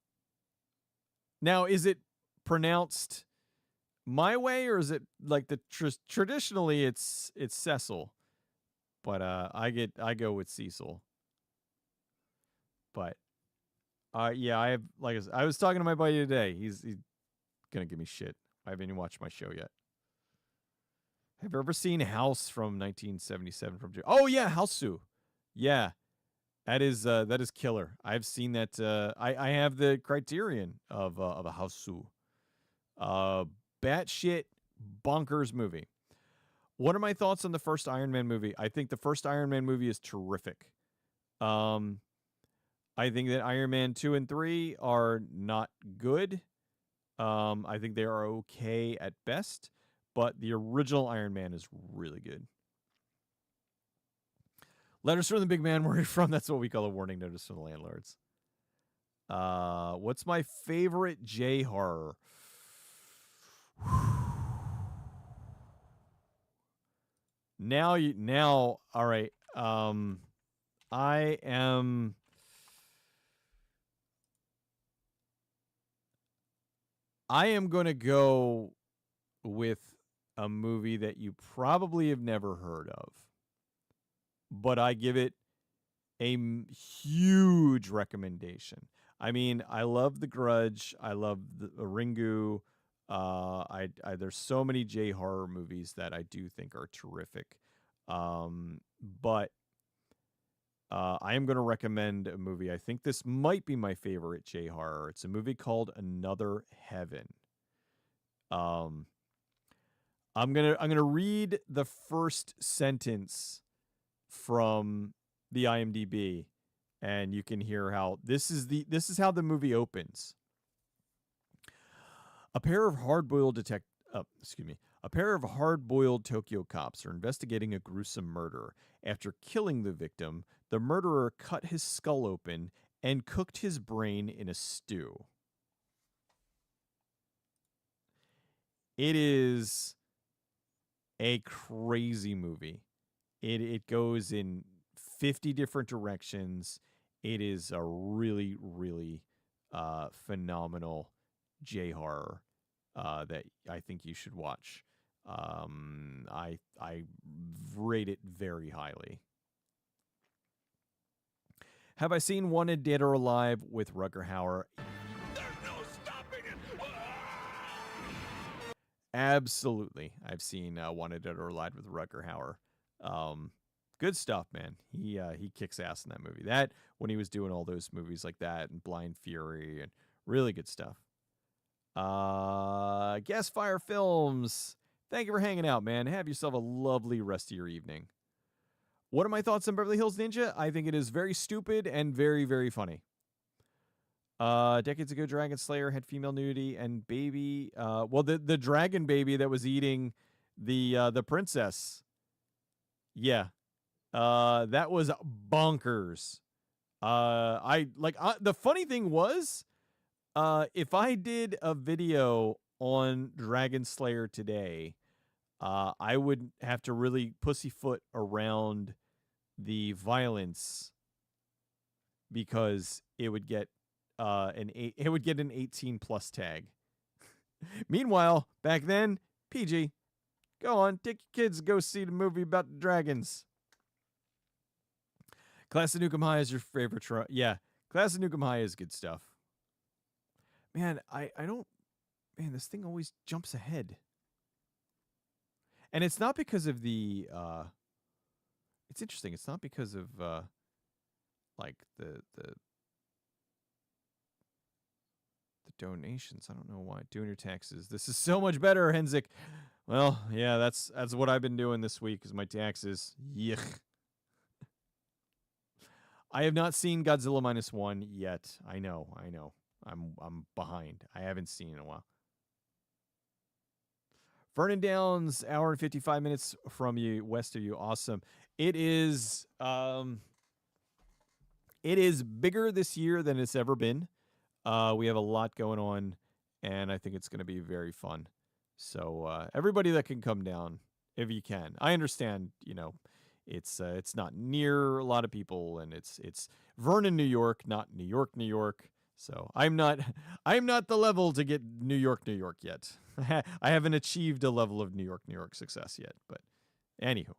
Now, is it pronounced my way, or is it like the traditionally it's Cecil, but I go with Cecil. But yeah, I have I was talking to my buddy today. He's gonna give me shit. I haven't even watched my show yet. Have you ever seen House from 1977 from? Oh yeah, Houseu. Yeah, that is killer. I've seen that. I have the Criterion of a Houseu. Batshit bonkers movie. What are my thoughts on the first Iron Man movie? I think the first Iron Man movie is terrific. I think that Iron Man 2 and 3 are not good. I think they are okay at best, but the original Iron Man is really good. Letters from the big man, where you're from. That's what we call a warning notice from the landlords. What's my favorite J horror? Now, all right. I am going to go with a movie that you probably have never heard of, but I give it a huge recommendation. I mean, I love The Grudge. I love the Ringu. There's so many J horror movies that I do think are terrific. But I am going to recommend a movie. I think this might be my favorite J horror. It's a movie called Another Heaven. I'm gonna read the first sentence from the IMDb, and you can hear how this is how the movie opens. A pair of hard-boiled Tokyo cops are investigating a gruesome murder. After killing the victim, the murderer cut his skull open and cooked his brain in a stew. It is a crazy movie. It goes in 50 different directions. It is a really, really phenomenal J horror that I think you should watch. I rate it very highly. Have I seen Wanted Dead or Alive with Rutger Hauer? There's no stopping it. Absolutely. I've seen Wanted Dead or Alive with Rutger Hauer. Good stuff, man. He kicks ass in that movie. That when he was doing all those movies like that and Blind Fury and really good stuff. Gas Fire Films. Thank you for hanging out, man. Have yourself a lovely rest of your evening. What are my thoughts on Beverly Hills Ninja? I think it is very stupid and very, very funny. Decades ago, Dragon Slayer had female nudity and baby. The dragon baby that was eating the princess. Yeah, that was bonkers. The funny thing was, if I did a video on Dragon Slayer today, I would have to really pussyfoot around the violence because it would get an 18 plus tag. Meanwhile, back then, PG. Go on, take your kids to go see the movie about dragons. Class of Nukem High is your favorite yeah, Class of Nukem High is good stuff. Man, I don't... Man, this thing always jumps ahead. And it's not because of the... It's interesting. It's not because of, like, the donations. I don't know why. Doing your taxes. This is so much better, Henzik. Well, yeah, that's what I've been doing this week is my taxes. Yuck. I have not seen Godzilla -1 yet. I know. I'm behind. I haven't seen it in a while. Vernon Downs, hour and 55 minutes from you, west of you. Awesome. It is bigger this year than it's ever been. We have a lot going on, and I think it's going to be very fun. So everybody that can come down, if you can. I understand, it's not near a lot of people, and it's Vernon, New York, not New York, New York. So I'm not I'm not the level to get New York, New York yet. I haven't achieved a level of New York, New York success yet. But anywho,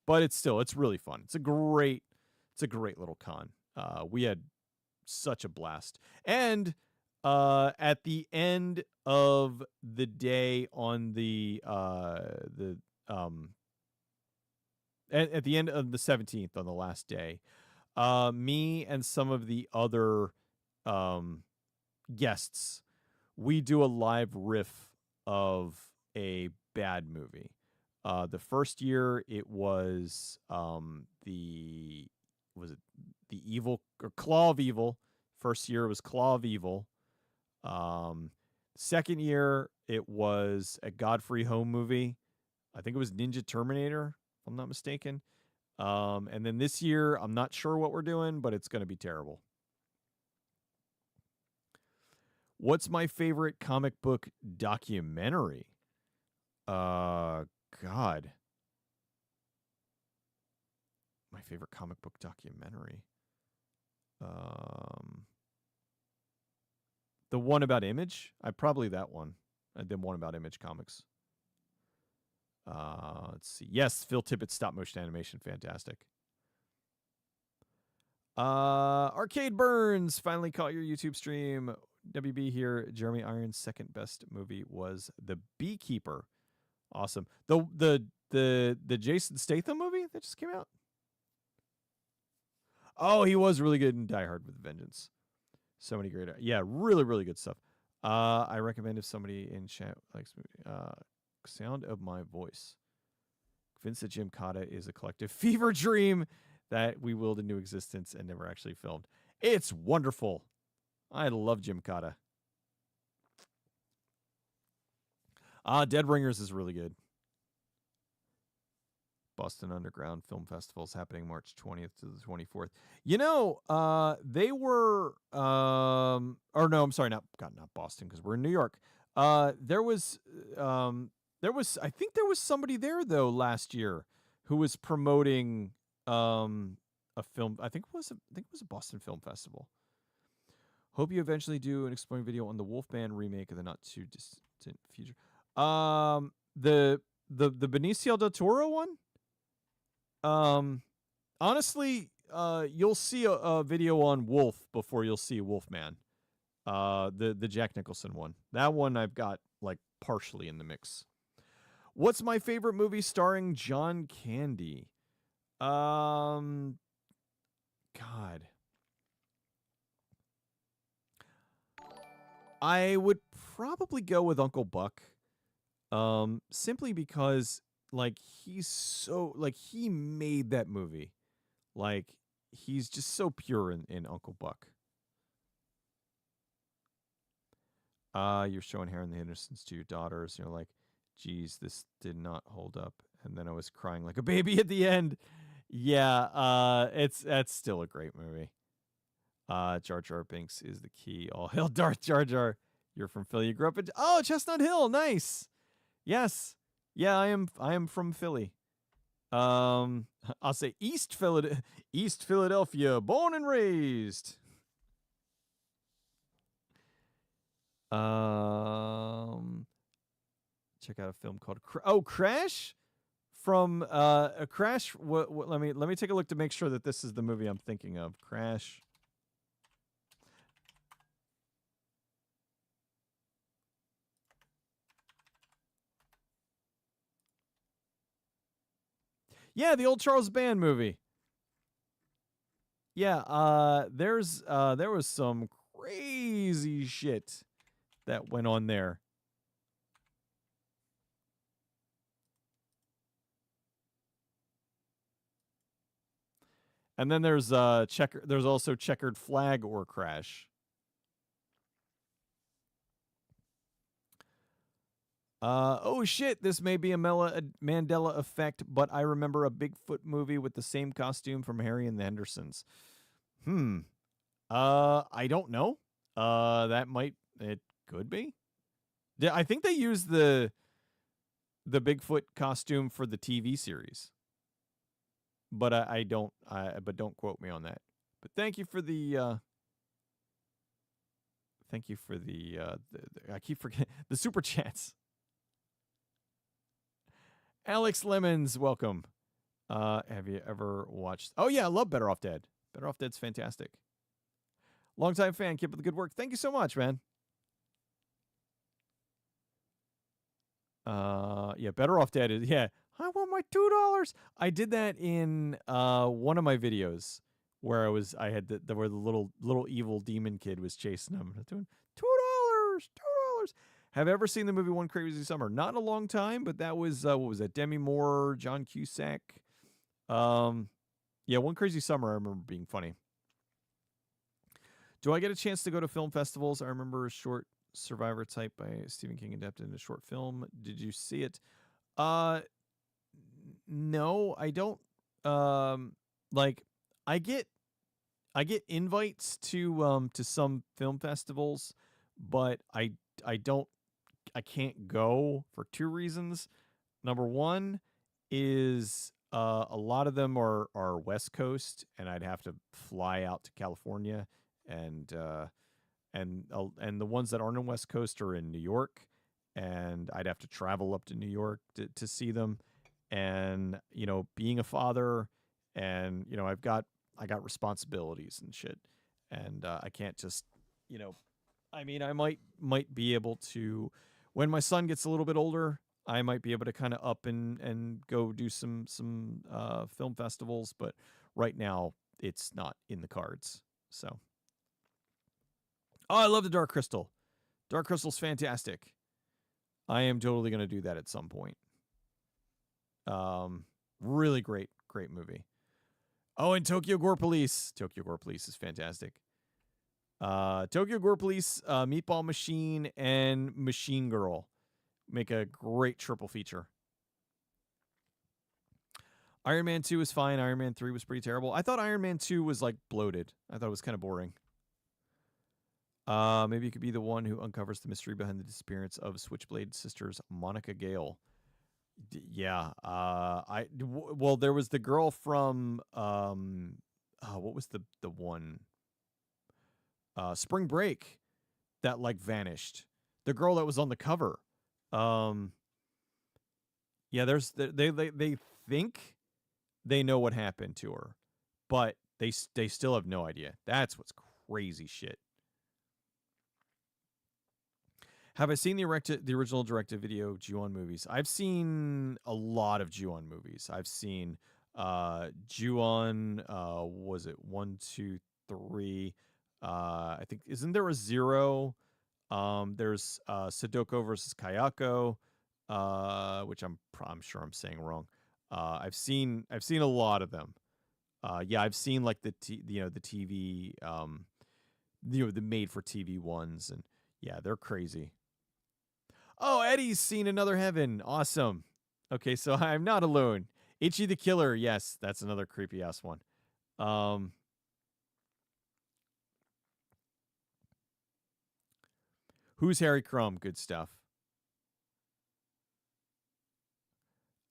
but it's really fun. It's a great little con. We had such a blast, and at the end of the day on um at the end of the 17th on the last day, me and some of the other um guests, we do a live riff of a bad movie. The first year it was the evil or Claw of Evil. First year it was Claw of Evil. Second year it was a Godfrey Home movie. I think it was Ninja Terminator, if I'm not mistaken. And then this year I'm not sure what we're doing, but it's going to be terrible. What's my favorite comic book documentary? God. My favorite comic book documentary. The one about Image? Probably that one. And then one about Image Comics. Let's see. Yes, Phil Tippett's stop motion animation, fantastic. Arcade Burns finally caught your YouTube stream. WB here. Jeremy Irons' second best movie was The Beekeeper. Awesome. The Jason Statham movie that just came out. Oh, he was really good in Die Hard with a Vengeance. So many great, yeah, really, really good stuff. I recommend if somebody in chat likes Sound of My Voice. Convinced that Jim Cotta is a collective fever dream that we willed into existence and never actually filmed. It's wonderful. I love Jim Cotta. Dead Ringers is really good. Boston Underground Film Festival is happening March 20th to the 24th. They were, or no, I'm sorry, not Boston, because we're in New York. There was, I think there was somebody there though last year who was promoting a film. I think it was a Boston Film Festival. Hope you eventually do an exploring video on the Wolfman remake in the not too distant future. The Benicio del Toro one. Honestly, you'll see a video on Wolf before you'll see Wolfman. The Jack Nicholson one. That one I've got like partially in the mix. What's my favorite movie starring John Candy? God. I would probably go with Uncle Buck. Simply because he made that movie. Like, he's just so pure in Uncle Buck. You're showing Hair in the Innocence to your daughters. You're like, geez, this did not hold up. And then I was crying like a baby at the end. Yeah, that's still a great movie. Jar Jar Binks is the key. All hail Darth Jar Jar. You're from Philly. You grew up in Chestnut Hill. Nice. Yes. Yeah, I am from Philly. I'll say East Philadelphia, born and raised. Check out a film called Crash from a Crash. Let me take a look to make sure that this is the movie I'm thinking of. Crash. Yeah, the old Charles Band movie. Yeah, there was some crazy shit that went on there. And then there's also Checkered Flag or Crash. Oh shit, this may be a Mandela effect, but I remember a Bigfoot movie with the same costume from Harry and the I don't know. It Could be. Yeah, I think they used the Bigfoot costume for the TV series, but I don't. But don't quote me on that. But thank you for the. Thank you for the I keep forgetting the super chats. Alex Lemons, welcome. Have you ever watched? Oh yeah, I love Better Off Dead. Better Off Dead's fantastic. Longtime fan, keep up the good work. Thank you so much, man. Yeah, Better Off Dead is I want my $2. I did that in one of my videos where I had where the little evil demon kid was chasing him. Doing $2. Have you ever seen the movie One Crazy Summer? Not in a long time, but that was what was that? Demi Moore, John Cusack. Yeah, One Crazy Summer I remember being funny. Do I get a chance to go to film festivals? I remember a short Survivor type by Stephen King adapted into a short film. Did you see it? No, I don't. Like I get invites to some film festivals, but I can't go for two reasons. Number one is a lot of them are West Coast, and I'd have to fly out to California, and the ones that aren't on West Coast are in New York, and I'd have to travel up to New York to see them. And being a father, and I got responsibilities and shit, and I can't just I mean, I might be able to when my son gets a little bit older. I might be able to kind of up and go do some film festivals, but right now it's not in the cards. So, I love the Dark Crystal. Dark Crystal's fantastic. I am totally going to do that at some point. Really great movie. Oh, and Tokyo Gore Police. Tokyo Gore Police is fantastic. Tokyo Gore Police, Meatball Machine, and Machine Girl make a great triple feature. Iron Man 2 was fine. Iron Man 3 was pretty terrible. I thought Iron Man 2 was like bloated. I thought it was kind of boring. Maybe you could be the one who uncovers the mystery behind the disappearance of Switchblade sisters Monica Gale. Yeah. Well, there was the girl from what was the one? Spring Break that like vanished. The girl that was on the cover. Yeah, they think they know what happened to her, but they still have no idea. That's what's crazy shit. Have I seen the original direct-to-video Ju-on movies? I've seen a lot of Ju-on movies. I've seen Ju-on, was it 1, 2, 3? I think, isn't there a 0? There's Sadoko versus Kayako, which I'm sure I'm saying wrong. I've seen a lot of them. Yeah, I've seen like the TV, the made for TV ones, and yeah, they're crazy. Oh, Eddie's seen Another Heaven. Awesome. Okay, so I'm not alone. Itchy the Killer. Yes, that's another creepy ass one. Who's Harry Crumb? Good stuff.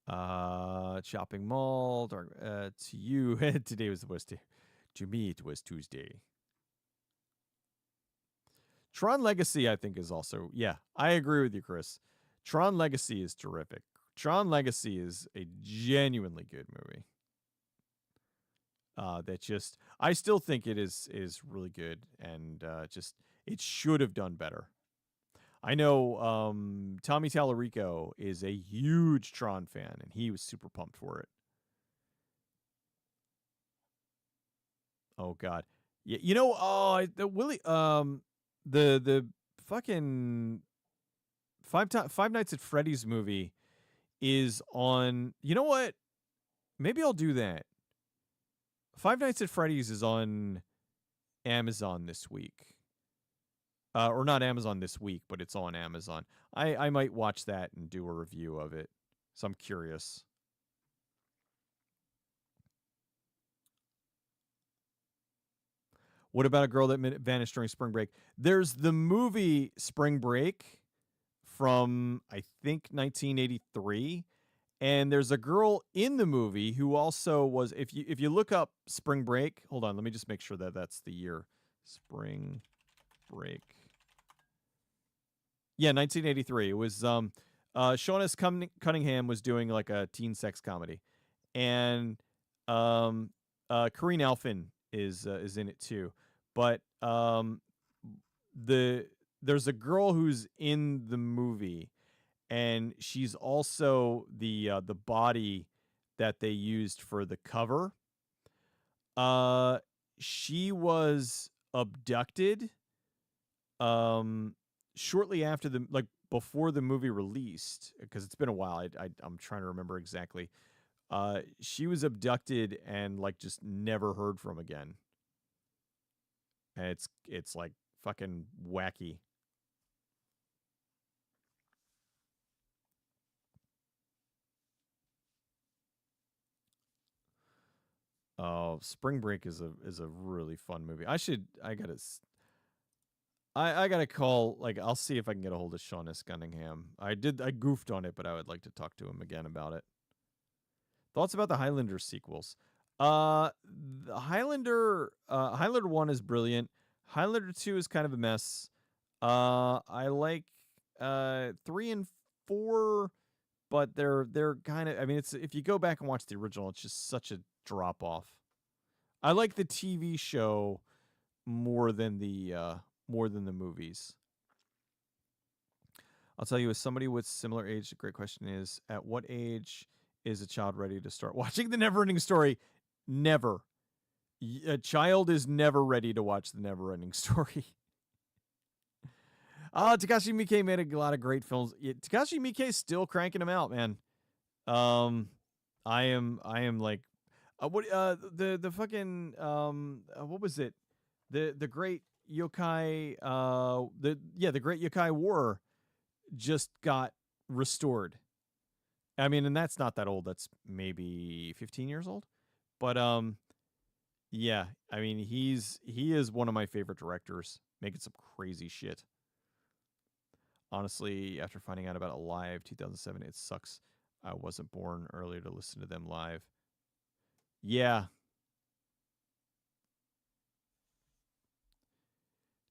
Shopping mall. To you, today was the worst day. To me, it was Tuesday. Tron Legacy, I think, is also, yeah, I agree with you, Chris. Tron Legacy is terrific. Tron Legacy is a genuinely good movie. I still think it is really good, and it should have done better. I know Tommy Tallarico is a huge Tron fan, and he was super pumped for it. Oh God, yeah, the fucking Five Nights at Freddy's movie is on. You know what? Maybe I'll do that. Five Nights at Freddy's is on Amazon this week. Or not Amazon this week, but it's on Amazon. I might watch that and do a review of it. So I'm curious. What about a girl that vanished during spring break? There's the movie Spring Break from I think 1983, and there's a girl in the movie who also was. If you look up Spring Break, hold on, let me just make sure that that's the year. Spring Break. Yeah, 1983. It was Sean S. Cunningham was doing like a teen sex comedy, and um, Kareen Alphin is in it too. But the there's a girl who's in the movie, and she's also the body that they used for the cover. Uh, she was abducted um shortly after the like before the movie released because it's been a while. I'm trying to remember exactly. She was abducted and like just never heard from again. And it's like fucking wacky. Oh, Spring Break is a really fun movie. I gotta call, like, I'll see if I can get a hold of Sean S. Cunningham. I goofed on it, but I would like to talk to him again about it. Thoughts about the Highlander sequels? The Highlander 1 is brilliant. Highlander 2 is kind of a mess. I like 3 and 4, but they're kind of, I mean, it's if you go back and watch the original, it's just such a drop off. I like the TV show more than the movies. I'll tell you, as somebody with similar age, the great question is, at what age is a child ready to start watching the Neverending Story? Never. A child is never ready to watch the Neverending Story. Takashi Miike made a lot of great films. Takashi Miike is still cranking them out, man. I am like, the fucking what was it? The great yokai the great yokai war just got restored. I mean, and that's not that old. That's maybe 15 years old. But yeah, I mean, he is one of my favorite directors, making some crazy shit. Honestly, after finding out about it live 2007, it sucks I wasn't born earlier to listen to them live. Yeah.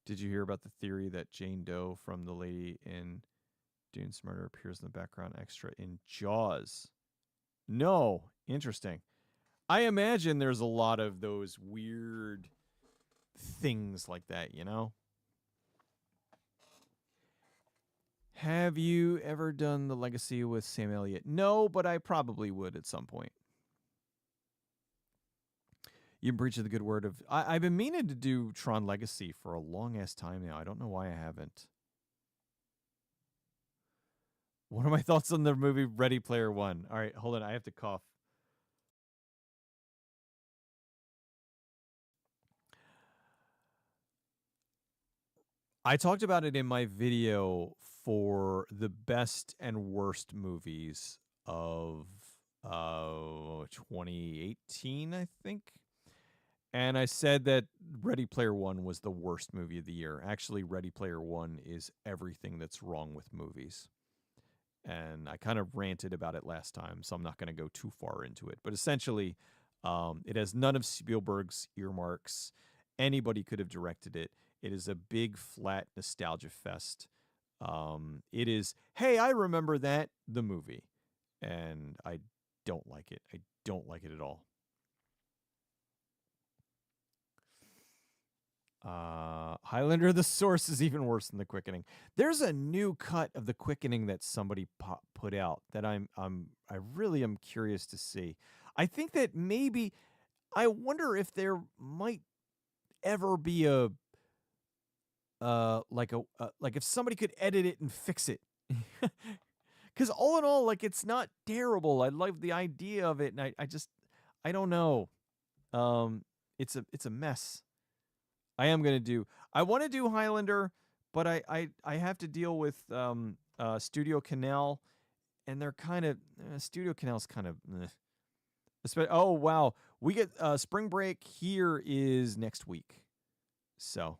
Did you hear about the theory that Jane Doe from The Lady in Dune's Murder appears in the background extra in Jaws? No. Interesting. I imagine there's a lot of those weird things like that, you know? Have you ever done The Legacy with Sam Elliott? No, but I probably would at some point. You've been preaching the good word of... I've been meaning to do Tron Legacy for a long-ass time now. I don't know why I haven't. What are my thoughts on the movie Ready Player One? All right, hold on. I have to cough. I talked about it in my video for the best and worst movies of 2018, I think. And I said that Ready Player One was the worst movie of the year. Actually, Ready Player One is everything that's wrong with movies. And I kind of ranted about it last time, so I'm not going to go too far into it. But essentially, it has none of Spielberg's earmarks. Anybody could have directed it. It is a big, flat nostalgia fest. It is, hey, I remember that, the movie. And I don't like it. I don't like it at all. Highlander the Source is even worse than The Quickening. There's a new cut of The Quickening that somebody put out that I really am curious to see. I think that maybe, I wonder if there might ever be a like if somebody could edit it and fix it. Because all in all, like, it's not terrible. I love the idea of it, and I don't know. It's a mess. I want to do Highlander, but I have to deal with Studio Canal, and they're kind of Studio Canal's kind of oh wow, we get Spring Break here is next week. So,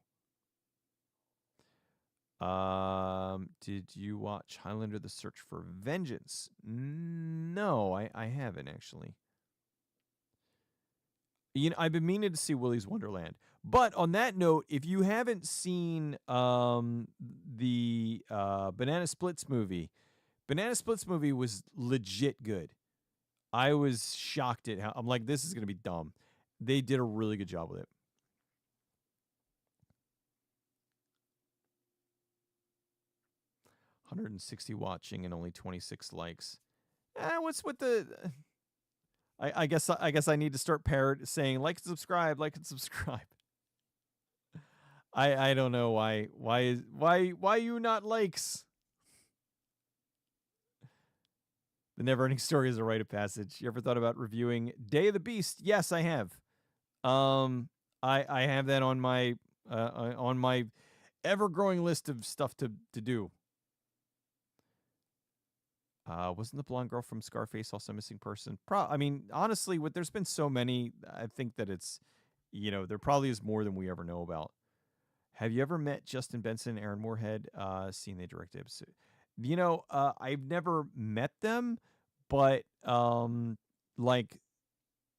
did you watch Highlander: The Search for Vengeance? No, I haven't actually. I've been meaning to see Willy's Wonderland. But on that note, if you haven't seen the Banana Splits movie was legit good. I was shocked at how I'm like, this is gonna be dumb. They did a really good job with it. 160 watching and only 26 likes. What's with the? I guess I need to start saying like and subscribe, like and subscribe. I don't know why you not likes. The Neverending Story is a rite of passage. You ever thought about reviewing Day of the Beast? Yes, I have. I have that on my ever-growing list of stuff to do. Wasn't the blonde girl from Scarface also a missing person? I mean, honestly, there's been so many. I think that it's, there probably is more than we ever know about. Have you ever met Justin Benson and Aaron Moorhead? Seen they directed episode? I've never met them, but like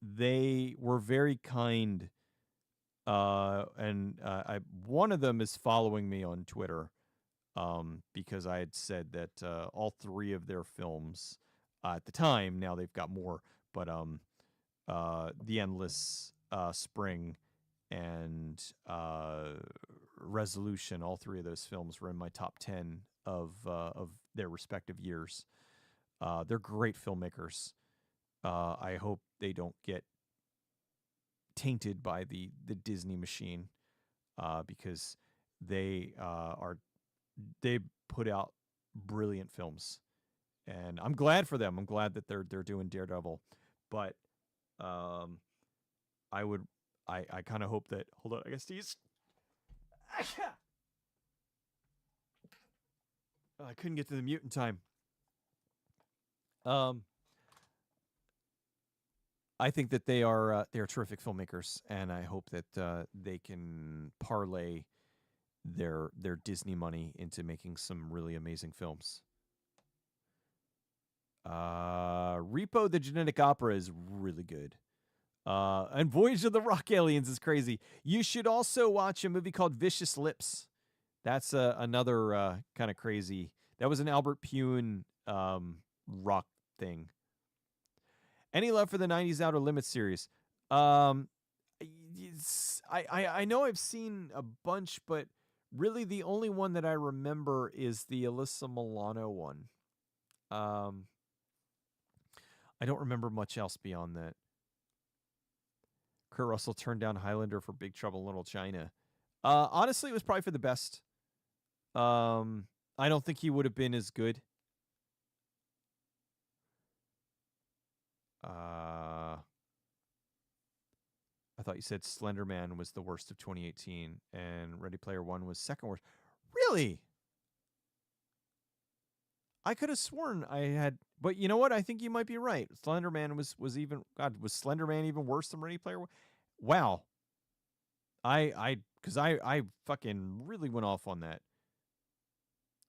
they were very kind. And one of them is following me on Twitter. Because I had said that all three of their films at the time, now they've got more, but The Endless Spring and Resolution, all three of those films were in my top 10 of their respective years. They're great filmmakers. I hope they don't get tainted by the Disney machine because they put out brilliant films, and I'm glad for them. I'm glad that they're doing Daredevil, but I kind of hope that. Hold on, I guess these. I couldn't get to the mute in time. I think that they are terrific filmmakers, and I hope that they can parlay their Disney money into making some really amazing films. Repo the Genetic Opera is really good. And Voyage of the Rock Aliens is crazy. You should also watch a movie called Vicious Lips. That's another kind of crazy. That was an Albert Pune rock thing. Any love for the 90s Outer Limits series? I know I've seen a bunch, but really the only one that I remember is the Alyssa Milano one. I don't remember much else beyond that. Kurt Russell turned down Highlander for Big Trouble in Little China. Honestly, it was probably for the best. I don't think he would have been as good. I thought you said Slender Man was the worst of 2018 and Ready Player One was second worst. Really? I could have sworn I had, but you know what? I think you might be right. Slender Man was even, God, was Slender Man even worse than Ready Player One? Wow. Because I fucking really went off on that.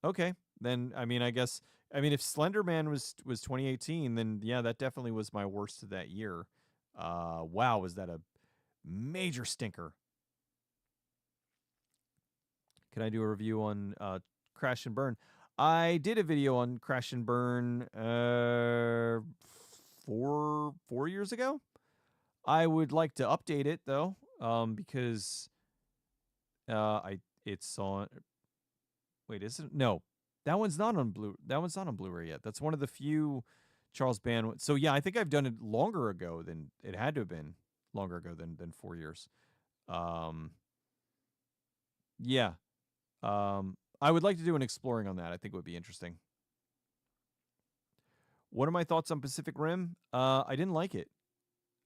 Okay. Then, I mean, if Slender Man was 2018, then yeah, that definitely was my worst of that year. Wow, was that a major stinker. Can I do a review on Crash and Burn? I did a video on Crash and Burn 4 years ago. I would like to update it though, because it's on. Wait, is it? No, that one's not on Blu-ray yet. That's one of the few Charles Band. So yeah, I think I've done it longer ago than it had to have been. Longer ago than 4 years. Yeah. I would like to do an exploring on that. I think it would be interesting. What are my thoughts on Pacific Rim? I didn't like it.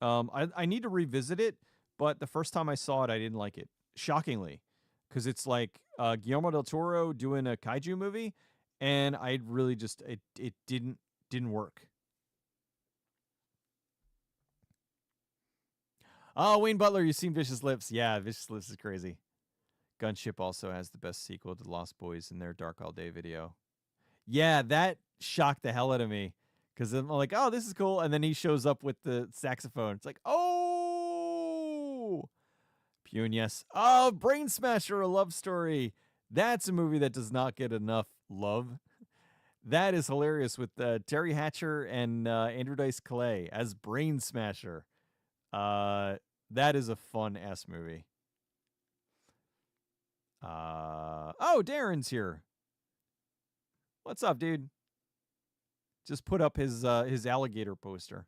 I need to revisit it, but the first time I saw it, I didn't like it. Shockingly. Because it's like Guillermo del Toro doing a kaiju movie, and I really just it didn't work. Oh, Wayne Butler, you've seen Vicious Lips. Yeah, Vicious Lips is crazy. Gunship also has the best sequel to Lost Boys in their Dark All Day video. Yeah, that shocked the hell out of me because I'm like, oh, this is cool, and then he shows up with the saxophone. It's like, oh, Pune, yes. Oh, Brain Smasher, a love story. That's a movie that does not get enough love. That is hilarious with Terry Hatcher and Andrew Dice Clay as Brain Smasher. That is a fun ass movie. Oh, Darren's here. What's up, dude? Just put up his alligator poster.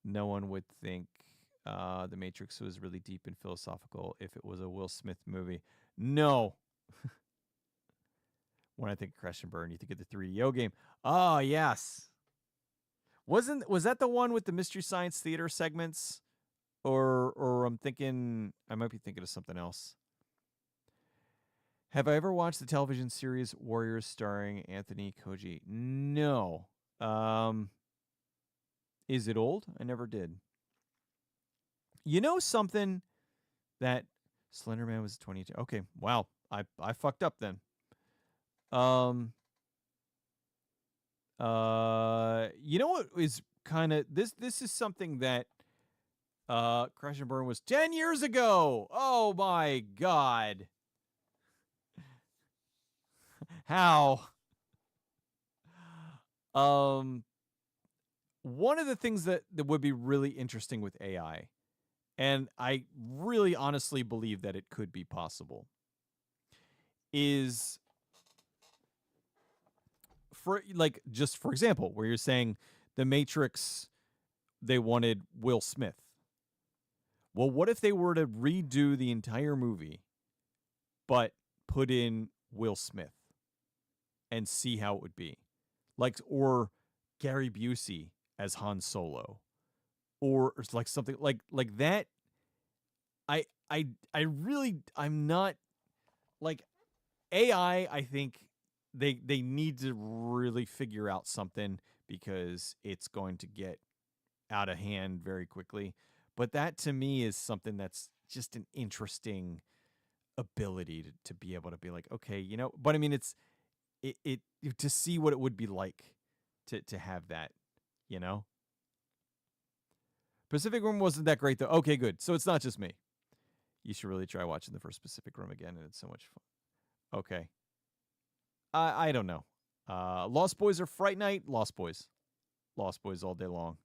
No one would think The Matrix was really deep and philosophical if it was a Will Smith movie. No. When I think of Crash and Burn, you think of the 3DO game. Oh, yes. Was that the one with the Mystery Science Theater segments? Or I might be thinking of something else. Have I ever watched the television series Warriors starring Anthony Koji? No. Is it old? I never did. You know something that Slenderman was 22. Okay, wow. I fucked up then. You know what is kind of this is something that Crash and Burn was 10 years ago. Oh my god. How? One of the things that would be really interesting with AI, and I really honestly believe that it could be possible, is for example, where you're saying the Matrix, they wanted Will Smith. Well, what if they were to redo the entire movie, but put in Will Smith and see how it would be? Or Gary Busey as Han Solo, or like something like that. I'm not like AI. I think they need to really figure out something because it's going to get out of hand very quickly. But that to me is something that's just an interesting ability to be able to be like, okay, but I mean, it to see what it would be like to have that, Pacific Rim wasn't that great though. Okay, good. So it's not just me. You should really try watching the first Pacific Rim again, and it's so much fun. Okay. I don't know. Lost Boys or Fright Night? Lost Boys. Lost Boys all day long.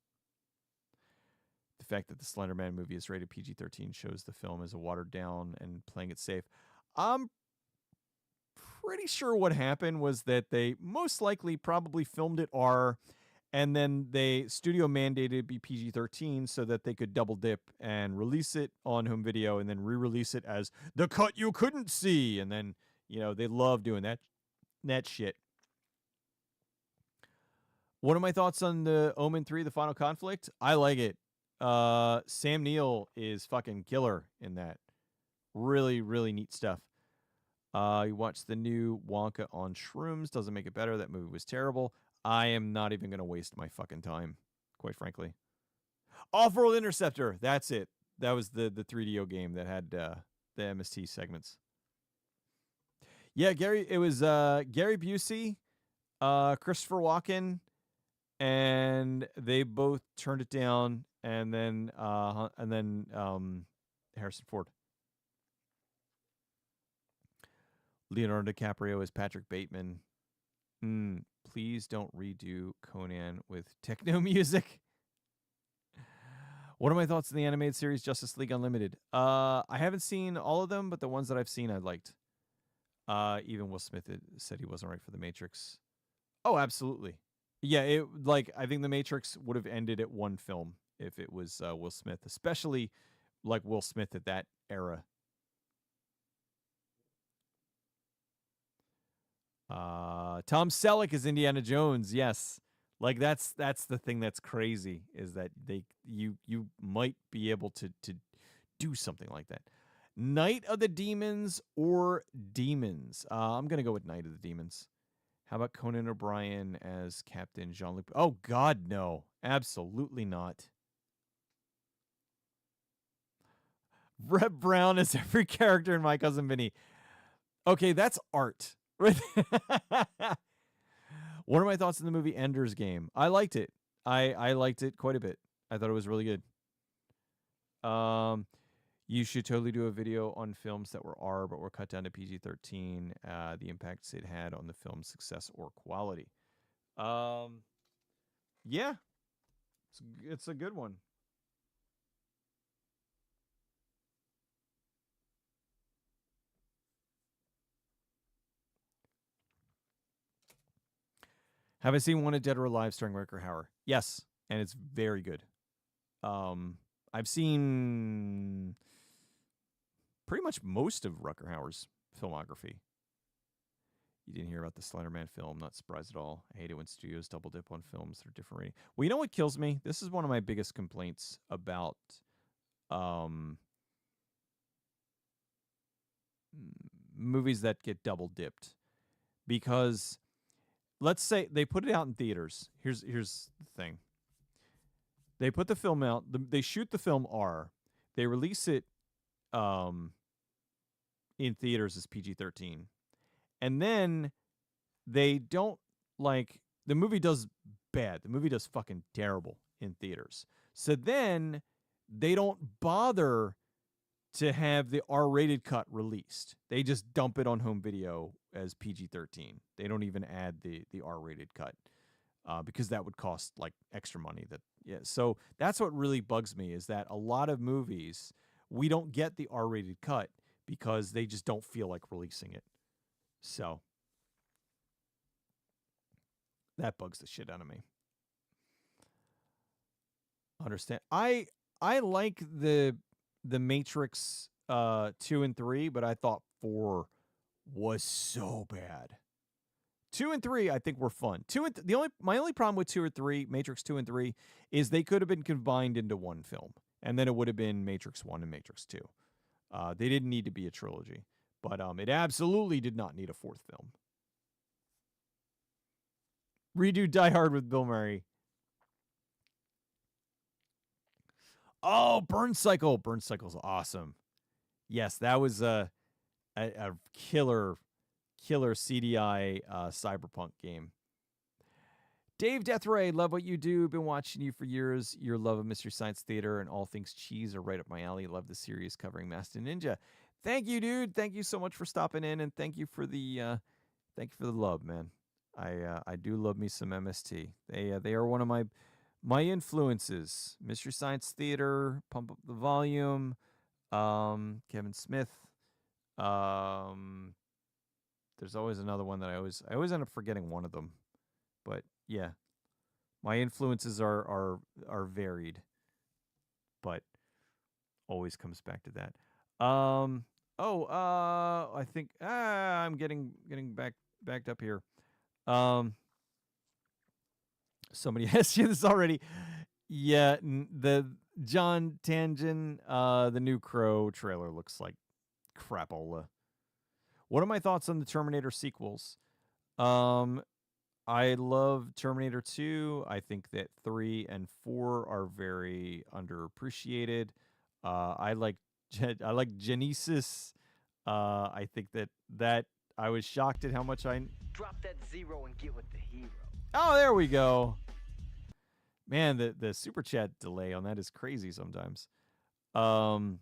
The fact that the Slenderman movie is rated PG-13 shows the film is a watered down and playing it safe. I'm pretty sure what happened was that they most likely probably filmed it R, and then studio mandated it be PG-13 so that they could double dip and release it on home video and then re-release it as the cut you couldn't see. And then, they love doing that shit. What are my thoughts on the Omen 3, The Final Conflict? I like it. Sam Neill is fucking killer in that. Really, really neat stuff. You watched the new Wonka on Shrooms. Doesn't make it better. That movie was terrible. I am not even going to waste my fucking time, quite frankly. Off-World Interceptor. That's it. That was the 3DO game that had the MST segments. Yeah, it was Gary Busey, Christopher Walken, and they both turned it down, and then Harrison Ford. Leonardo DiCaprio as Patrick Bateman. Please don't redo Conan with techno music. What are my thoughts on the animated series Justice League Unlimited? I haven't seen all of them, but the ones that I've seen I liked. Even Will Smith said he wasn't right for The Matrix. Oh, absolutely. Yeah, I think The Matrix would have ended at one film if it was Will Smith, especially like Will Smith at that era. Tom Selleck is Indiana Jones. Yes. Like that's the thing that's crazy is that you might be able to do something like that. Night of the Demons or Demons? I'm going to go with Night of the Demons. How about Conan O'Brien as Captain Jean-Luc? Oh god, no. Absolutely not. Reb Brown is every character in My Cousin Vinny. Okay, that's art. What are my thoughts on the movie Ender's Game? I liked it. I liked it quite a bit. I thought it was really good. You should totally do a video on films that were R but were cut down to PG-13. The impacts it had on the film's success or quality. Yeah, it's a good one. Have I seen Wanted Dead or Alive starring Rutger Hauer? Yes, and it's very good. I've seen pretty much most of Rutger Hauer's filmography. You didn't hear about the Slenderman film. Not surprised at all. I hate it when studios double dip on films that are different rating. Well, you know what kills me? This is one of my biggest complaints about movies that get double dipped. Because let's say they put it out in theaters. Here's the thing. They put the film out. They shoot the film R. They release it in theaters as PG-13. And then they don't the movie does bad. The movie does fucking terrible in theaters. So then they don't bother to have the R-rated cut released. They just dump it on home video as PG-13. They don't even add the R-rated cut because that would cost extra money. So that's what really bugs me is that a lot of movies we don't get the R-rated cut because they just don't feel like releasing it. So that bugs the shit out of me. Understand? I like the Matrix 2 and 3, but I thought 4 was so bad. 2 and 3 I think were fun. My only problem with 2 or 3, Matrix 2 and 3, is they could have been combined into one film, and then it would have been Matrix 1 and Matrix 2. They didn't need to be a trilogy, but it absolutely did not need a fourth film. Redo Die Hard with Bill Murray. Oh, Burn Cycle. Burn Cycle's awesome. Yes, that was a killer CDI cyberpunk game. Dave Deathray, love what you do. Been watching you for years. Your love of Mystery Science Theater and all things cheese are right up my alley. Love the series covering Master Ninja. Thank you, dude. Thank you so much for stopping in, and thank you for the love, man. I do love me some MST. They are one of my influences. Mystery Science Theater, Pump Up the Volume, Kevin Smith. There's always another one that I always end up forgetting one of them. But yeah, my influences are varied, but always comes back to that. I think I'm getting backed up here. Somebody asked you this already. Yeah, the John Tangent, the new Crow trailer looks like crapola. What are my thoughts on the Terminator sequels? I love Terminator 2. I think that 3 and 4 are very underappreciated. I like Genesis. I think that I was shocked at how much Drop that zero and get with the hero. Oh, there we go. Man, the super chat delay on that is crazy sometimes. I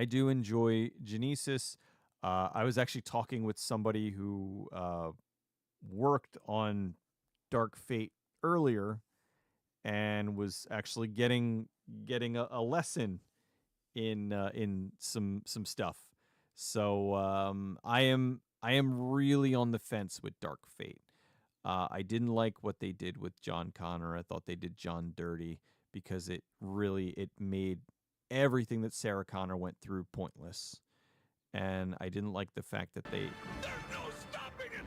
do enjoy Genesis. I was actually talking with somebody who worked on Dark Fate earlier and was actually getting a lesson in some stuff. So I am really on the fence with Dark Fate. I didn't like what they did with John Connor. I thought they did John dirty because it made everything that Sarah Connor went through pointless. And I didn't like the fact that There's no stopping it.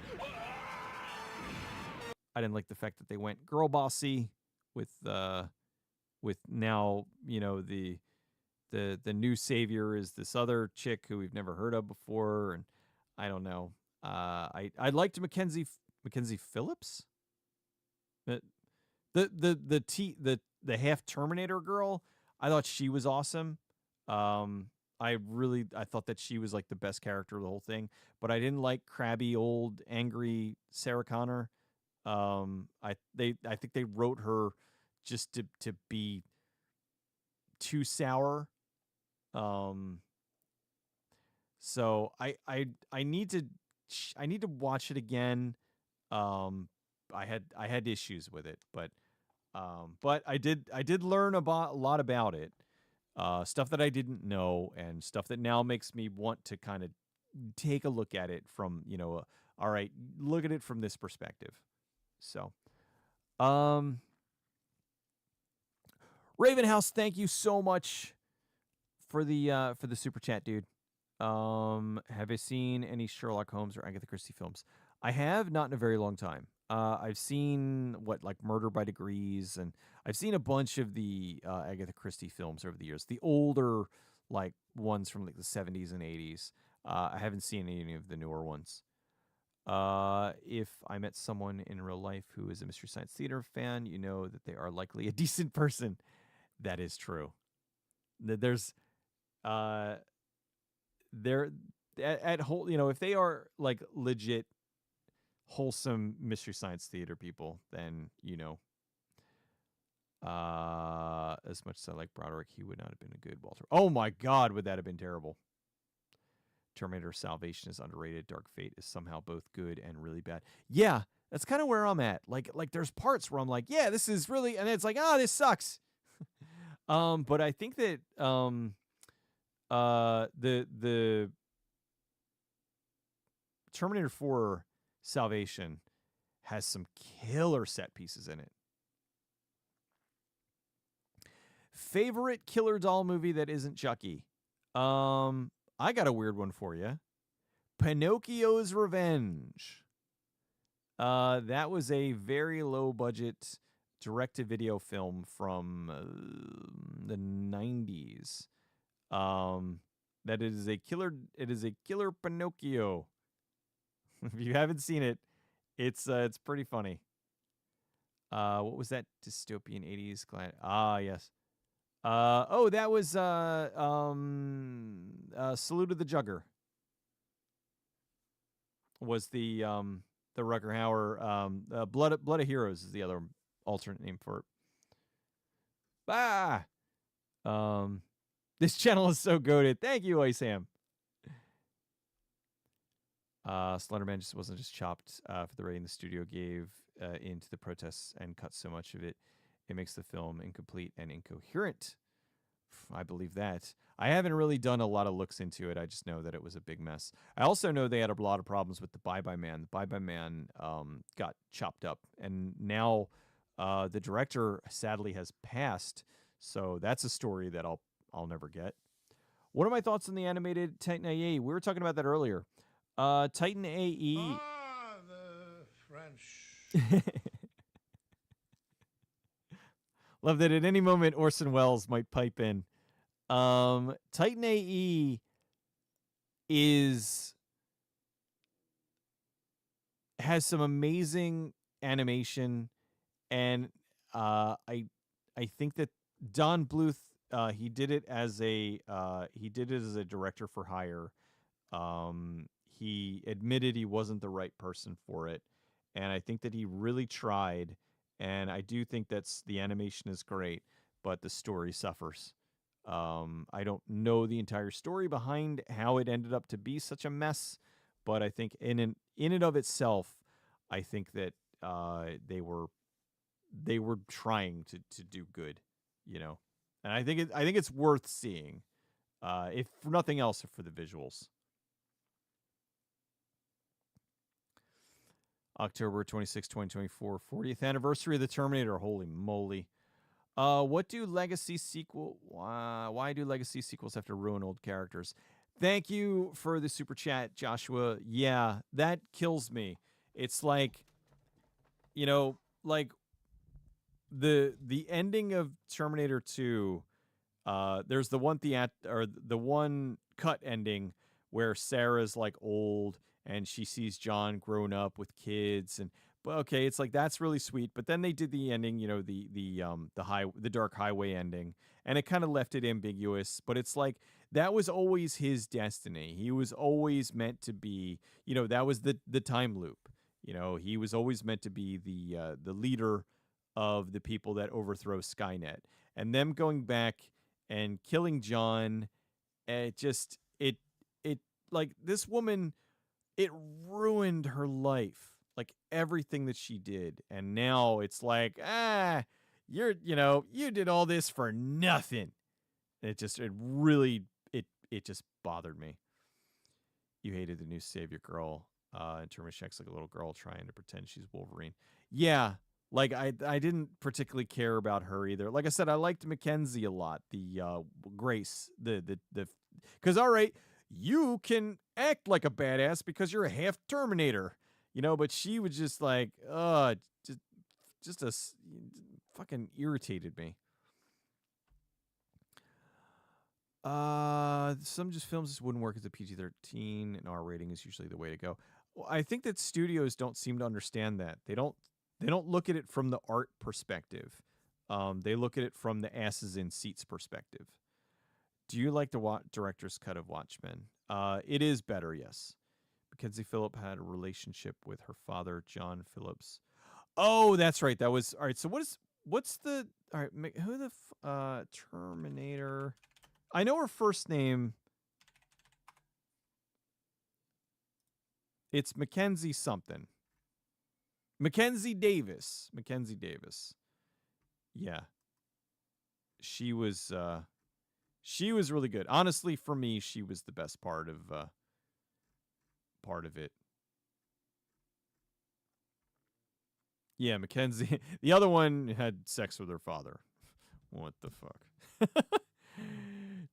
I didn't like the fact that they went girl bossy with now, the new savior is this other chick who we've never heard of before, and I don't know. I liked Mackenzie Phillips, the half Terminator girl. I thought she was awesome. Um, I thought that she was like the best character of the whole thing, but I didn't like crabby old angry Sarah Connor. I think they wrote her just to be too sour. Um, so I need to I need to watch it again. Um, I had issues with it, but I did learn about a lot about it. Stuff that I didn't know and stuff that now makes me want to kind of take a look at it from, all right, look at it from this perspective. So, um, Ravenhouse, thank you so much for the super chat, dude. Have you seen any Sherlock Holmes or Agatha Christie films? I have, not in a very long time. I've seen like Murder by Degrees, and I've seen a bunch of the Agatha Christie films over the years. The older like ones from like the 70s and 80s. I haven't seen any of the newer ones. If I met someone in real life who is a Mystery Science Theater fan, you know that they are likely a decent person. That is true. There's uh they're at whole, if they are like legit wholesome Mystery Science Theater people, then as much as I like Broderick, he would not have been a good Walter. Oh my god, would that have been terrible. Terminator Salvation is underrated. Dark Fate is somehow both good and really bad. Yeah, that's kind of where I'm at. Like there's parts where I'm like, yeah, this is really, and it's like, this sucks. But I think that the Terminator 4 Salvation has some killer set pieces in it. Favorite killer doll movie that isn't Chucky? I got a weird one for you. Pinocchio's Revenge. That was a very low budget direct-to-video film from the 90s. That is a killer. It is a killer Pinocchio. If you haven't seen it, it's pretty funny. What was that dystopian 80s? Yes. That was Salute of the Jugger. Was the Rutger Hauer Blood of Heroes is the other alternate name for it. This channel is so goated. Thank you, Isam. Slenderman just wasn't just chopped for the rating the studio gave into the protests and cut so much of it. It makes the film incomplete and incoherent. I believe that. I haven't really done a lot of looks into it. I just know that it was a big mess. I also know they had a lot of problems with the Bye Bye Man. The Bye Bye Man got chopped up, and now the director sadly has passed. So that's a story that I'll never get. What are my thoughts on the animated Titan AE? We were talking about that earlier. Titan AE. The French. Love that at any moment Orson Welles might pipe in. Titan AE has some amazing animation, and I think that Don Bluth he did it as a director for hire. He admitted he wasn't the right person for it, and I think that he really tried. And I do think the animation is great, but the story suffers. I don't know the entire story behind how it ended up to be such a mess, but I think in and of itself, I think that they were trying to do good, and I think it's worth seeing, if for nothing else, for the visuals. October 26, 2024, 40th anniversary of the Terminator. Holy moly. What do legacy sequel? Why do legacy sequels have to ruin old characters? Thank you for the super chat, Joshua. Yeah, that kills me. It's like, like the ending of Terminator 2. There's the one cut ending where Sarah's like old and she sees John grown up with kids, but okay, it's like that's really sweet. But then they did the ending, you know, the dark highway ending, and it kind of left it ambiguous. But it's like that was always his destiny. He was always meant to be, you know, that was the time loop. You know, he was always meant to be the leader of the people that overthrow Skynet, and them going back and killing John. It just it like this woman, it ruined her life, like everything that she did, and now it's like you did all this for nothing. It just bothered me. You hated the new savior girl. And Termashek's like a little girl trying to pretend she's Wolverine. Yeah, like I didn't particularly care about her either. Like I said, I liked Mackenzie a lot. The Grace, the because all right, you can act like a badass because you're a half Terminator, you know. But she was just like, fucking irritated me. Some just films just wouldn't work as a PG-13, and R rating is usually the way to go. Well, I think that studios don't seem to understand that. They don't look at it from the art perspective. They look at it from the asses in seats perspective. Do you like the director's cut of Watchmen? It is better, yes. Mackenzie Phillip had a relationship with her father, John Phillips. Oh, that's right. That was all right. So what's the all right? Who the Terminator? I know her first name. It's Mackenzie something. Mackenzie Davis. Mackenzie Davis. Yeah. She was really good. Honestly, for me, she was the best part of it. Yeah, Mackenzie. The other one had sex with her father. What the fuck?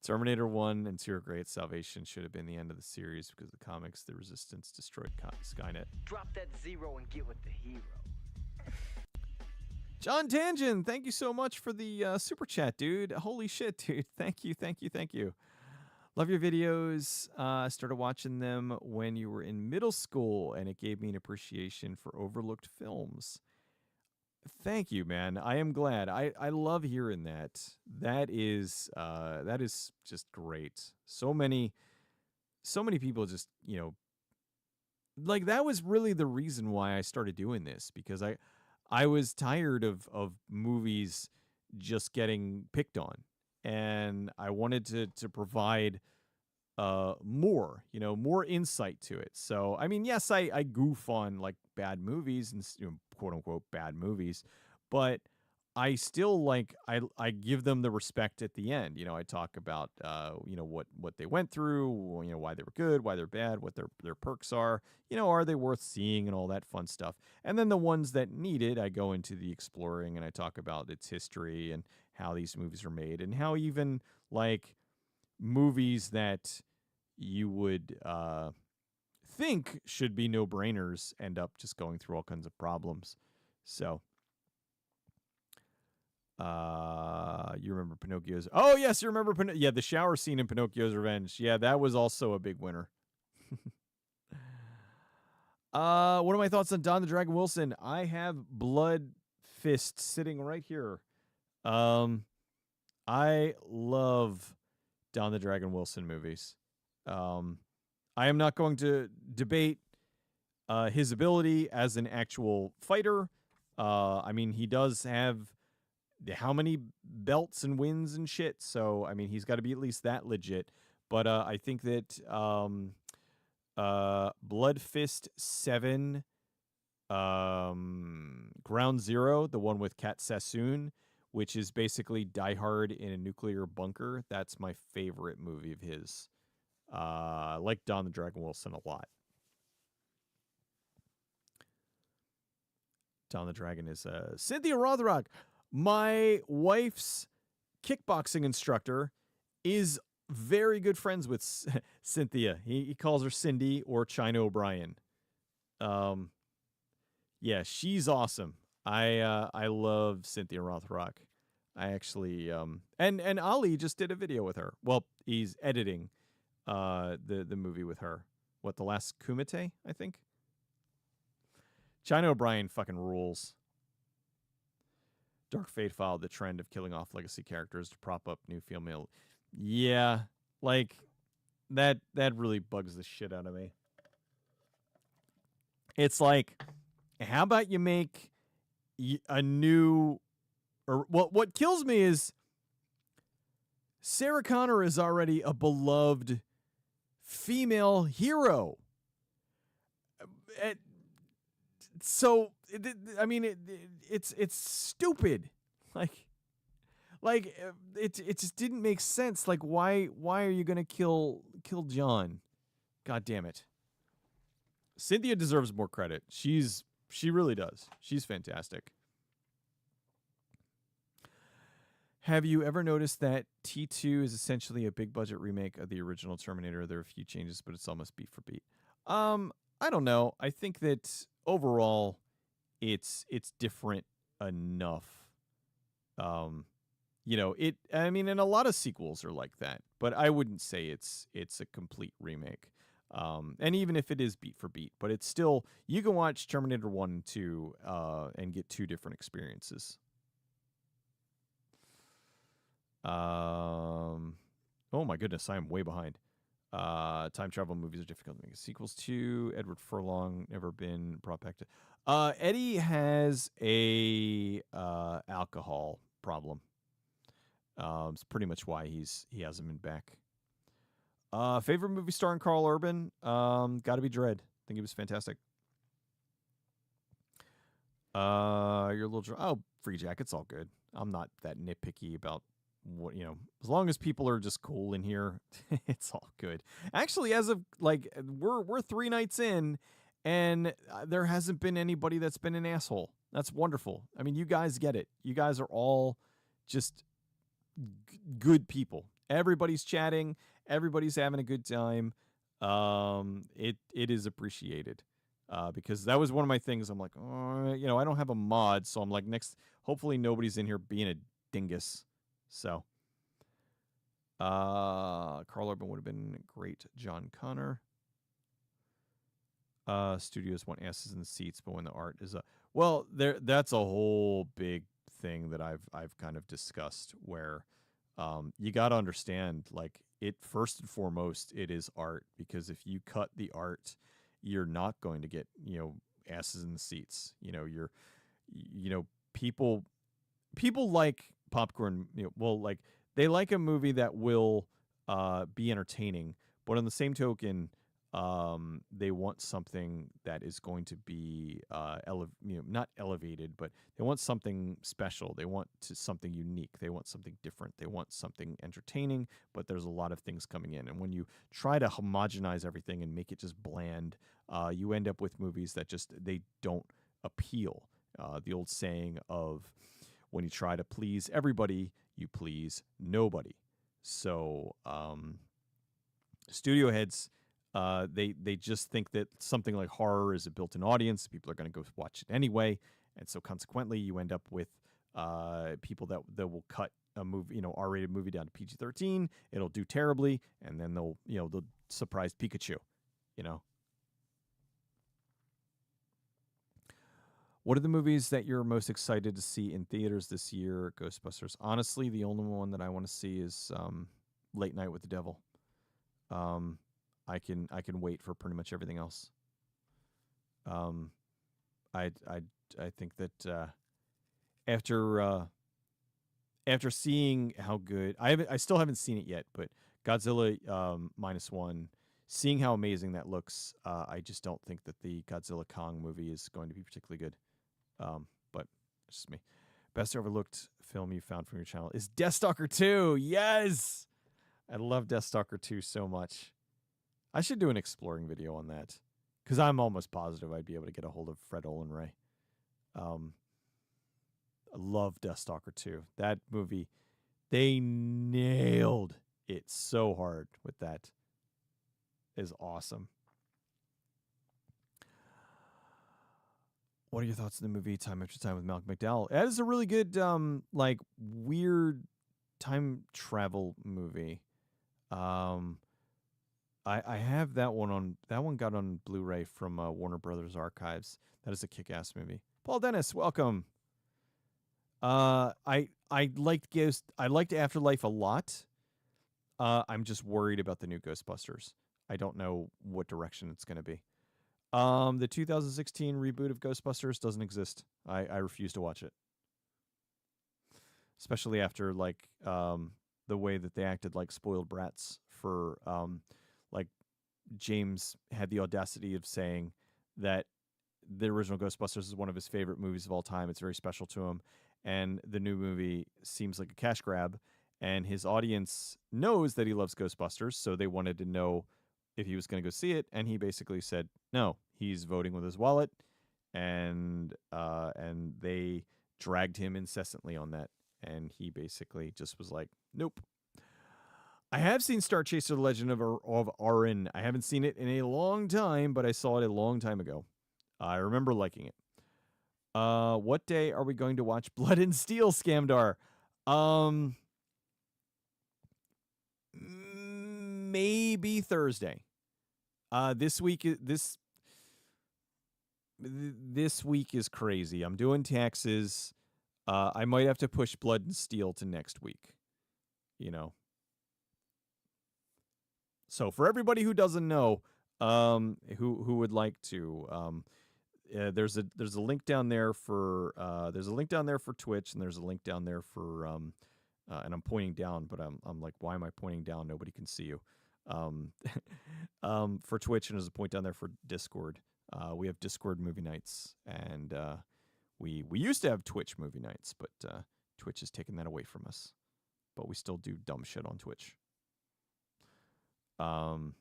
Terminator 1 and 2 are great. Salvation should have been the end of the series because the comics, the Resistance destroyed Skynet. Drop that zero and get with the hero. John Tangent, thank you so much for the super chat, dude. Holy shit, dude. Thank you. Love your videos. Started watching them when you were in middle school, and it gave me an appreciation for overlooked films. Thank you, man. I am glad. I love hearing that. That is just great. So many people just, you know, like that was really the reason why I started doing this, because I was tired of movies just getting picked on, and I wanted to provide more, you know, more insight to it. So, I mean, yes, I goof on like bad movies and, you know, quote unquote bad movies, but I still like, I give them the respect at the end. You know, I talk about, you know, what they went through, you know, why they were good, why they're bad, what their perks are, you know, are they worth seeing and all that fun stuff. And then the ones that need it, I go into the exploring and I talk about its history and how these movies are made and how even like movies that you would think should be no-brainers end up just going through all kinds of problems. So, you remember Pinocchio's... Oh, yes, you remember... Yeah, the shower scene in Pinocchio's Revenge. Yeah, that was also a big winner. What are my thoughts on Don the Dragon Wilson? I have Blood Fist sitting right here. I love Don the Dragon Wilson movies. I am not going to debate his ability as an actual fighter. I mean, he does have how many belts and wins and shit. So, I mean, he's got to be at least that legit. But I think that Blood Fist 7, Ground Zero, the one with Kat Sassoon, which is basically Die Hard in a nuclear bunker. That's my favorite movie of his. I like Don the Dragon Wilson a lot. Don the Dragon is Cynthia Rothrock. My wife's kickboxing instructor is very good friends with Cynthia. He calls her Cindy or China O'Brien. Yeah, she's awesome. I love Cynthia Rothrock. I actually and Ali just did a video with her. Well, he's editing the movie with her. What, The Last Kumite, I think. China O'Brien fucking rules. Dark Fate followed the trend of killing off legacy characters to prop up new female. Yeah, like that really bugs the shit out of me. It's like, how about you make a new, or what kills me is Sarah Connor is already a beloved female hero. So I mean, it's stupid. Like it just didn't make sense. Like why are you gonna kill John? God damn it. Cynthia deserves more credit. She really does. She's fantastic. Have you ever noticed that T2 is essentially a big budget remake of the original Terminator? There are a few changes, but it's almost beat for beat. I don't know. I think that overall it's different enough. I mean, and a lot of sequels are like that, but I wouldn't say it's a complete remake. And even if it is beat for beat, but it's still, you can watch Terminator 1 and 2 and get two different experiences. Oh my goodness, I am way behind. Time travel movies are difficult to make. Sequels to Edward Furlong never been brought back to. Eddie has a alcohol problem. It's pretty much why he hasn't been back. Favorite movie starring Carl Urban? Got to be Dread. I think he was fantastic. You're a little Free Jacket's all good. I'm not that nitpicky about what, as long as people are just cool in here, it's all good. Actually, as of like we're 3 nights in, and there hasn't been anybody that's been an asshole. That's wonderful. I mean, you guys get it. You guys are all just good people. Everybody's chatting. Everybody's having a good time. It is appreciated. Because that was one of my things. I'm like, I don't have a mod, so I'm like, hopefully nobody's in here being a dingus. So, Carl Urban would have been great. John Connor. Studios want asses in the seats, but when the art is that's a whole big thing that I've kind of discussed where, you got to understand, like, it first and foremost, it is art, because if you cut the art, you're not going to get, asses in the seats. People like popcorn, like they like a movie that will be entertaining, but on the same token, they want something that is going to be not elevated, but they want something special. They want something unique. They want something different. They want something entertaining, but there's a lot of things coming in. And when you try to homogenize everything and make it just bland, you end up with movies that they don't appeal. The old saying of, when you try to please everybody, you please nobody. So studio heads, they just think that something like horror is a built-in audience. People are going to go watch it anyway, and so consequently, you end up with people that will cut a movie, R-rated movie down to PG-13. It'll do terribly, and then they'll surprise Pikachu, What are the movies that you're most excited to see in theaters this year? Ghostbusters. Honestly, the only one that I want to see is Late Night with the Devil. I can wait for pretty much everything else. I think that after seeing how good, I still haven't seen it yet, but Godzilla -1, seeing how amazing that looks, I just don't think that the Godzilla Kong movie is going to be particularly good. But it's just me. Best overlooked film you found from your channel is Deathstalker 2. Yes, I love Deathstalker 2 so much. I should do an exploring video on that, because I'm almost positive I'd be able to get a hold of Fred Olen Ray. I love Deathstalker 2. That movie, they nailed it so hard with that. It is awesome. What are your thoughts on the movie Time After Time with Malcolm McDowell? That is a really good, like, weird time travel movie. I have that one on. That one got on Blu-ray from Warner Brothers Archives. That is a kick-ass movie. Paul Dennis, welcome. I liked Ghost. I liked Afterlife a lot. I'm just worried about the new Ghostbusters. I don't know what direction it's going to be. The 2016 reboot of Ghostbusters doesn't exist. I refuse to watch it, especially after like the way that they acted like spoiled brats for like James had the audacity of saying that the original Ghostbusters is one of his favorite movies of all time. It's very special to him, and the new movie seems like a cash grab. And his audience knows that he loves Ghostbusters, so they wanted to know if he was going to go see it, and he basically said no. He's voting with his wallet, and they dragged him incessantly on that, and he basically just was like, nope. I have seen Star Chaser: The Legend of Arrin. I haven't seen it in a long time, but I saw it a long time ago. I remember liking it. What day are we going to watch Blood and Steel, Scamdar? Maybe Thursday. This week is crazy. I'm doing taxes. I might have to push Blood and Steel to next week. You know. So for everybody who doesn't know, who would like to, there's a link down there for Twitch, and there's a link down there for and I'm pointing down, but I'm like, why am I pointing down? Nobody can see you. For Twitch, and there's a point down there for Discord. We have Discord movie nights, and we used to have Twitch movie nights, but Twitch has taken that away from us. But we still do dumb shit on Twitch. Oh,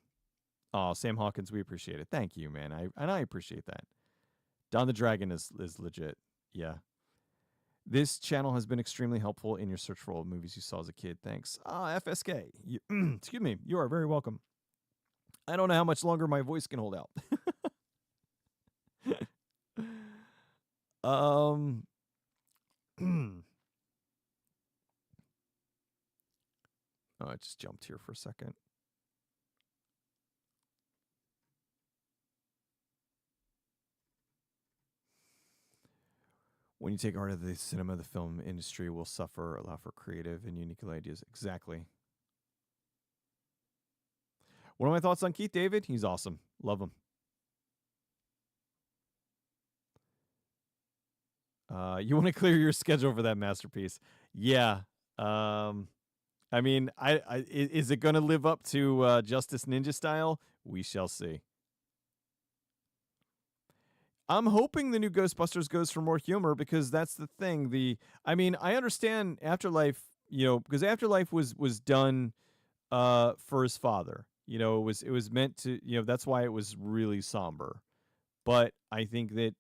Sam Hawkins, we appreciate it. Thank you, man. I appreciate that. Don the Dragon is legit. Yeah. This channel has been extremely helpful in your search for old movies you saw as a kid. Thanks. FSK. Excuse me. You are very welcome. I don't know how much longer my voice can hold out. Oh, I just jumped here for a second. When you take art of the cinema, the film industry will suffer. Allow for creative and unique ideas. Exactly. What are my thoughts on Keith David? He's awesome. Love him. You want to clear your schedule for that masterpiece? Yeah. I mean, is it going to live up to Justice Ninja style? We shall see. I'm hoping the new Ghostbusters goes for more humor, because that's the thing. I understand Afterlife, because Afterlife was done for his father. It was meant to, that's why it was really somber. But I think that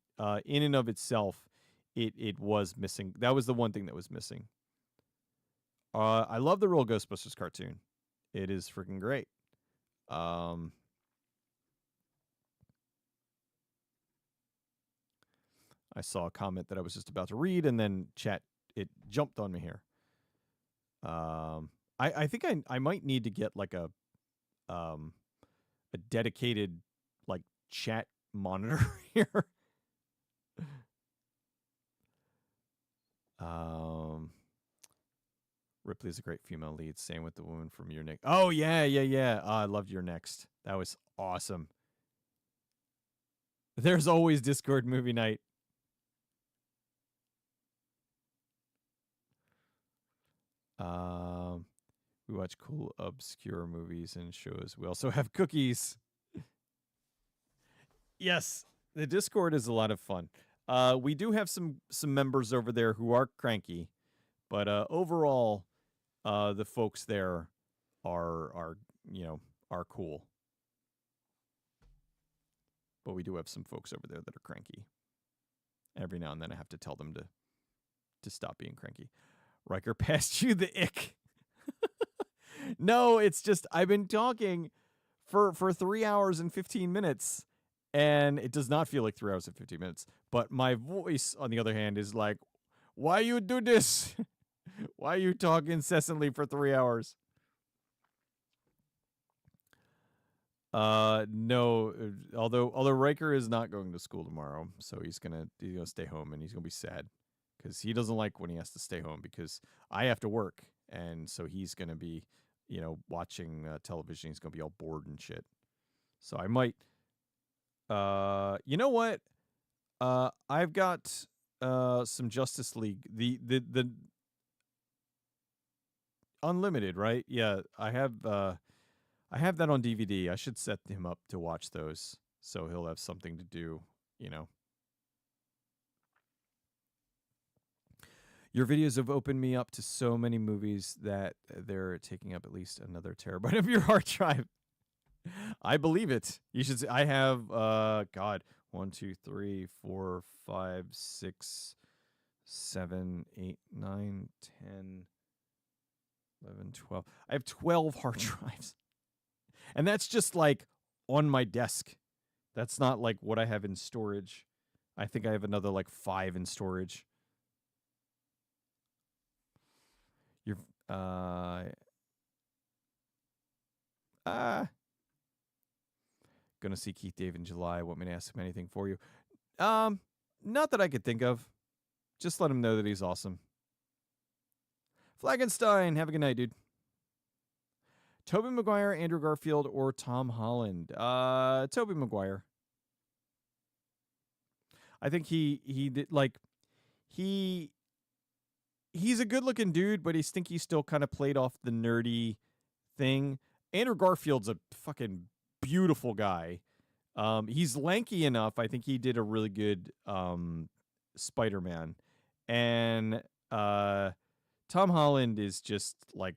in and of itself, it was missing. That was the one thing that was missing. I love the real Ghostbusters cartoon. It is freaking great. I saw a comment that I was just about to read, and then it jumped on me here. I think I might need to get like a dedicated like chat monitor here. Ripley's a great female lead. Same with the woman from Your Next. Oh yeah. Oh, I loved Your Next. That was awesome. There's always Discord movie night. We watch cool, obscure movies and shows. We also have cookies. Yes, the Discord is a lot of fun. We do have some members over there who are cranky, but overall, the folks there are cool. But we do have some folks over there that are cranky. Every now and then, I have to tell them to stop being cranky. Riker passed you the ick. No, it's just I've been talking for 3 hours and 15 minutes, and it does not feel like 3 hours and 15 minutes. But my voice, on the other hand, is like, why you do this? Why you talk incessantly for 3 hours? No. Although Riker is not going to school tomorrow, so he's gonna stay home and he's gonna be sad because he doesn't like when he has to stay home because I have to work, and so he's gonna be, watching television. He's gonna be all bored and shit. So I might. You know what? I've got some Justice League. The Unlimited, right? Yeah, I have that on DVD. I should set him up to watch those so he'll have something to do, you know. Your videos have opened me up to so many movies that they're taking up at least another terabyte of your hard drive. I believe it. You should I have God, 1, 2, 3, 4, 5, 6, 7, 8, 9, 10, 11, 12. I have 12 hard drives. And that's just like on my desk. That's not like what I have in storage. I think I have another like 5 in storage. You're gonna see Keith Dave in July. Want me to ask him anything for you? Not that I could think of. Just let him know that he's awesome. Flagenstein, have a good night, dude. Tobey Maguire, Andrew Garfield, or Tom Holland? Tobey Maguire. I think he did like he's a good looking dude, but I think he still kind of played off the nerdy thing. Andrew Garfield's a fucking beautiful guy. He's lanky enough. I think he did a really good Spider-Man. And Tom Holland is just like,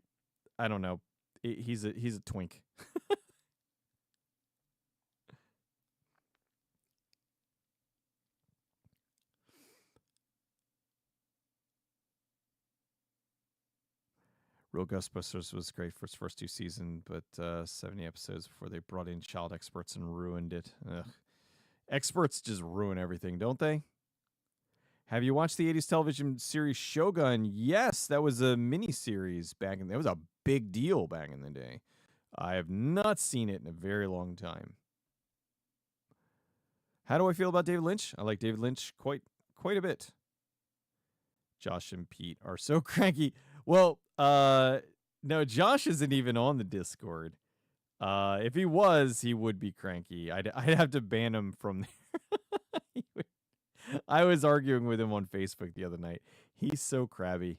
I don't know. He's a twink. Real Ghostbusters was great for its first 2 seasons, but 70 episodes before they brought in child experts and ruined it. Ugh. Experts just ruin everything, don't they? Have you watched the 80s television series Shogun? Yes, that was a mini series back in the day. It was a big deal back in the day. I have not seen it in a very long time. How do I feel about David Lynch? I like David Lynch quite a bit. Josh and Pete are so cranky. Well, no, Josh isn't even on the Discord. If he was, he would be cranky. I'd have to ban him from there. I was arguing with him on Facebook the other night. He's so crabby.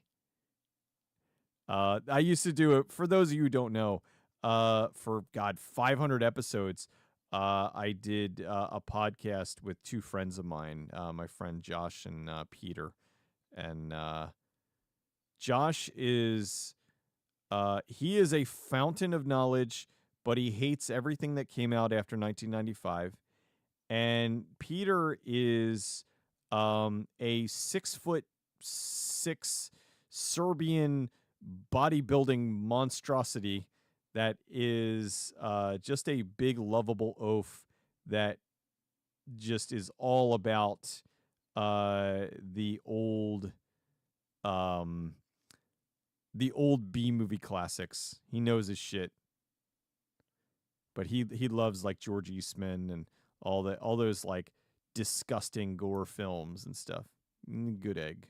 I used to do it. For those of you who don't know, for 500 episodes, I did a podcast with 2 friends of mine, my friend Josh and Peter. And Josh is he is a fountain of knowledge, but he hates everything that came out after 1995. And Peter is a 6'6" Serbian bodybuilding monstrosity that is just a big lovable oaf that just is all about the old B movie classics. He knows his shit. But he loves like George Eastman and all those like disgusting gore films and stuff. Good egg.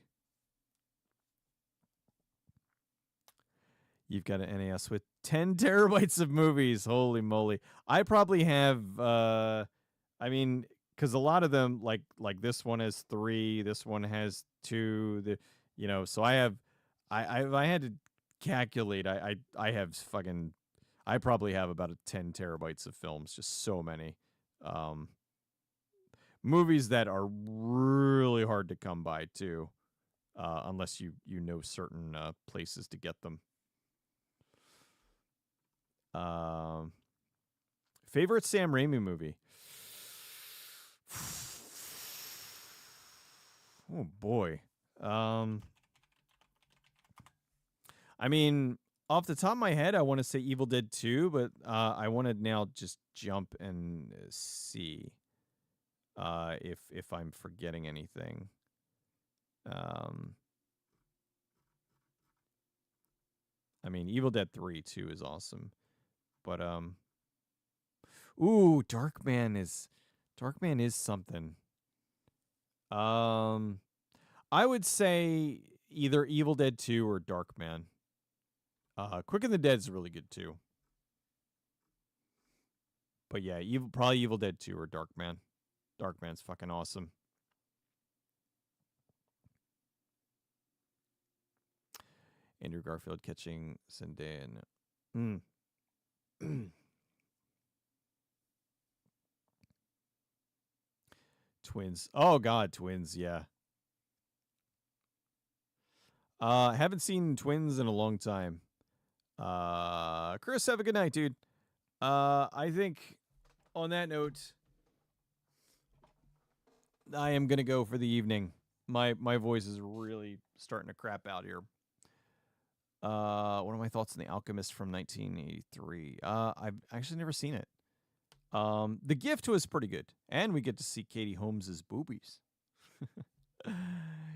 You've got an NAS with 10 terabytes of movies. Holy moly. I probably have because a lot of them like this one has 3, this one has 2, so I have I had to calculate. I have fucking I probably have about 10 terabytes of films, just so many. Movies that are really hard to come by too, unless you know certain places to get them. Favorite Sam Raimi movie? Oh boy. I mean, off the top of my head, I want to say Evil Dead 2, but I want to now just jump and see if I'm forgetting anything. I mean, Evil Dead 3 too is awesome, but Ooh, Darkman is something. I would say either Evil Dead 2 or Darkman. Quick and the Dead is really good too. But yeah, probably Evil Dead 2 or Darkman. Darkman's fucking awesome. Andrew Garfield catching Zendaya. Twins. Oh God, Twins. Yeah. Haven't seen Twins in a long time. Chris, have a good night, dude. I think on that note, I am gonna go for the evening. My voice is really starting to crap out here. What are my thoughts on The Alchemist from 1983? I've actually never seen it. The Gift was pretty good, and we get to see Katie Holmes's boobies.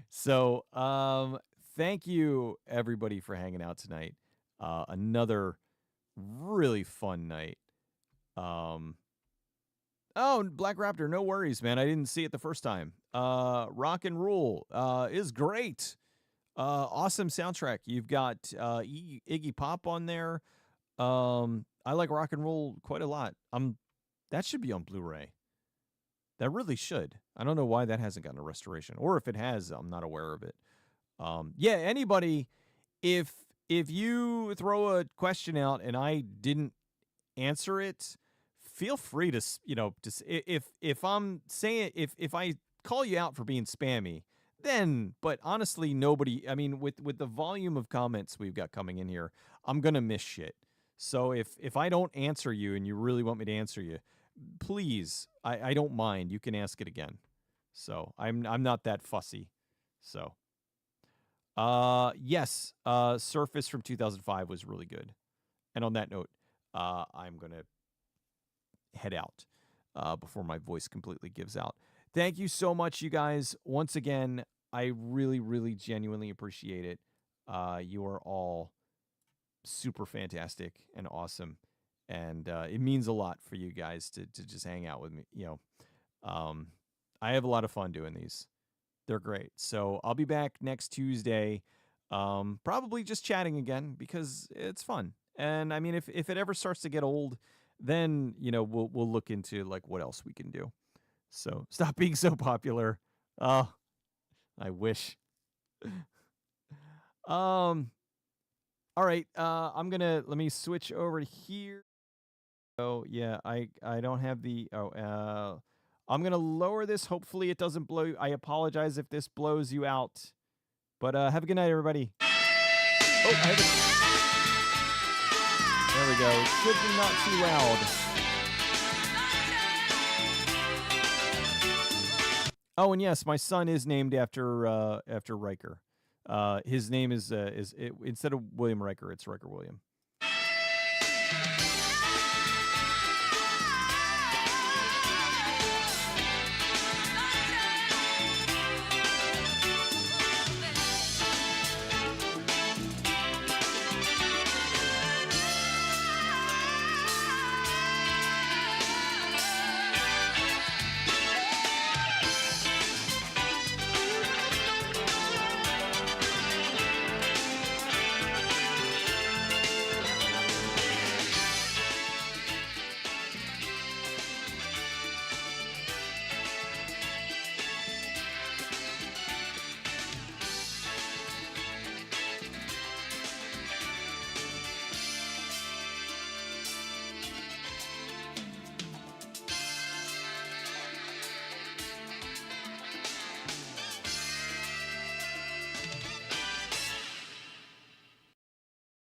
So, thank you everybody for hanging out tonight. Another really fun night. Oh, Black Raptor, no worries, man. I didn't see it the first time. Rock and Roll is great. Awesome soundtrack. You've got Iggy Pop on there. I like Rock and Roll quite a lot. That should be on Blu-ray. That really should. I don't know why that hasn't gotten a restoration, or if it has, I'm not aware of it. Yeah, anybody, if you throw a question out and I didn't answer it, feel free to if I'm saying if I call you out for being spammy, then but honestly nobody. I mean, with the volume of comments we've got coming in here, I'm gonna miss shit. So if I don't answer you and you really want me to answer you, please, I don't mind. You can ask it again. So I'm not that fussy. So yes, Surface from 2005 was really good. And on that note, I'm gonna head out before my voice completely gives out. Thank you so much, you guys. Once again, I really, really genuinely appreciate it. You are all super fantastic and awesome. And it means a lot for you guys to just hang out with me. I have a lot of fun doing these. They're great. So I'll be back next Tuesday, probably just chatting again because it's fun. And I mean, if it ever starts to get old, then we'll look into like what else we can do. So stop being so popular. Oh, I wish. All right. Let me switch over to here. Oh yeah, I don't have the I'm gonna lower this. Hopefully it doesn't blow. I apologize if this blows you out. But have a good night, everybody. Oh, there we go. It should be not too loud. Oh, and yes, my son is named after Riker. His name is instead of William Riker, it's Riker William.